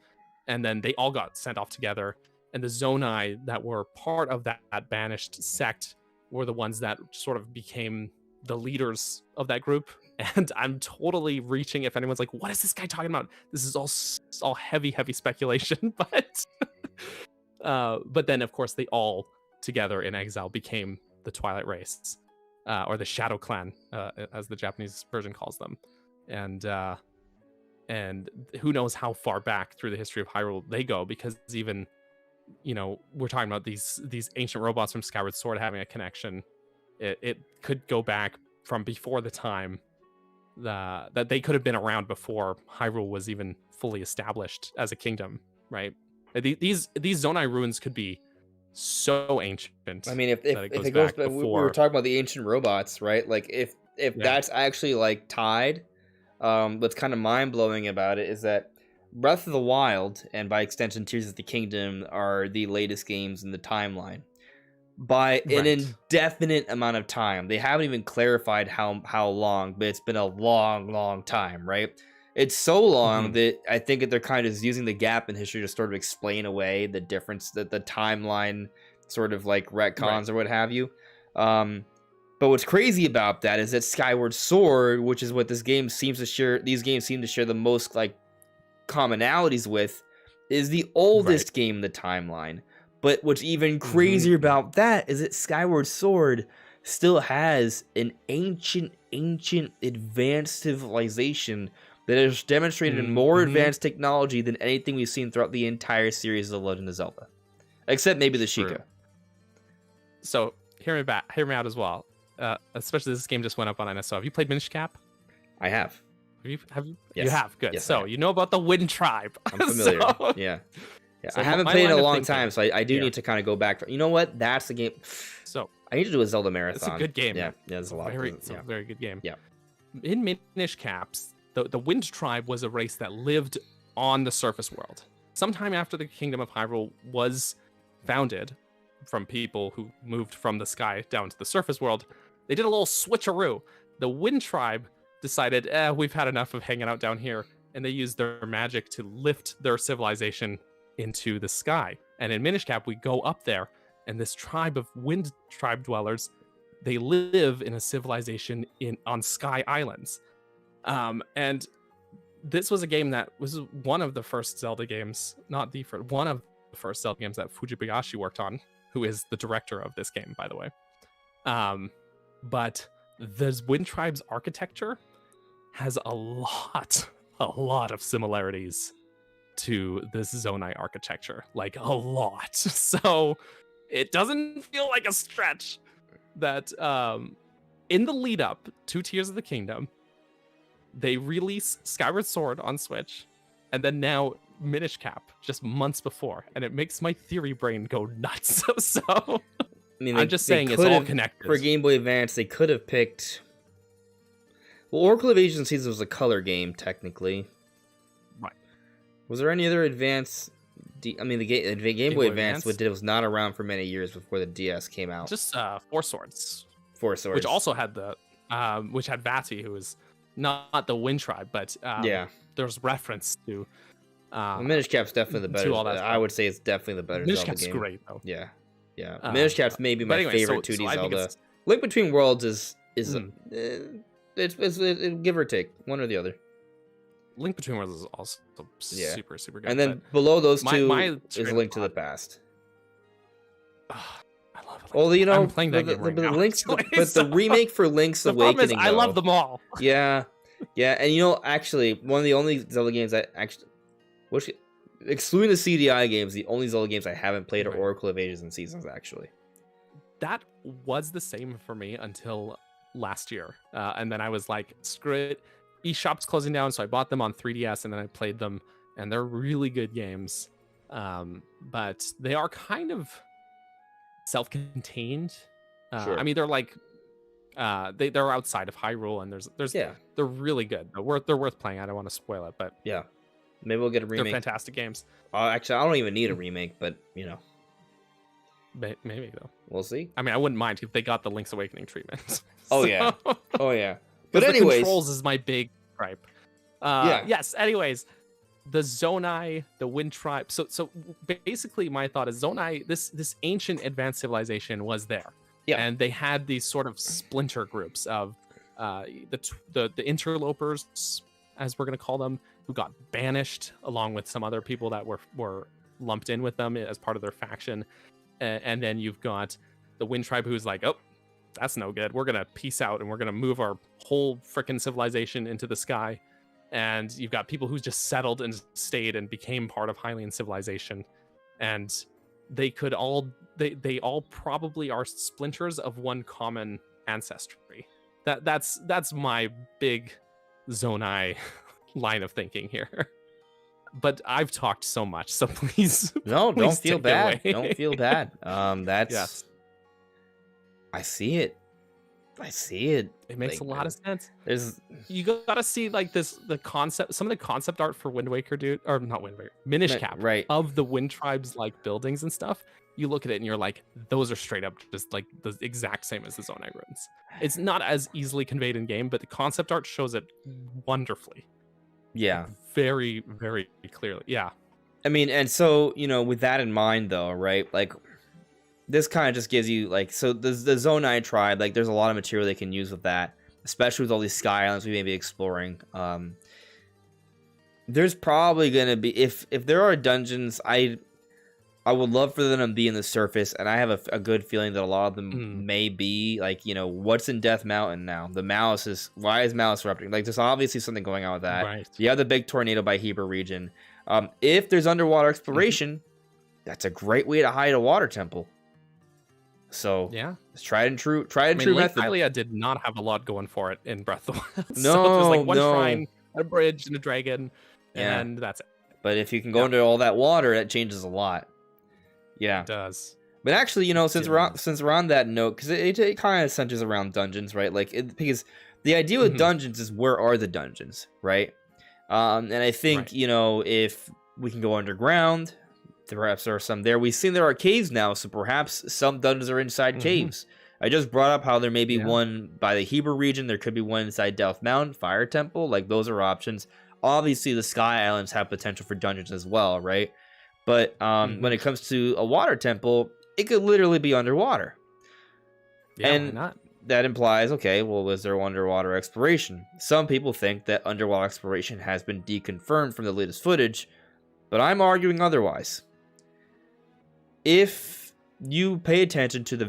Speaker 2: and then they all got sent off together. And the Zonai that were part of that banished sect were the ones that sort of became the leaders of that group. And I'm totally reaching if anyone's like, what is this guy talking about? This is all heavy speculation. But then, of course, they all together in exile became the Twilight race, or the Shadow Clan, as the Japanese version calls them. And who knows how far back through the history of Hyrule they go, because even, we're talking about these ancient robots from Skyward Sword having a connection it could go back from before the time that they could have been around before Hyrule was even fully established as a kingdom, right? These Zonai ruins could be so ancient.
Speaker 1: I mean, if
Speaker 2: that
Speaker 1: it goes back, we were talking about the ancient robots, right? Like if that's actually like tied, what's kind of mind blowing about it is that Breath of the Wild and by extension Tears of the Kingdom are the latest games in the timeline by an indefinite amount of time. They haven't even clarified how long, but it's been a long time, right? It's so long that I think that they're kind of using the gap in history to sort of explain away the difference, that the timeline sort of like retcons or what have you. But what's crazy about that is that Skyward Sword, which is what these games seem to share the most like commonalities with, is the oldest game in the timeline. But what's even crazier about that is that Skyward Sword still has an ancient advanced civilization that has demonstrated more advanced technology than anything we've seen throughout the entire series of The Legend of Zelda. Except maybe the Sheikah.
Speaker 2: So, hear me out as well. Especially this game just went up on NSO. Have you played Minish Cap?
Speaker 1: I have.
Speaker 2: Have you?
Speaker 1: Yes.
Speaker 2: You have. Good.
Speaker 1: Yes,
Speaker 2: you know about the Wind Tribe.
Speaker 1: I'm familiar. Yeah. So I haven't played in a long time, so I do need to kind of go back. You know what? That's the game.
Speaker 2: So
Speaker 1: I need to do a Zelda marathon.
Speaker 2: It's a good game.
Speaker 1: Yeah, there's a lot.
Speaker 2: It's a very good game.
Speaker 1: Yeah.
Speaker 2: In Minish Caps, the Wind Tribe was a race that lived on the surface world. Sometime after the Kingdom of Hyrule was founded, from people who moved from the sky down to the surface world, they did a little switcheroo. The Wind Tribe decided, we've had enough of hanging out down here, and they used their magic to lift their civilization into the sky. And in Minish Cap, we go up there, and this tribe of Wind Tribe dwellers, they live in a civilization on Sky Islands. And this was a game that was one of the first Zelda games, not the first, one of the first Zelda games that Fujibayashi worked on, who is the director of this game, by the way. But the Wind Tribe's architecture has a lot of similarities to this Zonai architecture, like a lot. So it doesn't feel like a stretch that in the lead up to Tears of the Kingdom, they release Skyward Sword on Switch, and then now Minish Cap just months before, and it makes my theory brain go nuts. So I mean, I'm just saying it's all connected.
Speaker 1: For Game Boy Advance, they could have picked. Well, Oracle of Ages and Seasons was a color game, technically.
Speaker 2: Right.
Speaker 1: Was there any other Advance? I mean, the Game Boy Advance was not around for many years before the DS came out.
Speaker 2: Just Four Swords.
Speaker 1: Four Swords.
Speaker 2: Which also had which had Vati, who was not the Wind Tribe, but there's reference to.
Speaker 1: Minish Cap's definitely the better. I would say it's definitely the better
Speaker 2: Minish
Speaker 1: Zelda
Speaker 2: Cap's
Speaker 1: game.
Speaker 2: great though.
Speaker 1: Yeah. Minish Cap's maybe my favorite 2D Zelda. Link Between Worlds is it's give or take, one or the other.
Speaker 2: Link Between Worlds is also super good.
Speaker 1: And then below those two is Link to the Past.
Speaker 2: I love it.
Speaker 1: Well, you know,
Speaker 2: I'm playing that game right now,
Speaker 1: but the remake for Link's Awakening.
Speaker 2: I love them all.
Speaker 1: Yeah, and you know, actually, one of the only Zelda games excluding the CDI games, the only Zelda games I haven't played are Oracle of Ages and Seasons. Actually,
Speaker 2: that was the same for me until last year, and then I was like, screw it. eShop's closing down, so I bought them on 3DS, and then I played them, and they're really good games. But they are kind of self-contained.
Speaker 1: Sure.
Speaker 2: I mean, they're like they're outside of Hyrule, and they're really good. They're worth playing. I don't want to spoil it, but
Speaker 1: yeah, maybe we'll get a remake.
Speaker 2: They're fantastic games.
Speaker 1: Actually, I don't even need a remake, but you know,
Speaker 2: maybe though.
Speaker 1: We'll see.
Speaker 2: I mean, I wouldn't mind if they got the Link's Awakening treatment.
Speaker 1: Oh yeah. But anyways,
Speaker 2: the controls is my big gripe. Yes. Anyways, the Zonai, the Wind Tribe. So basically, my thought is Zonai. This ancient advanced civilization was there. Yeah. And they had these sort of splinter groups of the interlopers, as we're gonna call them, who got banished along with some other people that were lumped in with them as part of their faction. And then you've got the Wind Tribe, who's like, oh, that's no good. We're gonna peace out and we're gonna move our whole frickin' civilization into the sky. And you've got people who just settled and stayed and became part of Hylian civilization. And they could all they all probably are splinters of one common ancestry. That's my big Zonai line of thinking here. But I've talked so much, so please,
Speaker 1: no,
Speaker 2: please
Speaker 1: don't feel
Speaker 2: take it
Speaker 1: bad.
Speaker 2: away.
Speaker 1: Don't feel bad. That's
Speaker 2: Yes.
Speaker 1: I see it.
Speaker 2: It makes a lot of sense.
Speaker 1: There's
Speaker 2: You gotta see like the concept, some of the concept art for Wind Waker, dude, or not Wind Waker, Minish Cap,
Speaker 1: right.
Speaker 2: of the Wind Tribes like buildings and stuff. You look at it and you're like, those are straight up just like the exact same as the Zonai ruins. It's not as easily conveyed in game, but the concept art shows it wonderfully.
Speaker 1: Yeah.
Speaker 2: Like, very, very clearly. Yeah.
Speaker 1: I mean, and so, with that in mind though, right? Like this kind of just gives you like, so the Zonai tribe, like there's a lot of material they can use with that, especially with all these sky islands we may be exploring. There's probably gonna be, if there are dungeons, I would love for them to be in the surface, and I have a good feeling that a lot of them may be like, what's in Death Mountain now? The Malice is, why is Malice erupting? Like, there's obviously something going on with that.
Speaker 2: Right.
Speaker 1: You have the big tornado by Heber region. If there's underwater exploration, that's a great way to hide a water temple. So
Speaker 2: yeah,
Speaker 1: it's tried and true method.
Speaker 2: Hylia did not have a lot going for it in Breath of the Wild.
Speaker 1: No,
Speaker 2: so there's like one shrine, a bridge, and a dragon, and that's it.
Speaker 1: But if you can go into all that water, that changes a lot. Yeah,
Speaker 2: it does.
Speaker 1: But actually, since we're on that note, because it kind of centers around dungeons, right? Like, because the idea with dungeons is, where are the dungeons, right? And I think if we can go underground, perhaps there are some there. We've seen there are caves now, so perhaps some dungeons are inside caves. I just brought up how there may be one by the Heber region. There could be one inside Death Mountain, Fire Temple. Like, those are options. Obviously, the Sky Islands have potential for dungeons as well, right? But when it comes to a water temple, it could literally be underwater.
Speaker 2: Yeah,
Speaker 1: and
Speaker 2: why not?
Speaker 1: That implies, okay, well, is there underwater exploration? Some people think that underwater exploration has been deconfirmed from the latest footage, but I'm arguing otherwise. If you pay attention to the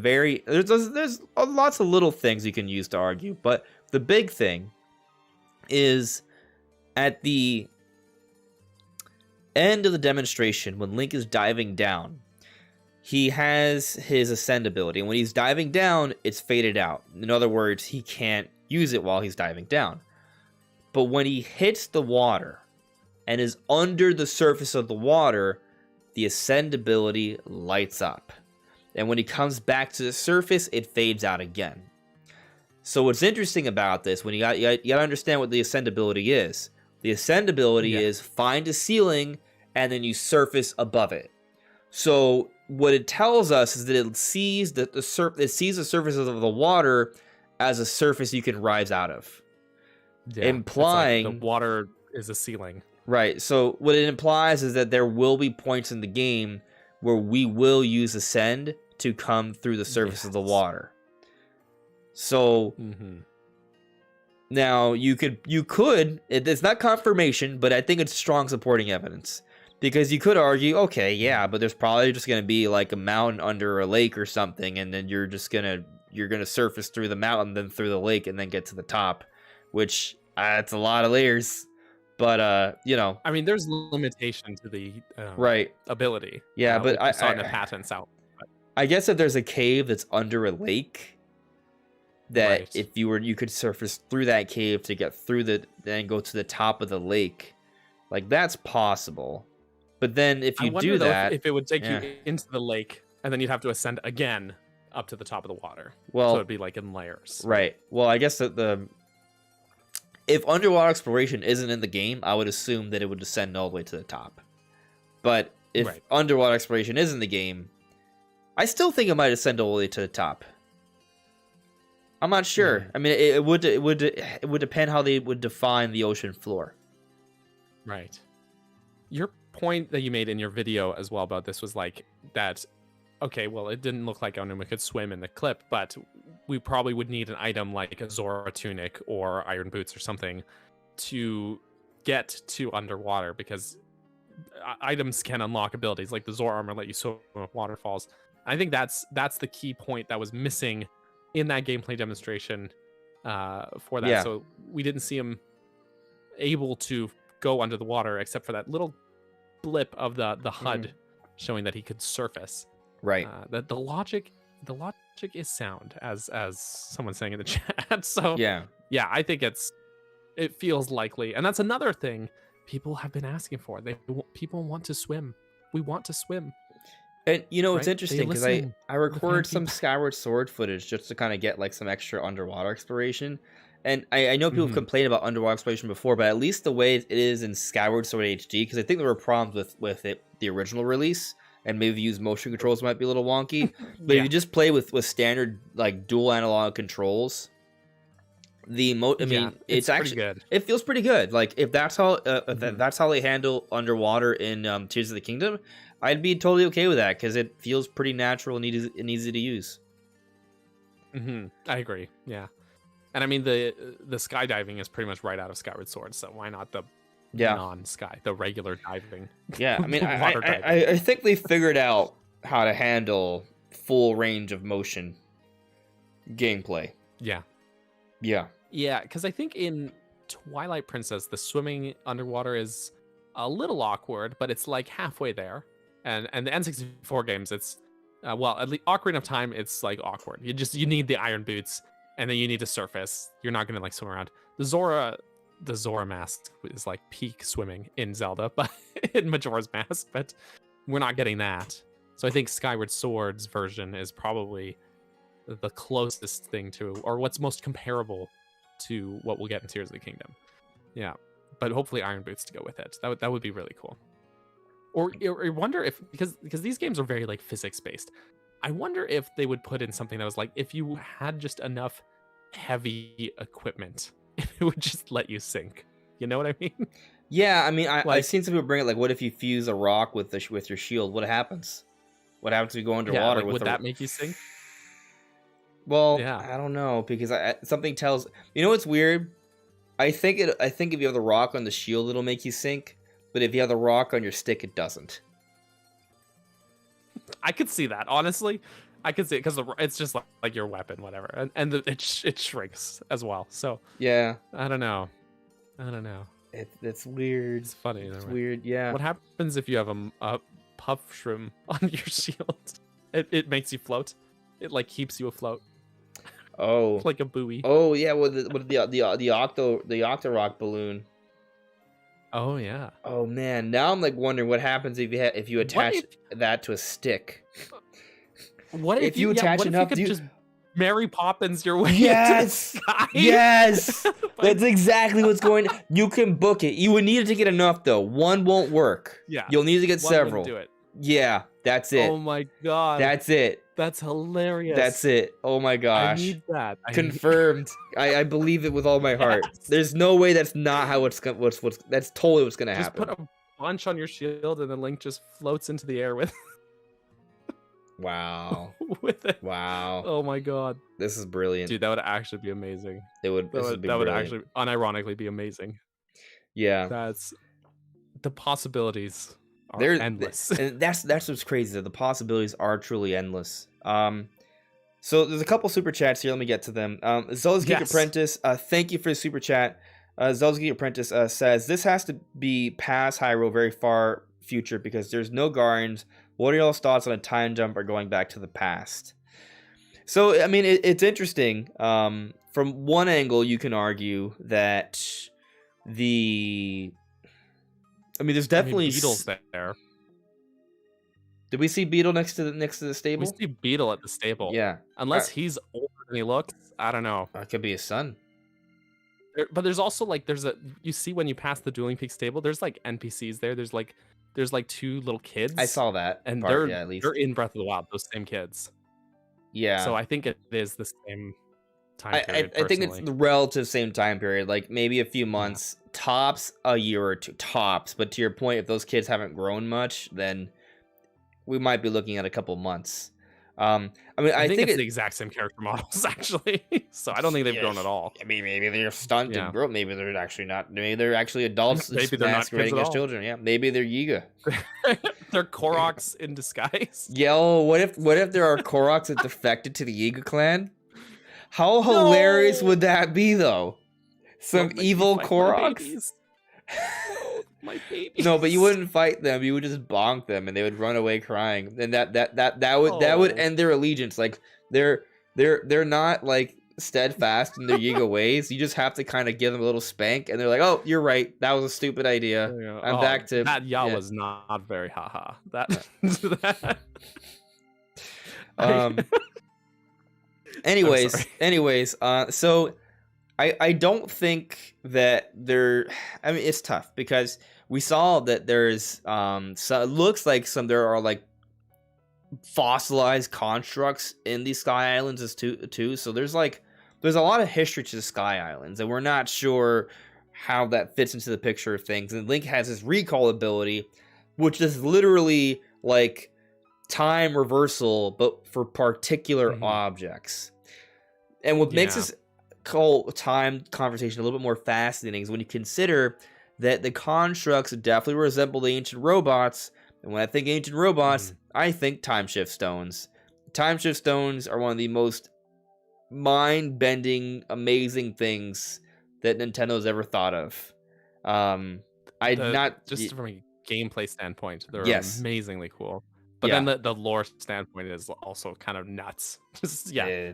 Speaker 1: there's lots of little things you can use to argue, but the big thing is at the end of the demonstration, when Link is diving down, he has his ascend ability, and when he's diving down, it's faded out. In other words, he can't use it while he's diving down. But when he hits the water and is under the surface of the water, the ascend ability lights up. And when he comes back to the surface, it fades out again. So what's interesting about this, when you got to understand what the ascend ability is. The ascend ability is find a ceiling and then you surface above it. So what it tells us is that it sees the surface of the water as a surface you can rise out of, implying
Speaker 2: like the water is a ceiling.
Speaker 1: Right. So what it implies is that there will be points in the game where we will use ascend to come through the surface of the water. So. Now, you could, it's not confirmation, but I think it's strong supporting evidence. Because you could argue, okay, yeah, but there's probably just going to be like a mountain under a lake or something, and then you're going to surface through the mountain, then through the lake, and then get to the top, which, it's a lot of layers. But, I
Speaker 2: mean, there's limitation to the ability.
Speaker 1: Yeah, but
Speaker 2: I saw in the patents out.
Speaker 1: I guess if there's a cave that's under a lake, that if you could surface through that cave to get through then go to the top of the lake, like that's possible. But then if you do that,
Speaker 2: if it would take you into the lake and then you'd have to ascend again up to the top of the water,
Speaker 1: well,
Speaker 2: so it'd be like in layers.
Speaker 1: Right. Well, I guess that if underwater exploration isn't in the game, I would assume that it would descend all the way to the top. But if underwater exploration is in the game, I still think it might ascend all the way to the top. I'm not sure. I mean, it would depend how they would define the ocean floor.
Speaker 2: Right. Your point that you made in your video as well about this was like that. Okay, well, it didn't look like Aonuma could swim in the clip, but we probably would need an item like a Zora tunic or iron boots or something to get to underwater, because items can unlock abilities like the Zora armor let you swim with waterfalls. I think that's the key point that was missing in that gameplay demonstration for that. So we didn't see him able to go under the water except for that little blip of the HUD showing that he could surface.
Speaker 1: Right.
Speaker 2: That the logic is sound, as someone's saying in the chat. So
Speaker 1: Yeah.
Speaker 2: I think it feels likely, and that's another thing people have been asking for. People want to swim. We want to swim.
Speaker 1: And it's
Speaker 2: right?
Speaker 1: interesting because I recorded some Skyward Sword footage just to kind of get like some extra underwater exploration. And I know people have complained about underwater exploration before, but at least the way it is in Skyward Sword HD, because I think there were problems with it, the original release, and maybe use motion controls might be a little wonky. But if you just play with standard like dual analog controls, it's actually
Speaker 2: good.
Speaker 1: It feels pretty good. Like if that's how that's how they handle underwater in Tears of the Kingdom, I'd be totally okay with that because it feels pretty natural and easy to use.
Speaker 2: I agree. Yeah, and I mean the skydiving is pretty much right out of Skyward Sword, so why not the non-sky, the regular diving?
Speaker 1: Yeah, I mean, I think they figured out how to handle full range of motion gameplay.
Speaker 2: Yeah, because I think in Twilight Princess, the swimming underwater is a little awkward, but it's like halfway there. And the N64 games, it's at least Ocarina of Time, it's like awkward. You need the iron boots, and then you need to surface. You're not gonna like swim around. The Zora Mask is like peak swimming in Zelda, but in Majora's Mask, but we're not getting that. So I think Skyward Sword's version is probably the closest thing to, or what's most comparable to what we'll get in Tears of the Kingdom. Yeah, but hopefully iron boots to go with it. That would be really cool. Or I wonder if, because these games are very like physics based, I wonder if they would put in something that was like, if you had just enough heavy equipment, it would just let you sink. You know what I mean?
Speaker 1: Yeah, I mean, I've seen some people bring it like, what if you fuse a rock with your shield? What happens? What happens if you go underwater?
Speaker 2: Yeah, would that make you sink?
Speaker 1: Well, yeah. I don't know, because something tells. You know what's weird? I think if you have the rock on the shield, it'll make you sink. But if you have the rock on your stick, it doesn't.
Speaker 2: I could see that, honestly. I could see it because it's just like your weapon, whatever, and it shrinks as well. So
Speaker 1: yeah,
Speaker 2: I don't know.
Speaker 1: It's weird.
Speaker 2: It's funny.
Speaker 1: It's weird. Yeah.
Speaker 2: What happens if you have a puff shroom on your shield? It makes you float. It like keeps you afloat.
Speaker 1: Oh,
Speaker 2: like a buoy.
Speaker 1: Oh yeah, with the Octorock balloon.
Speaker 2: Oh yeah.
Speaker 1: Oh man, now I'm like wondering what happens if you attach that to a stick.
Speaker 2: What if you attach enough? You could just Mary Poppins your way into the sky?
Speaker 1: Yes, that's exactly what's going. You can book it. You would need to get enough though. One won't work.
Speaker 2: Yeah,
Speaker 1: you'll need to get several.
Speaker 2: Do it.
Speaker 1: Yeah, that's it.
Speaker 2: Oh my god,
Speaker 1: that's it.
Speaker 2: That's hilarious.
Speaker 1: That's it. Oh my gosh.
Speaker 2: I need that.
Speaker 1: Confirmed. I believe it with all my heart. Yes. There's no way that's not how that's totally what's gonna happen.
Speaker 2: Just put a bunch on your shield and then Link just floats into the air with
Speaker 1: Wow.
Speaker 2: with it.
Speaker 1: Wow.
Speaker 2: Oh my god.
Speaker 1: This is brilliant.
Speaker 2: Dude, that would actually be amazing.
Speaker 1: It would
Speaker 2: that would actually unironically be amazing.
Speaker 1: Yeah.
Speaker 2: That's the possibilities. They're endless.
Speaker 1: And that's what's crazy. The possibilities are truly endless. So there's a couple super chats here. Let me get to them. Zelda's Geek Apprentice, thank you for the super chat. Zelda's Geek Apprentice says, this has to be past Hyrule, very far future, because there's no Guardians. What are y'all's thoughts on a time jump or going back to the past? So, I mean, it's interesting. From one angle, you can argue that there's definitely
Speaker 2: Beetle's there.
Speaker 1: Did we see Beetle next to the stable?
Speaker 2: We see Beetle at the stable.
Speaker 1: Yeah.
Speaker 2: Unless he's older than he looks, I don't know.
Speaker 1: It could be his son.
Speaker 2: But there's also like you see when you pass the Dueling Peak stable, there's like NPCs there. There's like two little kids.
Speaker 1: I saw that.
Speaker 2: And
Speaker 1: part,
Speaker 2: they're in Breath of the Wild, those same kids.
Speaker 1: Yeah.
Speaker 2: So I think it is the same time period.
Speaker 1: I think it's the relative same time period, like maybe a few months, tops a year or two, tops. But to your point, if those kids haven't grown much, then we might be looking at a couple months. I think
Speaker 2: it's the exact same character models, actually. So I don't think they've grown at all.
Speaker 1: I mean, maybe they're stunted and grown. Maybe they're actually not. Maybe they're actually adults.
Speaker 2: Maybe they're not kids
Speaker 1: as children. Yeah, maybe they're Yiga.
Speaker 2: They're Koroks in disguise.
Speaker 1: Yo, what if there are Koroks that defected to the Yiga clan? How hilarious would that be, though? Some evil Koroks?
Speaker 2: My babies.
Speaker 1: No, but you wouldn't fight them. You would just bonk them, and they would run away crying. And that would end their allegiance. Like they're not like steadfast in their Yiga ways. You just have to kind of give them a little spank, and they're like, "Oh, you're right. That was a stupid idea. I'm back to
Speaker 2: that." Was not very haha. That.
Speaker 1: Anyways, so I don't think that there. I mean, it's tough because we saw that there's so it looks like there are like fossilized constructs in these Sky Islands as too. So there's a lot of history to the Sky Islands, and we're not sure how that fits into the picture of things. And Link has his recall ability, which is literally like time reversal, but for particular objects. And what makes this whole time conversation a little bit more fascinating is when you consider that the constructs definitely resemble the ancient robots. And when I think ancient robots, I think time shift stones. Time shift stones are one of the most mind-bending, amazing things that Nintendo's ever thought of.
Speaker 2: Just from a gameplay standpoint, they're amazingly cool. But then the lore standpoint is also kind of nuts.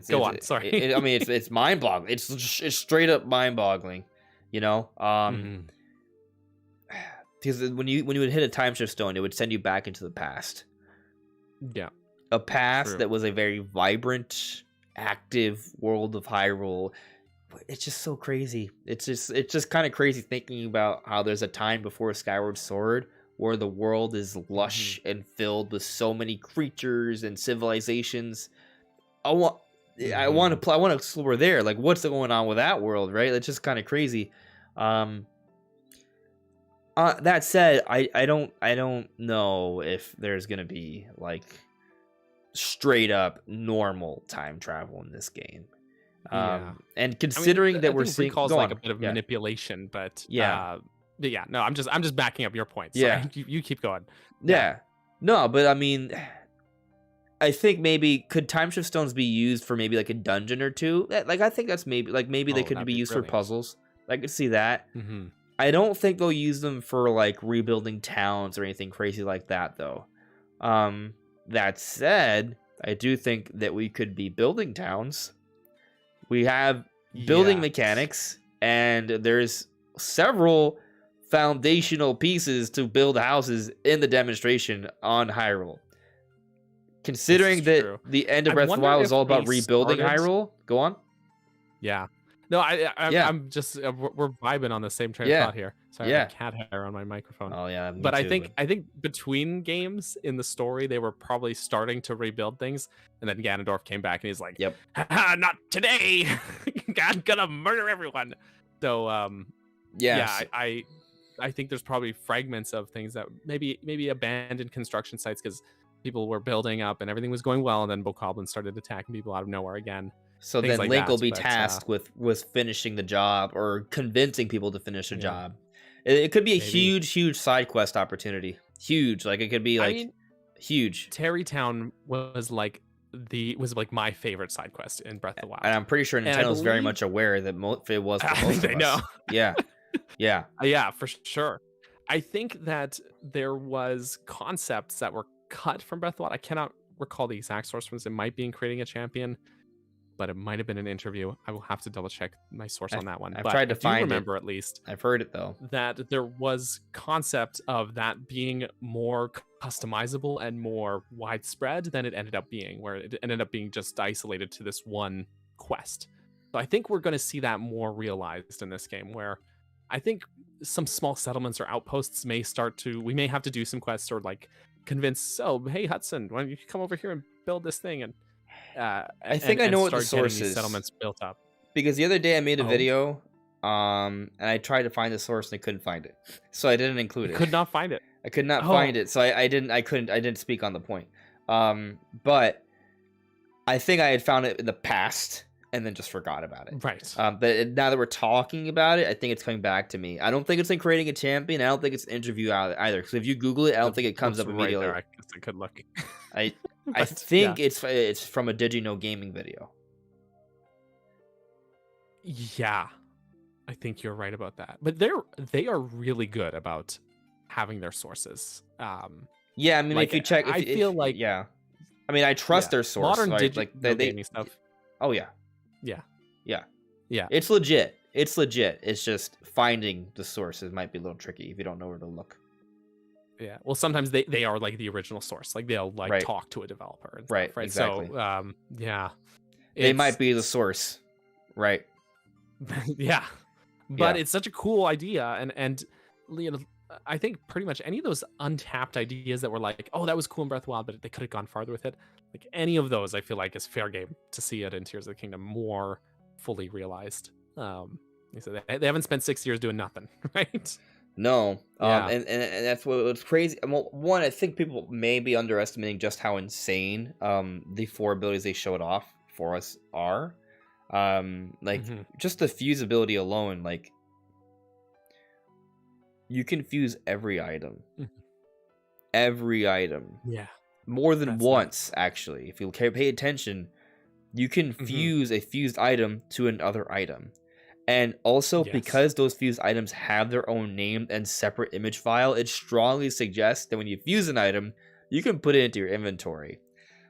Speaker 2: Go on. Sorry.
Speaker 1: I mean, it's mind-boggling. It's straight up mind-boggling. You know, because when you would hit a time shift stone, it would send you back into the past.
Speaker 2: Yeah,
Speaker 1: a past that was a very vibrant, active world of Hyrule. It's just so crazy. It's just kind of crazy thinking about how there's a time before Skyward Sword where the world is lush and filled with so many creatures and civilizations. I want to explore there. Like, what's going on with that world, right? It's just kind of crazy. That said, I don't know if there's gonna be like straight up normal time travel in this game. And considering that we're seeing
Speaker 2: recalls like a bit of manipulation, but no, I'm just backing up your point. So you keep going.
Speaker 1: No, but I mean, I think maybe could time shift stones be used for maybe like a dungeon or two? Like, I think that's maybe they could be used for puzzles. I could see that. I don't think they'll use them for like rebuilding towns or anything crazy like that, though. That said, I do think that we could be building towns. We have building mechanics, and there's several foundational pieces to build houses in the demonstration on Hyrule. Considering that the end of Breath of the Wild is all about rebuilding Hyrule, go on.
Speaker 2: Yeah. No, I'm just we're vibing on the same train of thought here. Sorry, I have cat hair on my microphone.
Speaker 1: Oh yeah,
Speaker 2: but I think between games in the story, they were probably starting to rebuild things, and then Ganondorf came back and he's like,
Speaker 1: "Yep,
Speaker 2: not today! I'm gonna murder everyone." So I think there's probably fragments of things that maybe abandoned construction sites because people were building up and everything was going well, and then Bokoblin started attacking people out of nowhere again.
Speaker 1: So then Link will be tasked with finishing the job or convincing people to finish a job. It could be a huge side quest opportunity. Huge, like it could be huge.
Speaker 2: Terrytown was like my favorite side quest in Breath of the Wild.
Speaker 1: And I'm pretty sure Nintendo's very much aware that it was for most of us.
Speaker 2: Know.
Speaker 1: Yeah,
Speaker 2: for sure. I think that there was concepts that were cut from Breath of the Wild. I cannot recall the exact source from this. It might be in Creating a Champion, but it might have been an interview. I will have to double check my source on that one.
Speaker 1: I've tried to find it.
Speaker 2: Remember, at least
Speaker 1: I've heard it though,
Speaker 2: that there was concept of that being more customizable and more widespread than it ended up being, where it ended up being just isolated to this one quest. So I think we're going to see that more realized in this game, where I think some small settlements or outposts we may have to do some quests or like convince, hey Hudson, why don't you come over here and build this thing? And
Speaker 1: I think I know what the source is.
Speaker 2: Settlements built up.
Speaker 1: Because the other day I made a video, and I tried to find the source and I couldn't find it, so I didn't include it.
Speaker 2: Could not find it.
Speaker 1: I could not find it, so I didn't speak on the point. But I think I had found it in the past and then just forgot about it.
Speaker 2: Right.
Speaker 1: But now that we're talking about it, I think it's coming back to me. I don't think it's in Creating a Champion. I don't think it's an interview either. Because if you Google it, I don't think it comes up immediately.
Speaker 2: Right there. I guess I could look.
Speaker 1: I think it's from a Did You Know Gaming video.
Speaker 2: Yeah, I think you're right about that. But they are really good about having their sources.
Speaker 1: Yeah, I mean,
Speaker 2: like,
Speaker 1: if you check,
Speaker 2: I feel like
Speaker 1: yeah, I mean, I trust their source,
Speaker 2: modern
Speaker 1: right? Like
Speaker 2: gaming stuff.
Speaker 1: oh yeah,
Speaker 2: Yeah,
Speaker 1: yeah,
Speaker 2: yeah,
Speaker 1: it's legit. It's legit. It's just finding the sources might be a little tricky if you don't know where to look.
Speaker 2: yeah. Well, sometimes they are like the original source. Like they'll like
Speaker 1: Right.
Speaker 2: talk to a developer and
Speaker 1: Right,
Speaker 2: stuff, right?
Speaker 1: exactly.
Speaker 2: So yeah,
Speaker 1: They might be the source, right?
Speaker 2: yeah, but
Speaker 1: Yeah.
Speaker 2: it's such a cool idea, and you know, I think pretty much any of those untapped ideas that were like, oh, that was cool in Breath of the Wild, but they could have gone farther with it. Like any of those, I feel like is fair game to see it in Tears of the Kingdom more fully realized. So they haven't spent 6 years doing nothing, right?
Speaker 1: No.
Speaker 2: Yeah.
Speaker 1: And that's what's crazy. Well, one, I think people may be underestimating just how insane the 4 abilities they showed off for us are. Like just the fusibility alone, like you can fuse every item. Every item.
Speaker 2: Yeah.
Speaker 1: More than
Speaker 2: That's
Speaker 1: once, actually. If you pay attention, you can fuse a fused item to another item. And also, because those fused items have their own name and separate image file, it strongly suggests that when you fuse an item, you can put it into your inventory.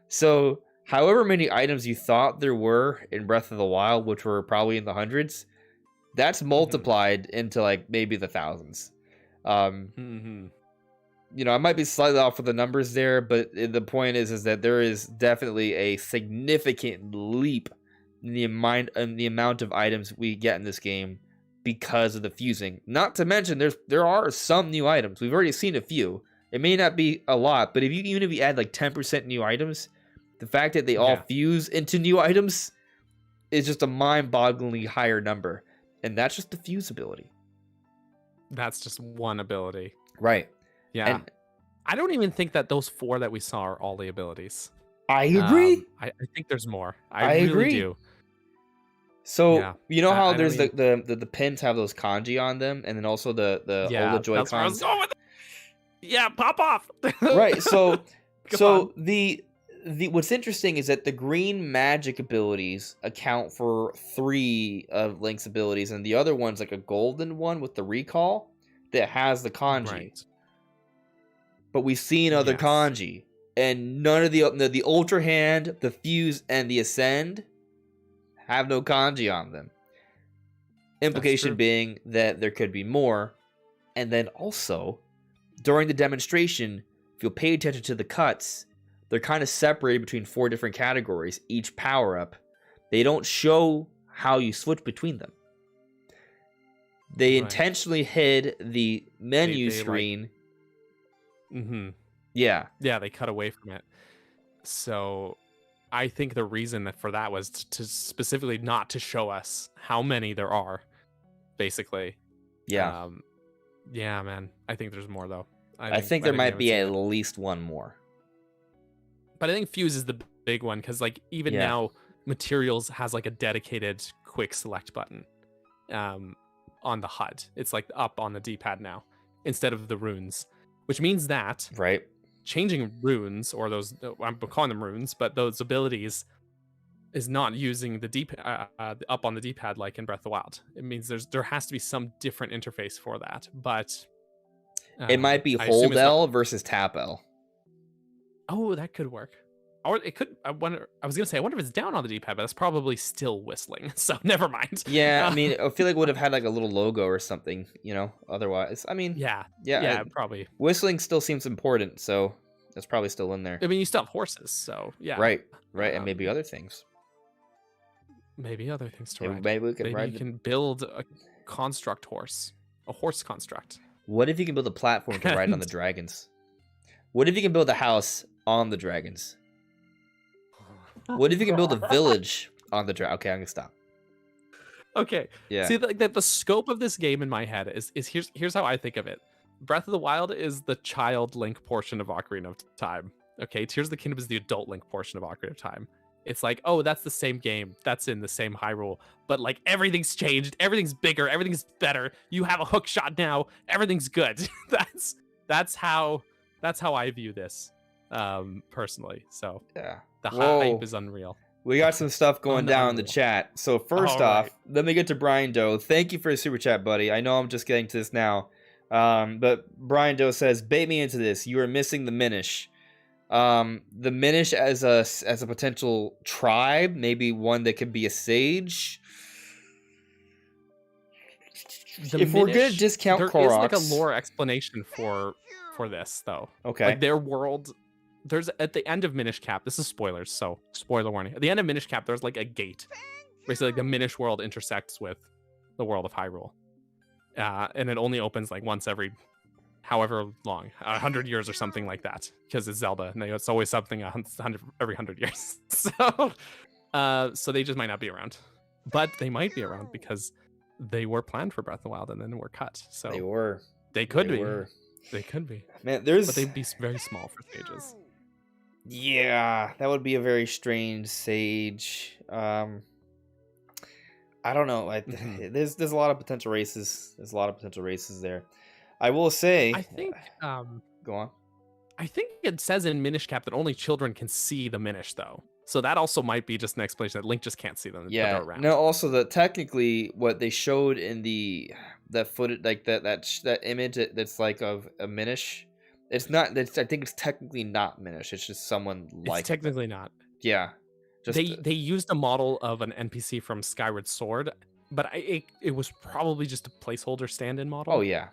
Speaker 1: So, however many items you thought there were in Breath of the Wild, which were probably in the hundreds, that's multiplied into like maybe the thousands. You know, I might be slightly off with the numbers there, but the point is that there is definitely a significant leap in the amount of items we get in this game because of the fusing. Not to mention, there are some new items. We've already seen a few. It may not be a lot, but even if you add like 10% new items, the fact that they all fuse into new items is just a mind-bogglingly higher number, and that's just the fuse ability.
Speaker 2: That's just one ability,
Speaker 1: right?
Speaker 2: Yeah. And I don't even think that those 4 that we saw are all the abilities.
Speaker 1: I agree.
Speaker 2: I think there's more. I really
Speaker 1: agree.
Speaker 2: do.
Speaker 1: So you know how there's the pins have those kanji on them, and then also the OLED Joy-Cons.
Speaker 2: Yeah, pop off.
Speaker 1: Right. So the what's interesting is that the green magic abilities account for 3 of Link's abilities, and the other one's like a golden one with the recall that has the kanji. Right. But we've seen other kanji, and none of the Ultra Hand, the Fuse, and the Ascend have no kanji on them. Implication being that there could be more. And then also, during the demonstration, if you'll pay attention to the cuts, they're kind of separated between 4 different categories, each power-up. They don't show how you switch between them. They intentionally hid the menu screen. Yeah,
Speaker 2: they cut away from it. So I think the reason for that was to specifically not to show us how many there are, basically.
Speaker 1: Yeah.
Speaker 2: Yeah, man. I think there's more though.
Speaker 1: I think there might be at least one more.
Speaker 2: But I think Fuse is the big one because like even now Materials has like a dedicated quick select button on the HUD. It's like up on the D-pad now instead of the runes. Which means that changing runes, or those, I'm calling them runes, but those abilities is not using the up on the D-pad like in Breath of the Wild. It means there has to be some different interface for that. But
Speaker 1: it might be hold L versus tap L.
Speaker 2: Oh, that could work. Or it could. I wonder if it's down on the D-pad, but that's probably still whistling. So never mind.
Speaker 1: Yeah, I mean, I feel like it would have had like a little logo or something, you know. Otherwise, I mean,
Speaker 2: probably.
Speaker 1: Whistling still seems important, so that's probably still in there.
Speaker 2: I mean, you still have horses, so yeah.
Speaker 1: Right, and maybe other things.
Speaker 2: Maybe other things to ride.
Speaker 1: Maybe we can ride.
Speaker 2: You can build a construct horse, a horse construct.
Speaker 1: What if you can build a platform to ride on the dragons? What if you can build a house on the dragons? What if you can build a village on the dragon? Okay, I'm gonna stop.
Speaker 2: Okay.
Speaker 1: Yeah.
Speaker 2: See, the scope of this game in my head is here's how I think of it. Breath of the Wild is the child Link portion of Ocarina of Time. Okay, Tears of the Kingdom is the adult Link portion of Ocarina of Time. It's like, oh, that's the same game. That's in the same Hyrule. But like everything's changed. Everything's bigger. Everything's better. You have a hook shot now. Everything's good. that's how I view this, personally. So
Speaker 1: yeah,
Speaker 2: the hype is unreal.
Speaker 1: We got some stuff going down in the chat. So first off, let me get to Brian Doe. Thank you for the super chat, buddy. I know I'm just getting to this now. But Brian Doe says, bait me into this. You are missing the Minish. The Minish as a potential tribe, maybe one that could be a sage. If we're gonna discount Koroks,
Speaker 2: there is like a lore explanation for this though.
Speaker 1: Okay.
Speaker 2: Like their world, there's at the end of Minish Cap. This is spoilers, so spoiler warning. At the end of Minish Cap, there's like a gate. Basically, like the Minish world intersects with the world of Hyrule, and it only opens like once every however long, 100 years or something like that, because it's Zelda and it's always something every 100 years. So they just might not be around, but they might be around because they were planned for Breath of the Wild and then were cut. So they could be. Man, but they'd be very small for sages.
Speaker 1: Yeah, that would be a very strange sage. I don't know. There's a lot of potential races. There's a lot of potential races there. I will say,
Speaker 2: I think
Speaker 1: go on.
Speaker 2: I think it says in Minish Cap that only children can see the Minish, though. So that also might be just an explanation that Link just can't see them.
Speaker 1: Yeah.
Speaker 2: Around.
Speaker 1: No. Also, technically what they showed in that footage, like that image that's like of a Minish, it's not. I think it's technically not Minish. It's just someone like.
Speaker 2: It's technically not.
Speaker 1: Yeah.
Speaker 2: They used a model of an NPC from Skyward Sword, but it was probably just a placeholder stand-in model.
Speaker 1: Oh yeah.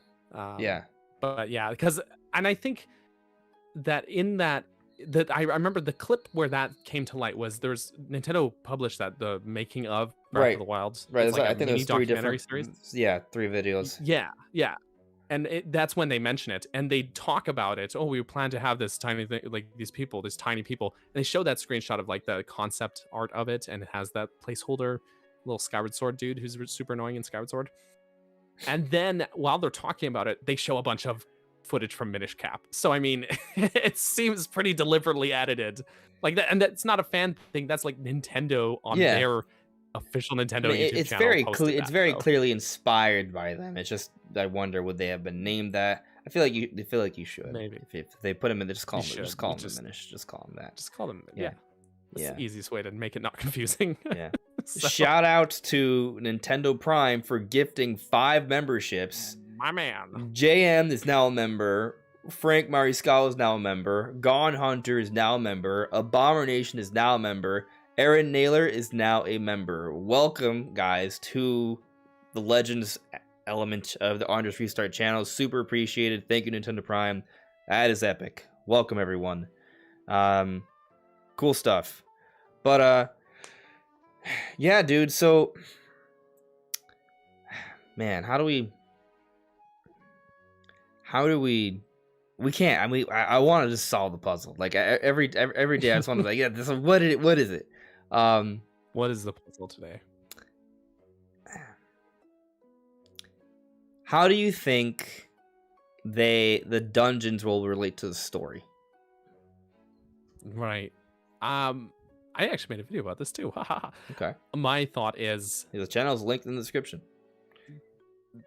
Speaker 2: Yeah. But yeah, and I think that I remember the clip where that came to light was Nintendo published the making of Breath of the Wild.
Speaker 1: Right. Like I think there's 3 different series. Yeah, 3 videos.
Speaker 2: Yeah. And that's when they mention it, and they talk about it. Oh, we plan to have this tiny thing, like these tiny people. And they show that screenshot of like the concept art of it, and it has that placeholder little Skyward Sword dude who's super annoying in Skyward Sword. And then while they're talking about it, they show a bunch of footage from Minish Cap. So I mean, it seems pretty deliberately edited, like that. And that's not a fan thing. That's like Nintendo on their official Nintendo YouTube channel.
Speaker 1: It's very clearly inspired by them. It's just I wonder would they have been named that. I feel like you should.
Speaker 2: Maybe
Speaker 1: if they put them in, just call them Minish. Just call them that.
Speaker 2: Just call them. Yeah. That's the easiest way to make it not confusing.
Speaker 1: Yeah. Shout out to Nintendo Prime for gifting 5 memberships.
Speaker 2: My man.
Speaker 1: JM is now a member. Frank Mariscal is now a member. Gone Hunter is now a member. Abomination is now a member. Aaron Naylor is now a member. Welcome, guys, to the Legends element of the Andres Restart channel. Super appreciated. Thank you, Nintendo Prime. That is epic. Welcome, everyone. Cool stuff. But yeah, dude. So, man, how do we? We can't. I mean, I want to just solve the puzzle. Like every day, I just want to like, yeah. What is it?
Speaker 2: What is the puzzle today?
Speaker 1: How do you think the dungeons will relate to the story?
Speaker 2: Right. I actually made a video about this too.
Speaker 1: Okay.
Speaker 2: My thought is
Speaker 1: the channel is linked in the description.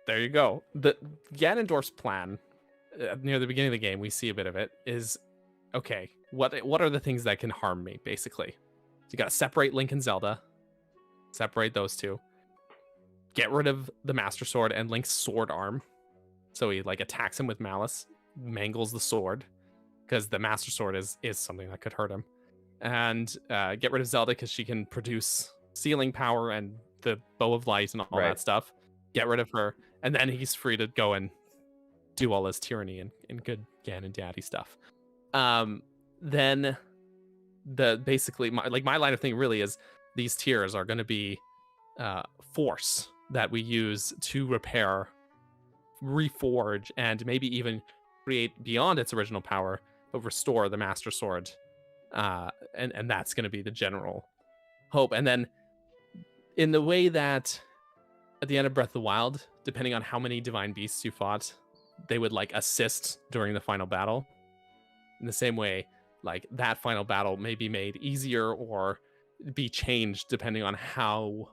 Speaker 2: There you go. The Ganondorf's plan near the beginning of the game, we see a bit of it, is okay, what are the things that can harm me, basically? You gotta separate Link and Zelda. Separate those two. Get rid of the Master Sword and Link's sword arm. So he like attacks him with malice, mangles the sword, because the Master Sword is something that could hurt him. And get rid of Zelda because she can produce sealing power and the Bow of Light and all that stuff. Get rid of her, and then he's free to go and do all his tyranny and good Ganon Daddy stuff. Then my line of thinking really is these tiers are going to be force that we use to repair, reforge, and maybe even create beyond its original power, but restore the Master Sword. And that's going to be the general hope. And then in the way that at the end of Breath of the Wild, depending on how many divine beasts you fought, they would like assist during the final battle. In the same way, like that final battle may be made easier or be changed depending on how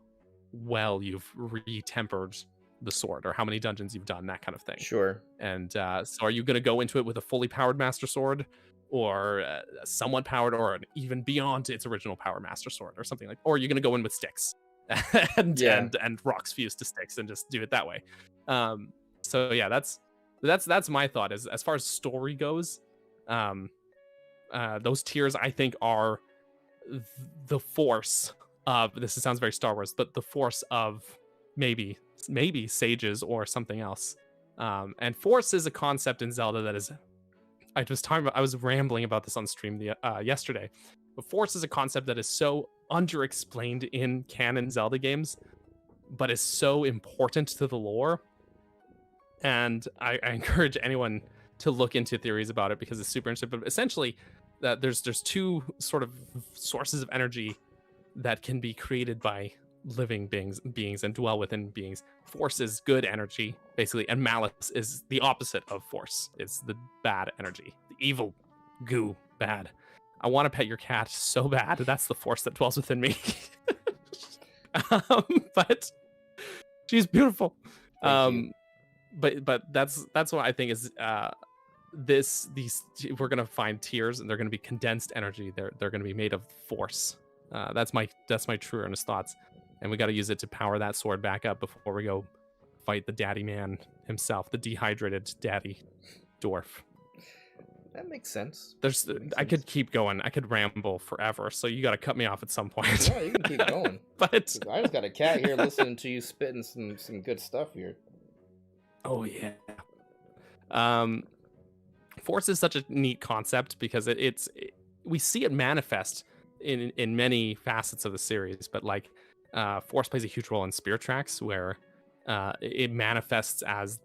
Speaker 2: well you've re-tempered the sword or how many dungeons you've done, that kind of thing.
Speaker 1: Sure.
Speaker 2: And so are you going to go into it with a fully powered Master Sword, or somewhat powered, or even beyond its original power Master Sword, or something like, or are you going to go in with sticks and rocks fused to sticks and just do it that way? So yeah, that's That's my thought. As far as story goes, those tiers I think are the force of this. Sounds very Star Wars, but the force of maybe sages or something else. And force is a concept in Zelda that is. I was rambling about this on stream yesterday. But force is a concept that is so underexplained in canon Zelda games, but is so important to the lore. And I encourage anyone to look into theories about it because it's super interesting. But essentially, there's two sort of sources of energy that can be created by living beings and dwell within beings. Force is good energy, basically, and malice is the opposite of force. It's the bad energy, the evil goo bad. I want to pet your cat so bad. That's the force that dwells within me. But she's beautiful. But that's what I think is these we're gonna find tiers and they're gonna be condensed energy. They're gonna be made of force. That's my true earnest thoughts. And we got to use it to power that sword back up before we go fight the daddy man himself, the dehydrated daddy dwarf.
Speaker 1: That makes sense.
Speaker 2: I could keep going. I could ramble forever. So you got to cut me off at some point.
Speaker 1: Yeah, you can keep going.
Speaker 2: But
Speaker 1: I just got a cat here listening to you spitting some good stuff here.
Speaker 2: Oh yeah. Force is such a neat concept because we see it manifest in many facets of the series, but like force plays a huge role in Spirit Tracks, where it manifests as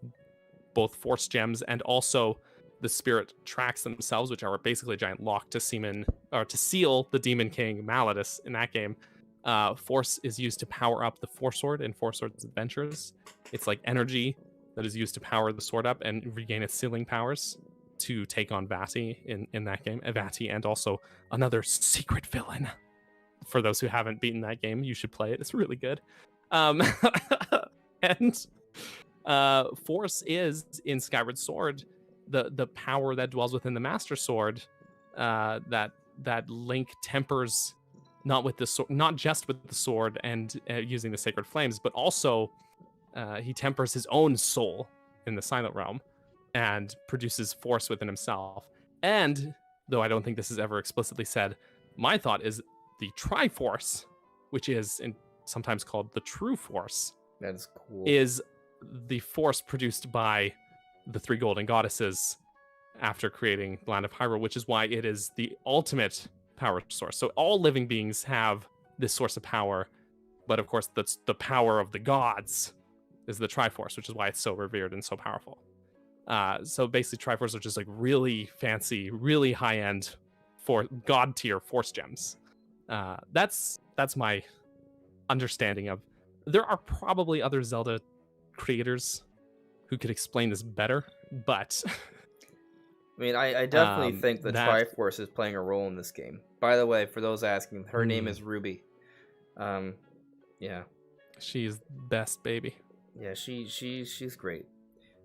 Speaker 2: both force gems and also the spirit tracks themselves, which are basically a giant lock to seal the Demon King Malladus in that game. Force is used to power up the Force Sword in Force Swords Adventures. It's like energy that is used to power the sword up and regain its sealing powers to take on Vati in that game. Vati, and also another secret villain. For those who haven't beaten that game, you should play it. It's really good. And Force is in Skyward Sword the power that dwells within the Master Sword. That Link tempers not just with the sword and using the sacred flames, but also he tempers his own soul in the Silent Realm and produces force within himself. And though I don't think this is ever explicitly said, my thought is the Triforce, which is sometimes called the True Force.
Speaker 1: That is cool.
Speaker 2: Is the force produced by the three golden goddesses after creating the land of Hyrule, which is why it is the ultimate power source. So all living beings have this source of power, but of course that's the power of the gods is the Triforce, which is why it's so revered and so powerful. So basically Triforce are just like really fancy, really high-end for god tier force gems. That's my understanding of. There are probably other Zelda creators who could explain this better, but
Speaker 1: I mean, I definitely think the Triforce is playing a role in this game. By the way, for those asking, her name is Ruby. Yeah,
Speaker 2: she's best baby.
Speaker 1: Yeah, she's great.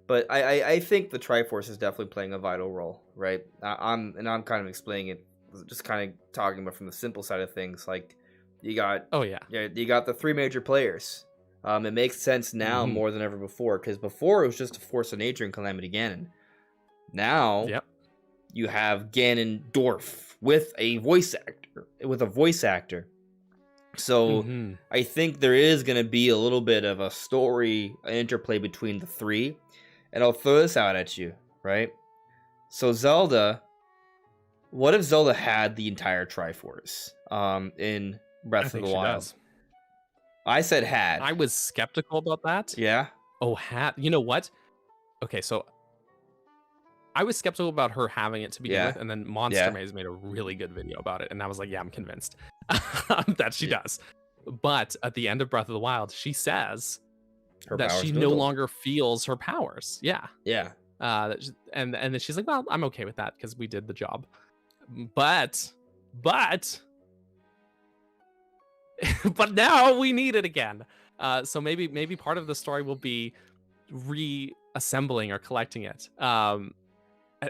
Speaker 1: But I think the Triforce is definitely playing a vital role, right? I'm kind of explaining it, just kind of talking about from the simple side of things. Like, you got you got the three major players. It makes sense now more than ever before, because before it was just a Force of Nature and Calamity Ganon. Now you have Ganondorf with a voice actor. So I think there is going to be a little bit of a story interplay between the three. And I'll throw this out at you, right? So Zelda, what if Zelda had the entire Triforce in Breath of the Wild? Does. I said had.
Speaker 2: I was skeptical about that.
Speaker 1: Yeah?
Speaker 2: Oh, had. You know what? Okay, so I was skeptical about her having it to begin with, and then Monster Maze made a really good video about it, and I was like, yeah, I'm convinced that she does. But at the end of Breath of the Wild, she says that she no longer feels her powers. Yeah. And then she's like, well, I'm okay with that because we did the job. But now we need it again. So maybe part of the story will be reassembling or collecting it.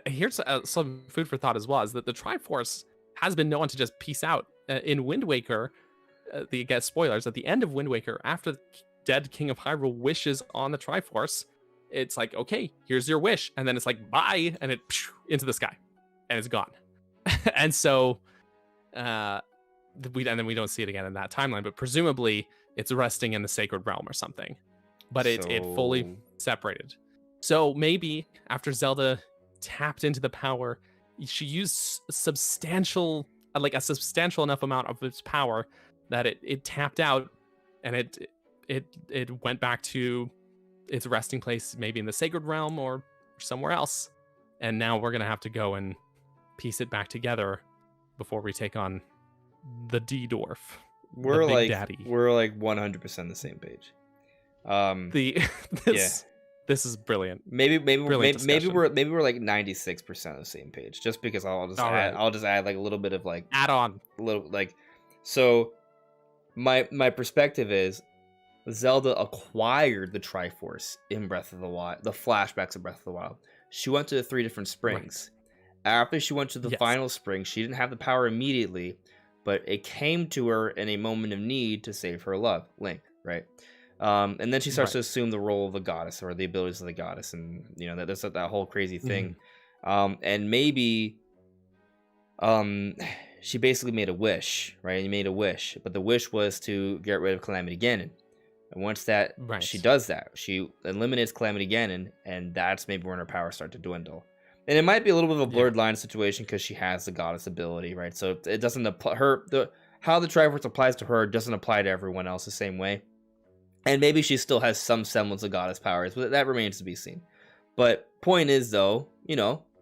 Speaker 2: Here's some food for thought as well, is that the Triforce has been known to just peace out. In Wind Waker, spoilers, at the end of Wind Waker, after the dead King of Hyrule wishes on the Triforce, it's like, okay, here's your wish, and then it's like bye, and it into the sky, and it's gone. And so and then we don't see it again in that timeline, but presumably it's resting in the sacred realm or something. But it fully separated. So maybe after Zelda tapped into the power, she used a substantial enough amount of its power that it tapped out, and it went back to its resting place, maybe in the sacred realm or somewhere else. And now we're gonna have to go and piece it back together before we take on the D dwarf.
Speaker 1: We're like 100% the same page.
Speaker 2: This is brilliant.
Speaker 1: Maybe we're like 96% on the same page, just because I'll just add like a little bit of like
Speaker 2: add on
Speaker 1: a little like. So my perspective is Zelda acquired the Triforce in Breath of the Wild, the flashbacks of Breath of the Wild. She went to the 3 different springs. Right. After she went to the final spring, she didn't have the power immediately, but it came to her in a moment of need to save her love, Link, right? And then she starts to assume the role of the goddess, or the abilities of the goddess, and that's that whole crazy thing. And maybe she basically made a wish, right? You made a wish, but the wish was to get rid of Calamity Ganon. And once that she does that, she eliminates Calamity Ganon, and that's maybe when her powers start to dwindle. And it might be a little bit of a blurred line situation because she has the goddess ability, right? So it doesn't apply how the Triforce applies to her doesn't apply to everyone else the same way. And maybe she still has some semblance of goddess powers, but that remains to be seen. But point is, though,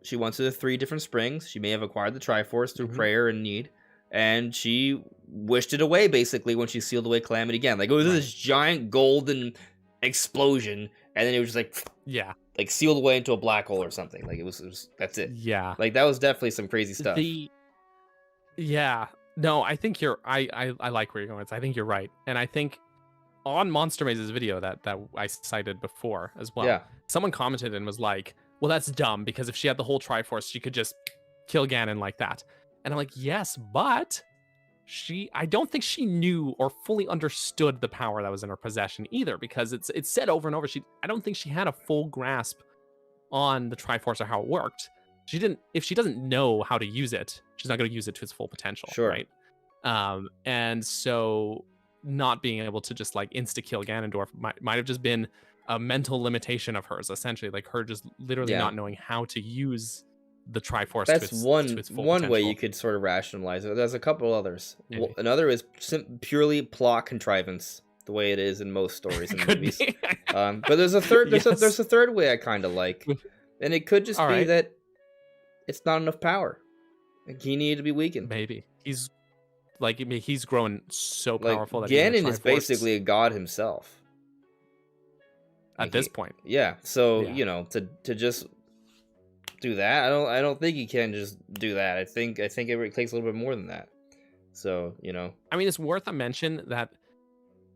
Speaker 1: she went to the 3 different springs. She may have acquired the Triforce through prayer and need, and she wished it away basically when she sealed away Calamity Ganon. Like it was this giant golden explosion, and then it was just like sealed away into a black hole or something. Like it was that's it.
Speaker 2: Yeah,
Speaker 1: like that was definitely some crazy stuff.
Speaker 2: No, I think I like where you're going. I think you're right, and I think on Monster Maze's video that I cited before as well, someone commented and was like, well, that's dumb, because if she had the whole Triforce, she could just kill Ganon like that. And I'm like, yes, but I don't think she knew or fully understood the power that was in her possession either, because it's said over and over, I don't think she had a full grasp on the Triforce or how it worked. If she doesn't know how to use it, she's not going to use it to its full potential, right? And so not being able to just like insta-kill Ganondorf might have just been a mental limitation of hers, essentially, like her just literally not knowing how to use the Triforce.
Speaker 1: That's
Speaker 2: to its full
Speaker 1: one
Speaker 2: potential.
Speaker 1: way you could sort of rationalize it. There's a couple others. Another is purely plot contrivance, the way it is in most stories and movies. But there's a third. There's a third way I kind of like, and it could just be that it's not enough power. Like he needed to be weakened.
Speaker 2: Maybe he's grown so powerful.
Speaker 1: Like, that Ganon is basically a god himself
Speaker 2: at this point.
Speaker 1: Yeah. So to just do that, I don't think he can just do that. I think it takes a little bit more than that. So
Speaker 2: I mean, it's worth a mention that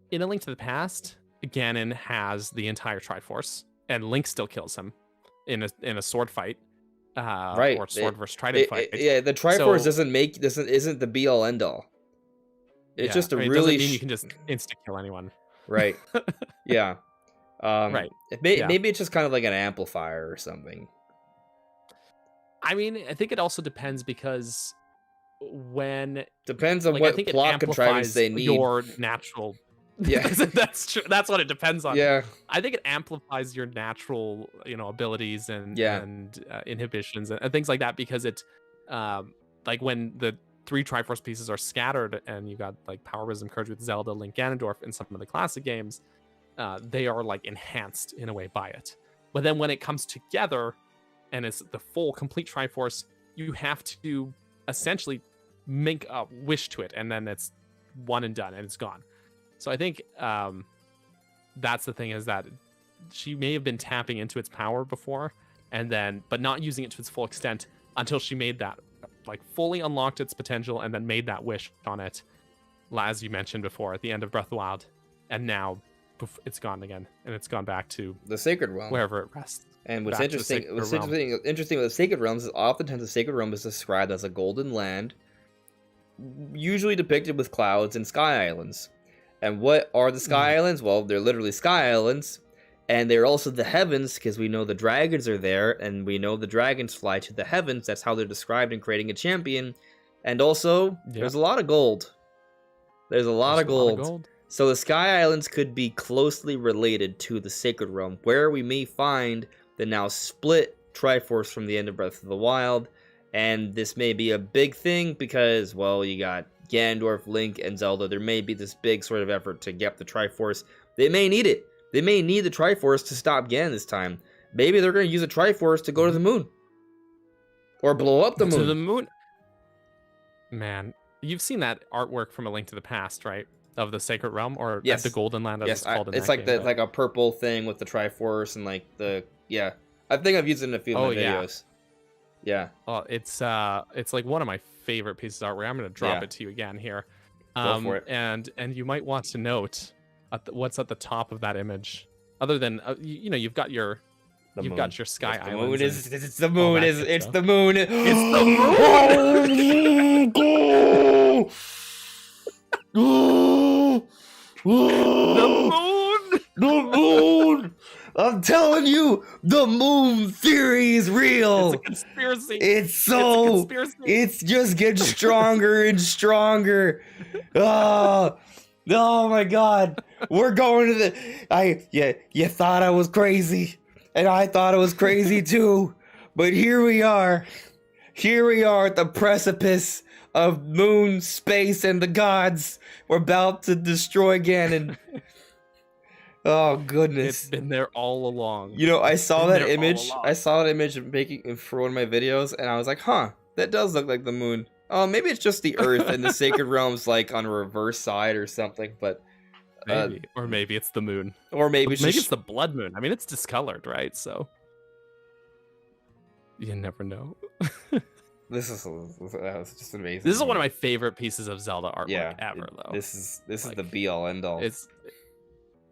Speaker 2: in A Link to the Past, Ganon has the entire Triforce, and Link still kills him in a sword fight. Or sword versus trident fight.
Speaker 1: The Triforce isn't the be all end all. It's just really. It doesn't
Speaker 2: mean you can just insta kill anyone.
Speaker 1: Right. Yeah. Maybe it's just kind of like an amplifier or something.
Speaker 2: I mean, I think it also depends, because
Speaker 1: depends on what plot contrivance they need.
Speaker 2: Your natural. Yeah, that's true. That's what it depends on.
Speaker 1: Yeah,
Speaker 2: I think it amplifies your natural, abilities and inhibitions and things like that, because it, like when the 3 Triforce pieces are scattered and you got like Power, Wisdom, Courage with Zelda, Link, Ganondorf in some of the classic games, they are like enhanced in a way by it. But then when it comes together and it's the full complete Triforce, you have to essentially make a wish to it, and then it's one and done and it's gone. So I think that's the thing, is that she may have been tapping into its power before, but not using it to its full extent until she made that, like fully unlocked its potential, and then made that wish on it, as you mentioned before, at the end of Breath of the Wild. And now it's gone again, and it's gone back to
Speaker 1: the Sacred Realm,
Speaker 2: wherever it rests.
Speaker 1: And what's interesting with the Sacred Realms is oftentimes the Sacred Realm is described as a golden land, usually depicted with clouds and sky islands. And what are the Sky Islands? Well, they're literally Sky Islands, And they're also the heavens, because we know the dragons are there, and we know the dragons fly to the heavens. That's how they're described in creating a champion. And also, there's a lot of gold. There's a lot of gold. So the Sky Islands could be closely related to the Sacred Realm, where we may find the now split Triforce from the end of Breath of the Wild. And this may be a big thing because, well, you got Ganondorf, Link, and Zelda. There may be this big sort of effort to get the Triforce. They may need it. They may need the Triforce to stop Ganon this time. Maybe they're going to use a Triforce to go to the moon. Or blow up the moon.
Speaker 2: To the moon? Man, you've seen that artwork from A Link to the Past, right? Of the Sacred Realm? Or the Golden Land, as it's called in
Speaker 1: it's
Speaker 2: that
Speaker 1: like
Speaker 2: game,
Speaker 1: like a purple thing with the Triforce and like the... Yeah. I think I've used it in a few of my videos. Yeah.
Speaker 2: Oh, it's like one of my favorite pieces of artwork. I'm going to drop it to you again here.
Speaker 1: Go for it.
Speaker 2: And you might want to note what's at the top of that image, other than you've got your Sky Islands.
Speaker 1: It's the moon. It's the moon. It's the moon. The moon. I'm telling you, the moon theory is real.
Speaker 2: It's a conspiracy.
Speaker 1: It's a conspiracy. It's just getting stronger and stronger. Oh my God. We're going to the... You thought I was crazy, and I thought I was crazy too, but here we are. Here we are at the precipice of moon, space, and the gods. We're about to destroy Ganon. Oh goodness!
Speaker 2: It's been there all along.
Speaker 1: You know, I saw that image. I saw that image making for one of my videos, and I was like, "Huh, that does look like the moon." Oh, maybe it's just the Earth, and the Sacred Realm's like on a reverse side or something. But
Speaker 2: maybe, or maybe it's the moon,
Speaker 1: or maybe
Speaker 2: it's the blood moon. I mean, it's discolored, right? So you never know.
Speaker 1: That was just amazing.
Speaker 2: This is one of my favorite pieces of Zelda artwork ever, though.
Speaker 1: This is the be all end all.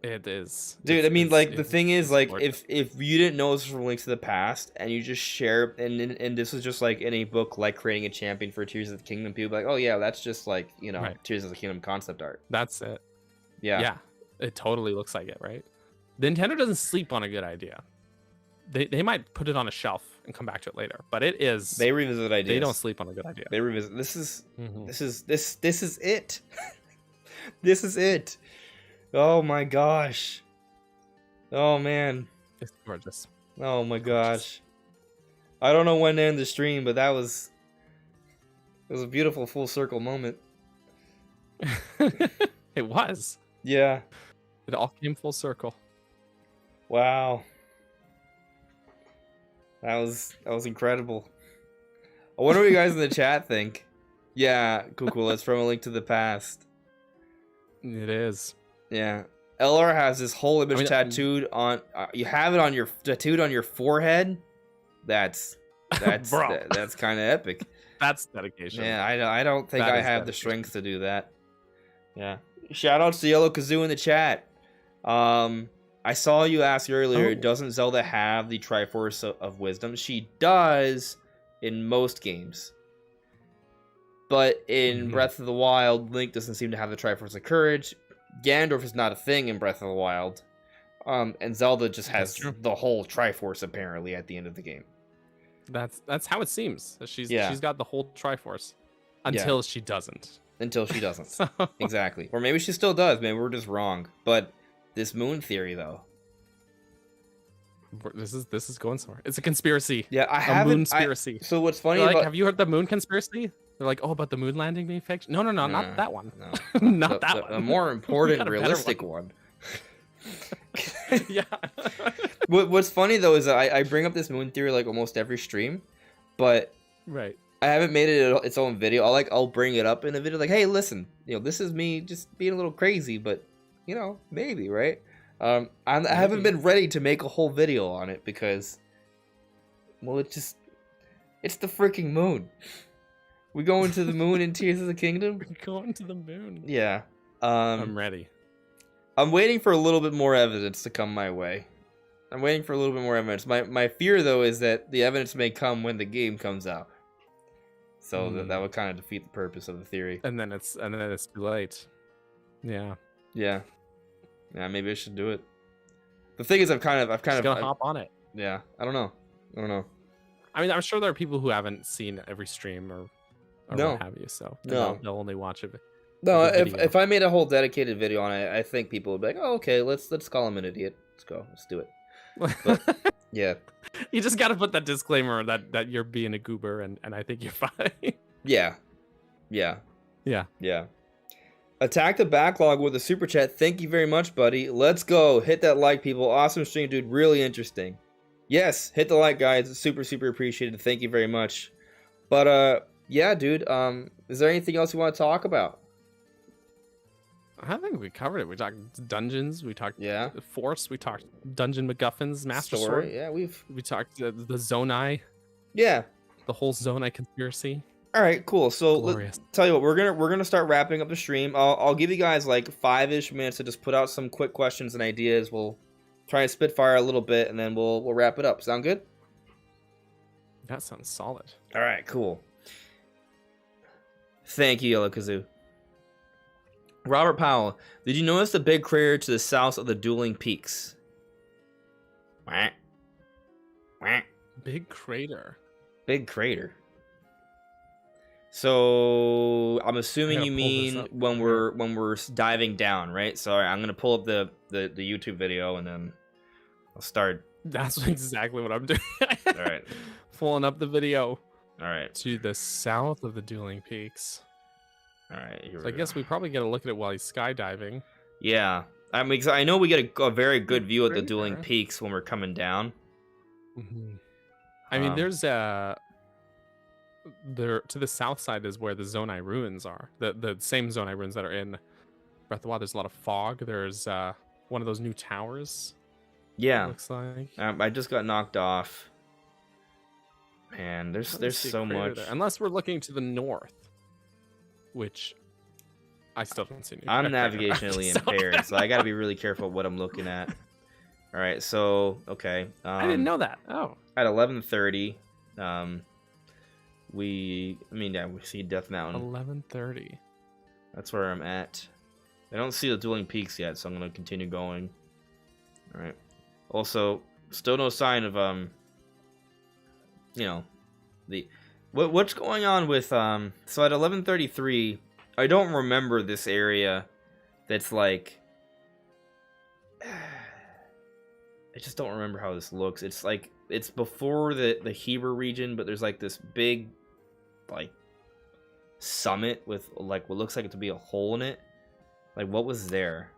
Speaker 2: It is,
Speaker 1: dude. I mean, like the thing is, like if you didn't know this was from Link to the Past, and you just share, and this was just like in a book like creating a champion for Tears of the Kingdom, people be like, oh yeah, that's just like Tears of the Kingdom concept art.
Speaker 2: That's it.
Speaker 1: Yeah,
Speaker 2: it totally looks like it, right? Nintendo doesn't sleep on a good idea. They might put it on a shelf and come back to it later, but they
Speaker 1: revisit ideas.
Speaker 2: They don't sleep on a good idea.
Speaker 1: They revisit. This is it. This is it. Oh my gosh. Oh man.
Speaker 2: It's gorgeous.
Speaker 1: Oh my gosh. I don't know when to end the stream, but it was a beautiful full circle moment.
Speaker 2: It was.
Speaker 1: Yeah.
Speaker 2: It all came full circle.
Speaker 1: Wow. That was incredible. I wonder what you guys in the chat think. Yeah, cool. It's from A Link to the Past.
Speaker 2: It is.
Speaker 1: Yeah, LR has this whole image tattooed on. You have it tattooed on your forehead. That's kind of epic.
Speaker 2: That's dedication.
Speaker 1: Yeah, I don't think I have the strength to do that. Yeah. Shout outs to Yellow Kazoo in the chat. I saw you ask earlier. Doesn't Zelda have the Triforce of Wisdom? She does in most games. But in Breath of the Wild, Link doesn't seem to have the Triforce of Courage. Ganondorf is not a thing in Breath of the Wild. And Zelda just has the whole Triforce apparently at the end of the game.
Speaker 2: That's how it seems. She's got the whole Triforce until she doesn't.
Speaker 1: Until she doesn't. Exactly. Or maybe she still does. Maybe we're just wrong. But this moon theory though.
Speaker 2: This is going somewhere. It's a conspiracy.
Speaker 1: Yeah, I haven't.
Speaker 2: Moon conspiracy.
Speaker 1: So what's funny about...
Speaker 2: have you heard the moon conspiracy? They're like, oh, about the moon landing being fake? No, not that one.
Speaker 1: No.
Speaker 2: Not that one.
Speaker 1: A more important, realistic one.
Speaker 2: Yeah.
Speaker 1: What's funny though is that I bring up this moon theory like almost every stream, but
Speaker 2: I
Speaker 1: haven't made it its own video. I'll bring it up in a video like, hey, listen, this is me just being a little crazy, but maybe, right? I haven't been ready to make a whole video on it because, well, it's the freaking moon. We going to the moon in Tears of the Kingdom?
Speaker 2: We're going to the moon.
Speaker 1: Yeah.
Speaker 2: I'm ready.
Speaker 1: I'm waiting for a little bit more evidence to come my way. I'm waiting for a little bit more evidence. My fear, though, is that the evidence may come when the game comes out. So that would kind of defeat the purpose of the theory.
Speaker 2: And then it's too late. Yeah.
Speaker 1: Yeah. Yeah, maybe I should do it. The thing is, I've kind of
Speaker 2: gonna hop on it.
Speaker 1: Yeah, I don't know.
Speaker 2: I mean, I'm sure there are people who haven't seen every stream or what have you, so they'll only watch it.
Speaker 1: No, if I made a whole dedicated video on it, I think people would be like, "Oh, okay, let's call him an idiot. Let's go, let's do it." But yeah,
Speaker 2: you just got to put that disclaimer that you're being a goober, and I think you're fine.
Speaker 1: Yeah. Attack the backlog with a super chat. Thank you very much, buddy. Let's go. Hit that like, people. Awesome stream, dude. Really interesting. Yes, hit the like, guys. Super, super appreciated. Thank you very much. But yeah, dude. Is there anything else you want to talk about?
Speaker 2: I think we covered it. We talked dungeons. We talked Force. We talked dungeon MacGuffins, Master Sword.
Speaker 1: Yeah, we
Speaker 2: talked the Zonai.
Speaker 1: Yeah,
Speaker 2: the whole Zonai conspiracy.
Speaker 1: All right, cool. So let's tell you what, we're gonna start wrapping up the stream. I'll give you guys like 5-ish minutes to just put out some quick questions and ideas. We'll try and spitfire a little bit, and then we'll wrap it up. Sound good?
Speaker 2: That sounds solid.
Speaker 1: All right, cool. Thank you, Yellow Kazoo. Robert Powell, did you notice the big crater to the south of the dueling peaks?
Speaker 2: Big crater.
Speaker 1: Big crater. So I'm assuming you mean when we're diving down, right? So I'm gonna pull up the YouTube video and then I'll start.
Speaker 2: That's exactly what I'm doing.
Speaker 1: All right,
Speaker 2: pulling up the video.
Speaker 1: All right,
Speaker 2: to the south of the dueling peaks.
Speaker 1: All right,
Speaker 2: so I guess we probably gotta look at it while he's skydiving.
Speaker 1: Yeah, I mean, I know we get a very good view at the dueling peaks when we're coming down.
Speaker 2: Mm-hmm. I mean, there's there to the south side is where the Zonai ruins are. The same Zonai ruins that are in Breath of the Wild. There's a lot of fog. There's one of those new towers.
Speaker 1: Yeah,
Speaker 2: looks like.
Speaker 1: I just got knocked off. Man, there's so much.
Speaker 2: There. Unless we're looking to the north, which I still don't see.
Speaker 1: I'm navigationally impaired, so I got to be really careful what I'm looking at. All right, so okay.
Speaker 2: I didn't know that. Oh,
Speaker 1: at 11:30. We see Death Mountain.
Speaker 2: 11:30.
Speaker 1: That's where I'm at. I don't see the dueling peaks yet, so I'm gonna continue going. All right. Also, still no sign of what's going on with So at 11:33, I don't remember this area. That's like, I just don't remember how this looks. It's like it's before the Heber region, but there's like this big like summit with like what looks like it to be a hole in it. Like, what was there?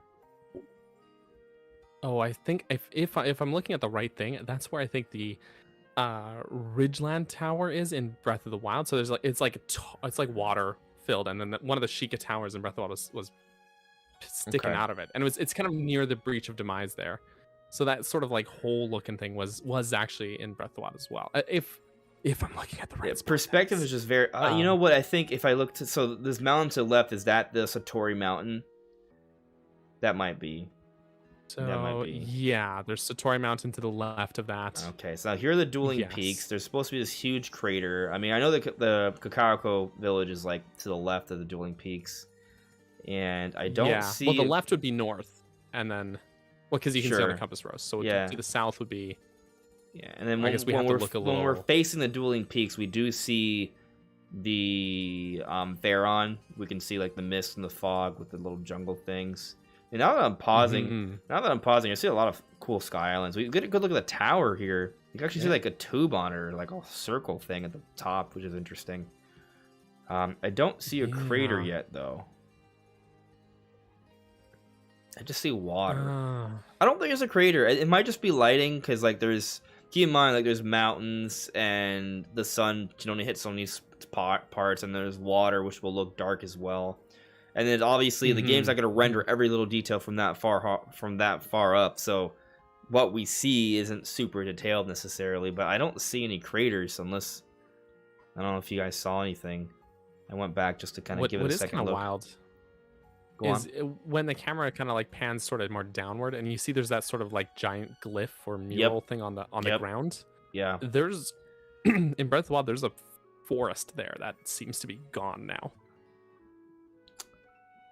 Speaker 2: Oh, I think if I'm looking at the right thing, that's where I think the Ridgeland Tower is in Breath of the Wild. So there's like it's like water filled, and then one of the Sheikah towers in Breath of the Wild was sticking out of it, and it's kind of near the Breach of Demise there. So that sort of like hole looking thing was actually in Breath of the Wild as well. If I'm looking at the right
Speaker 1: perspective is just very. You know what? I think if I look to this mountain to the left, is that the Satori Mountain? That might be.
Speaker 2: So yeah, there's Satori Mountain to the left of that.
Speaker 1: Okay, so here are the dueling peaks. There's supposed to be this huge crater. I mean, I know the Kakariko village is like to the left of the dueling peaks, and I don't see.
Speaker 2: Well, the left would be north, and then because you can see on the compass rose. So to the south would be.
Speaker 1: Yeah, and then when we're facing the dueling peaks, we do see the Theron. We can see like the mist and the fog with the little jungle things. And now that I'm pausing, I see a lot of cool sky islands. We get a good look at the tower here. You can actually see like a tube on it, or like a circle thing at the top, which is interesting. I don't see a crater yet, though. I just see water. I don't think it's a crater. It might just be lighting, because like keep in mind, like there's mountains and the sun can only hit so many parts, and there's water, which will look dark as well. And then obviously the game's not going to render every little detail from that far up. So what we see isn't super detailed necessarily, but I don't see any craters unless, I don't know if you guys saw anything. I went back just to kind of give it a second look.
Speaker 2: What is kind of wild is when the camera kind of like pans sort of more downward, and you see there's that sort of like giant glyph or mural thing on the ground.
Speaker 1: Yeah.
Speaker 2: There's in Breath of the Wild, there's a forest there that seems to be gone now.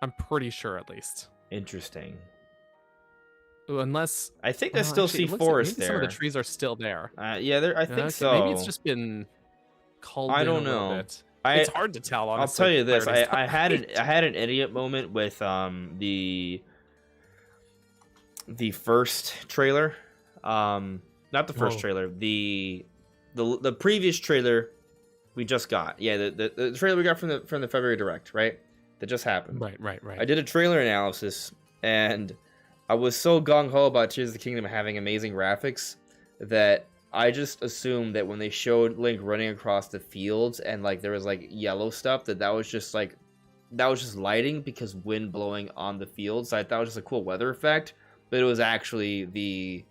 Speaker 2: I'm pretty sure, at least.
Speaker 1: Interesting.
Speaker 2: unless
Speaker 1: I think there's still
Speaker 2: actually,
Speaker 1: sea
Speaker 2: it looks like
Speaker 1: forest
Speaker 2: maybe some of the
Speaker 1: there.
Speaker 2: trees are still there.
Speaker 1: Yeah, I think
Speaker 2: Okay,
Speaker 1: so.
Speaker 2: maybe it's just been culled
Speaker 1: I
Speaker 2: in
Speaker 1: don't
Speaker 2: a little
Speaker 1: know.
Speaker 2: bit. It's hard to tell,
Speaker 1: I'll
Speaker 2: honestly.
Speaker 1: tell you this.
Speaker 2: Clarity's
Speaker 1: I
Speaker 2: not
Speaker 1: had
Speaker 2: great.
Speaker 1: an idiot moment with the first trailer. Not the first
Speaker 2: Whoa.
Speaker 1: trailer. The previous trailer we just got. Yeah, the trailer we got from the February Direct, right? That just happened.
Speaker 2: Right.
Speaker 1: I did a trailer analysis, and I was so gung-ho about Tears of the Kingdom having amazing graphics that I just assumed that when they showed Link running across the fields and like there was like yellow stuff, that was just lighting because wind blowing on the fields. So I thought it was just a cool weather effect, but it was actually the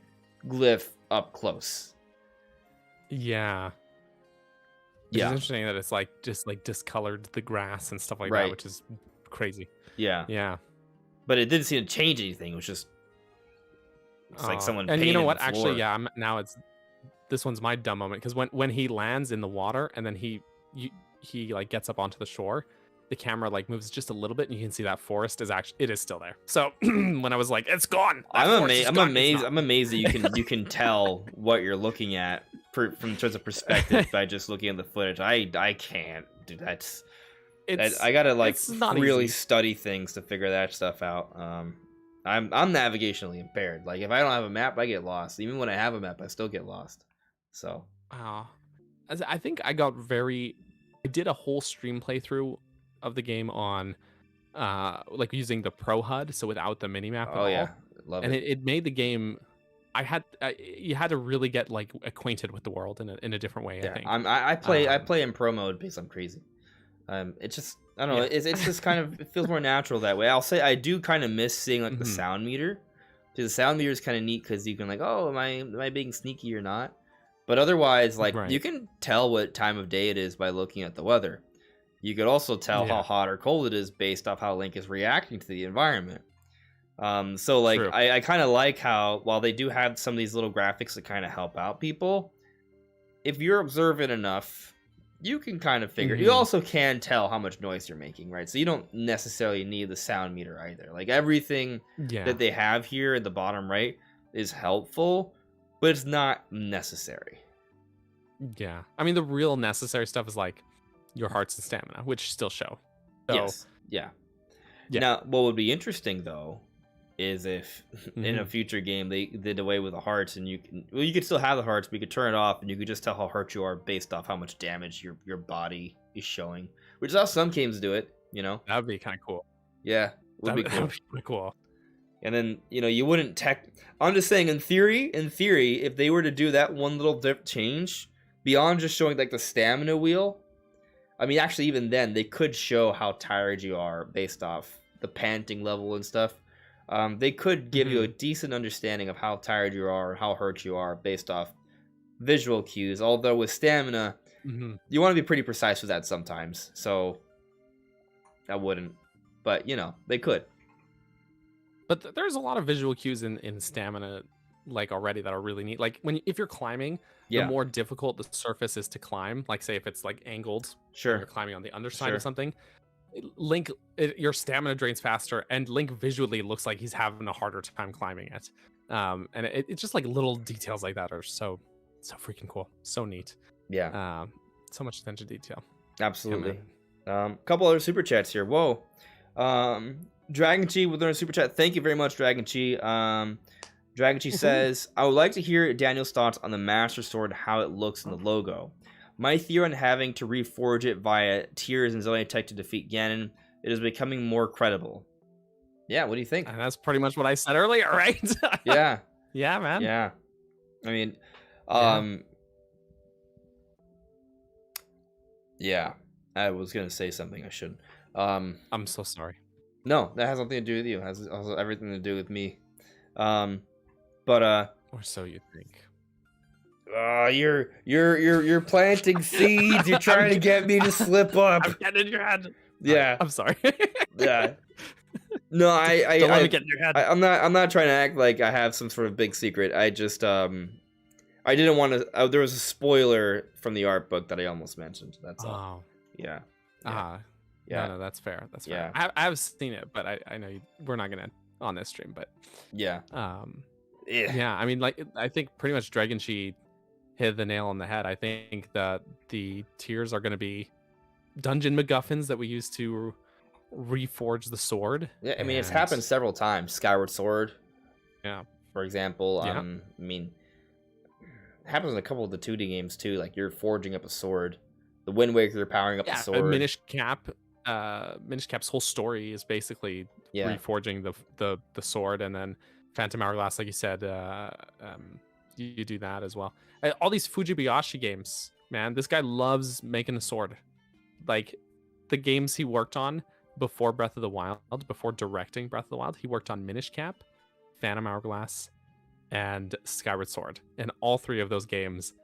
Speaker 1: glyph up close.
Speaker 2: Yeah. It's interesting that it's like just like discolored the grass and stuff like that, which is crazy. Yeah.
Speaker 1: But it didn't seem to change anything. It was just like someone.
Speaker 2: And you know what? Actually, yeah. This one's my dumb moment, because when he lands in the water and then he like gets up onto the shore, the camera like moves just a little bit and you can see that forest is still there. So when I was like, it's gone.
Speaker 1: I'm amazed that you can tell what you're looking at from terms of perspective by just looking at the footage. I can't do that. I gotta like really study things to figure that stuff out. I'm navigationally impaired. Like if I don't have a map, I get lost. Even when I have a map, I still get lost. So
Speaker 2: I think I did a whole stream playthrough of the game on like using the Pro HUD, so without the minimap at all.
Speaker 1: Yeah, love it.
Speaker 2: And it made the game. You had to really get like acquainted with the world in a different way.
Speaker 1: Yeah,
Speaker 2: I think
Speaker 1: I play in Pro mode because I'm crazy. It's just I don't know. It's just kind of, it feels more natural that way. I'll say I do kind of miss seeing like the sound meter. Because the sound meter is kind of neat because you can like, oh, am I being sneaky or not? But otherwise, like you can tell what time of day it is by looking at the weather. You could also tell how hot or cold it is based off how Link is reacting to the environment. So like I kind of like how while they do have some of these little graphics that kind of help out people, if you're observant enough, you can kind of figure. You also can tell how much noise you're making, right? So you don't necessarily need the sound meter either. Like everything that they have here at the bottom right is helpful, but it's not necessary.
Speaker 2: Yeah, I mean the real necessary stuff is like your hearts and stamina, which still show. So,
Speaker 1: yes. Yeah. Now, what would be interesting though is if in a future game they did away with the hearts, and you could still have the hearts, but you could turn it off, and you could just tell how hurt you are based off how much damage your body is showing, which is how some games do it. You know,
Speaker 2: that would be kind of cool.
Speaker 1: Yeah, would be cool.
Speaker 2: That would be pretty cool.
Speaker 1: And then you wouldn't I'm just saying, in theory, if they were to do that one little change beyond just showing like the stamina wheel, I mean, actually, even then they could show how tired you are based off the panting level and stuff. They could give you a decent understanding of how tired you are, how hurt you are based off visual cues. Although with stamina, you want to be pretty precise with that sometimes. So I wouldn't, but they could.
Speaker 2: But there's a lot of visual cues in stamina, like already, that are really neat. Like if you're climbing, the more difficult the surface is to climb. Like say if it's like angled, you're climbing on the underside of something. Link, your stamina drains faster, and Link visually looks like he's having a harder time climbing it. And it's just like little details like that are so freaking cool, so neat.
Speaker 1: Yeah.
Speaker 2: So much attention to detail.
Speaker 1: Absolutely. Couple other super chats here. Whoa. Dragon Chi with our super chat. Thank you very much, Dragon Chi. Dragon Chi says, I would like to hear Daniel's thoughts on the Master Sword, how it looks in the logo. My theory on having to reforge it via Tears and Zelda Tech to defeat Ganon, it is becoming more credible. Yeah, what do you think?
Speaker 2: And that's pretty much what I said earlier, right?
Speaker 1: Yeah.
Speaker 2: Yeah, man.
Speaker 1: Yeah. I mean, yeah. I was going to say something I shouldn't.
Speaker 2: I'm so sorry.
Speaker 1: No, that has nothing to do with you. It has also everything to do with me. But
Speaker 2: or so you think.
Speaker 1: You're planting seeds. You're trying to get me to slip up.
Speaker 2: I'm getting in your head.
Speaker 1: Yeah.
Speaker 2: I'm sorry.
Speaker 1: Yeah. No,
Speaker 2: Don't let me get in your head.
Speaker 1: I'm not trying to act like I have some sort of big secret. I just I didn't want to. There was a spoiler from the art book that I almost mentioned. That's all.
Speaker 2: Yeah.
Speaker 1: Yeah.
Speaker 2: No, that's fair. That's fair. I've seen it, but I know we're not gonna on this stream, but
Speaker 1: yeah.
Speaker 2: Yeah, I mean, like, I think pretty much Dragon Shi hit the nail on the head. I think that the tiers are going to be dungeon MacGuffins that we use to reforge the sword.
Speaker 1: Yeah, I mean, it's happened several times. Skyward Sword,
Speaker 2: yeah,
Speaker 1: for example.
Speaker 2: Yeah.
Speaker 1: I mean, it happens in a couple of the 2D games too. Like you're forging up a sword. The Wind Waker, you're powering up the sword.
Speaker 2: Minish Cap's whole story is basically reforging the sword, and then Phantom Hourglass, like you said, you do that as well. All these Fujibayashi games, man, this guy loves making a sword. Like the games he worked on before Breath of the Wild, before directing Breath of the Wild, he worked on Minish Cap, Phantom Hourglass, and Skyward Sword. And all three of those games,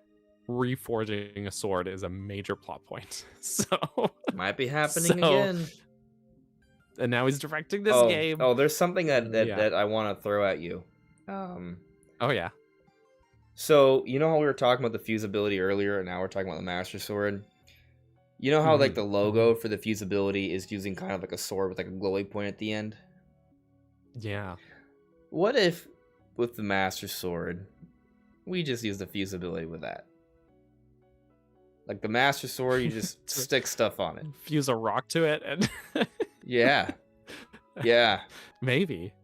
Speaker 2: reforging a sword is a major plot point. So
Speaker 1: might be happening again.
Speaker 2: And now he's directing this game.
Speaker 1: Oh, there's something that I want to throw at you.
Speaker 2: Oh yeah.
Speaker 1: So you know how we were talking about the fusibility earlier, and now we're talking about the Master Sword. You know how like the logo for the fusibility is using kind of like a sword with like a glowing point at the end?
Speaker 2: Yeah.
Speaker 1: What if with the Master Sword, we just use the fusibility with that? Like the Master Sword, you just stick stuff on it.
Speaker 2: Fuse a rock to it and
Speaker 1: Yeah.
Speaker 2: Maybe.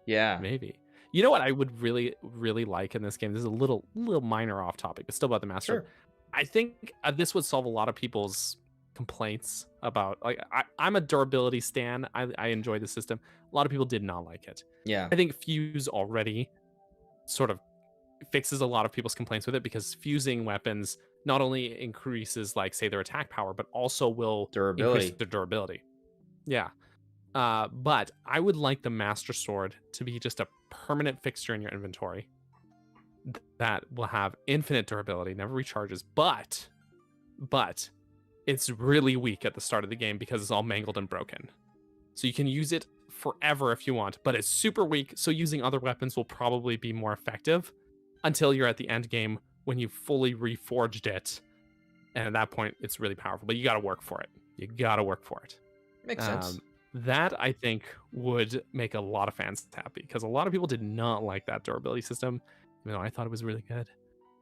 Speaker 1: Yeah.
Speaker 2: Maybe. You know what I would really, really like in this game? This is a little minor off topic, but still about the Master.
Speaker 1: Sure.
Speaker 2: I think this would solve a lot of people's complaints about, like, I'm a durability stan. I enjoy the system. A lot of people did not like it.
Speaker 1: Yeah.
Speaker 2: I think Fuse already sort of fixes a lot of people's complaints with it, because fusing weapons not only increases, like, say, their attack power, but also will increase their durability. Yeah. But I would like the Master Sword to be just a permanent fixture in your inventory that will have infinite durability, never recharges, but it's really weak at the start of the game because it's all mangled and broken. So you can use it forever if you want, but it's super weak, so using other weapons will probably be more effective until you're at the end game when you fully reforged it. And at that point, it's really powerful, but you got to work for it.
Speaker 1: Makes sense.
Speaker 2: That, I think, would make a lot of fans happy, because a lot of people did not like that durability system, even though I thought it was really good.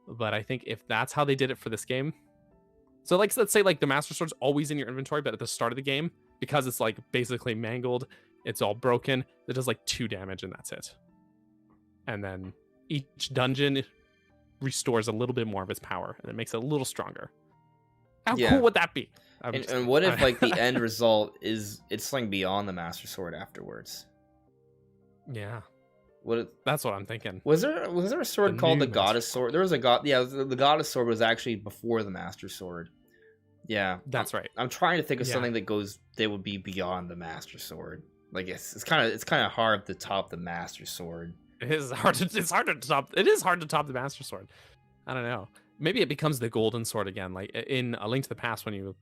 Speaker 2: But I think if that's how they did it for this game, so like, let's say like the Master Sword's always in your inventory, but at the start of the game, because it's like basically mangled, it's all broken, it does like 2 damage and that's it. And then each dungeon restores a little bit more of its power, and it makes it a little stronger. How cool would that be?
Speaker 1: And what if like the end result is it's something beyond the Master Sword afterwards?
Speaker 2: Yeah.
Speaker 1: That's
Speaker 2: what I'm thinking.
Speaker 1: Was there a sword called the Goddess Sword? There was a the Goddess Sword was actually before the Master Sword. Yeah,
Speaker 2: that's right.
Speaker 1: I'm trying to think of something that would be beyond the Master Sword. Like it's kind of hard to top the Master Sword.
Speaker 2: It is hard to top the Master Sword. I don't know. Maybe it becomes the Golden Sword again, like in A Link to the Past, when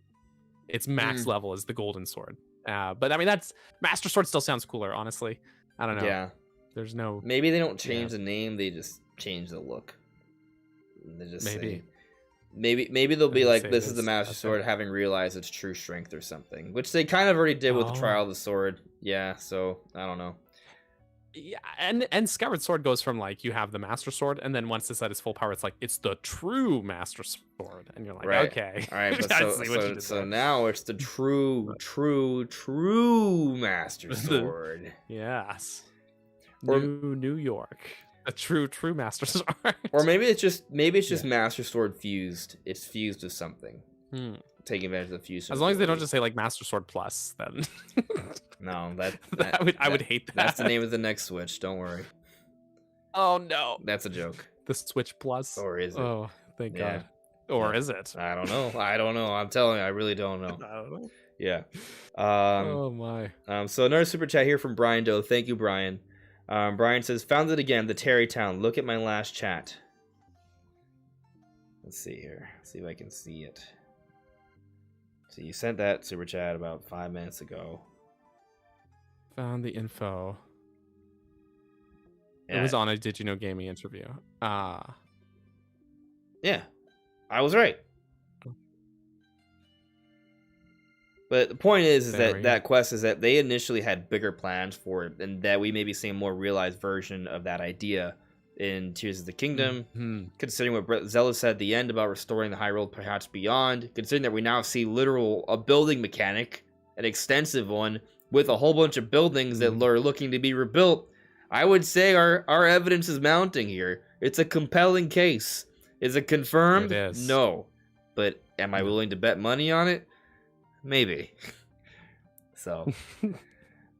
Speaker 2: its max level is the Golden Sword. But I mean, that's Master Sword still sounds cooler, honestly. I don't know.
Speaker 1: Yeah.
Speaker 2: There's no.
Speaker 1: Maybe they don't change the name; they just change the look. They just maybe they'll be like, "This is the Master Sword," having realized its true strength or something, which they kind of already did with the Trial of the Sword. Yeah, so I don't know.
Speaker 2: Yeah, and Skyward Sword goes from like you have the Master Sword, and then once it's at its full power, it's like it's the true Master Sword, and you're like, okay,
Speaker 1: all right. But so now it's the true Master Sword.
Speaker 2: Yes. New York, a true Master Sword.
Speaker 1: Or maybe it's just Master Sword fused. It's fused with something. Taking advantage of the fusion.
Speaker 2: As long as they don't just say like Master Sword Plus, then.
Speaker 1: No,
Speaker 2: I would hate that.
Speaker 1: That's the name of the next Switch. Don't worry.
Speaker 2: Oh no,
Speaker 1: that's a joke.
Speaker 2: The Switch Plus,
Speaker 1: or is it?
Speaker 2: Oh, thank God. Or is it?
Speaker 1: I don't know. I'm telling you, I really don't know.
Speaker 2: I don't know.
Speaker 1: Yeah.
Speaker 2: Oh my.
Speaker 1: So another super chat here from Brian Doe. Thank you, Brian. Brian says, "Found it again, the Terrytown. Look at my last chat." Let's see here. See if I can see it. So you sent that super chat about 5 minutes ago.
Speaker 2: Found the info. It was on a Did You Know Gaming interview.
Speaker 1: Yeah, I was right. But the point is that quest is that they initially had bigger plans for it, and that we may be seeing a more realized version of that idea in Tears of the Kingdom. Considering what Zelda said at the end about restoring the Hyrule perhaps beyond, considering that we now see a building mechanic, an extensive one, with a whole bunch of buildings that are looking to be rebuilt, I would say our evidence is mounting here. It's a compelling case. Is it confirmed?
Speaker 2: It is.
Speaker 1: No. But am I willing to bet money on it? Maybe. So,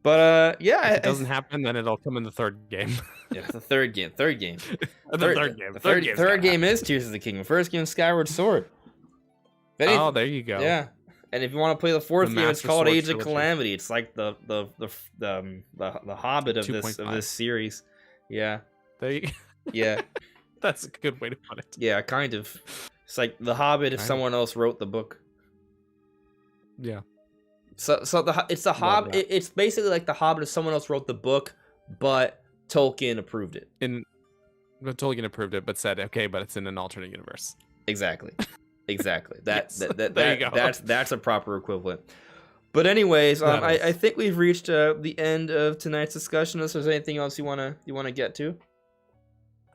Speaker 1: but
Speaker 2: if it doesn't happen, then it'll come in the third game.
Speaker 1: Yeah, the third game. The third game.
Speaker 2: The
Speaker 1: third game is Tears of the Kingdom. First game is Skyward Sword.
Speaker 2: Oh, there you go.
Speaker 1: Yeah, and if you want to play the fourth game, it's called Age of Calamity. It's like the Hobbit of this series. Yeah.
Speaker 2: There you.
Speaker 1: Yeah.
Speaker 2: That's a good way to put it.
Speaker 1: Yeah, kind of. It's like the Hobbit if someone else wrote the book.
Speaker 2: Yeah.
Speaker 1: So it's the Hobbit. It's basically like the Hobbit if someone else wrote the book, but Tolkien approved it.
Speaker 2: Tolkien approved it, but said okay, but it's in an alternate universe.
Speaker 1: Exactly. Exactly. There you go. That's a proper equivalent. But anyways, I think we've reached the end of tonight's discussion. Unless there's anything else you wanna get to.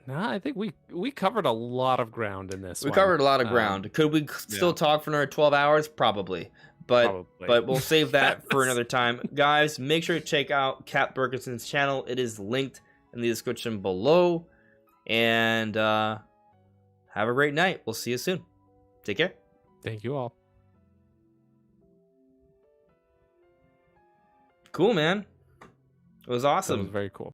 Speaker 2: Nah, I think we covered a lot of ground in this.
Speaker 1: We covered a lot of ground. Could we still talk for another 12 hours? Probably. But we'll save that for another time. Guys, make sure to check out CaptBurgerson's channel. It is linked in the description below. And have a great night. We'll see you soon. Take care.
Speaker 2: Thank you all.
Speaker 1: Cool, man. It was awesome.
Speaker 2: That was very cool.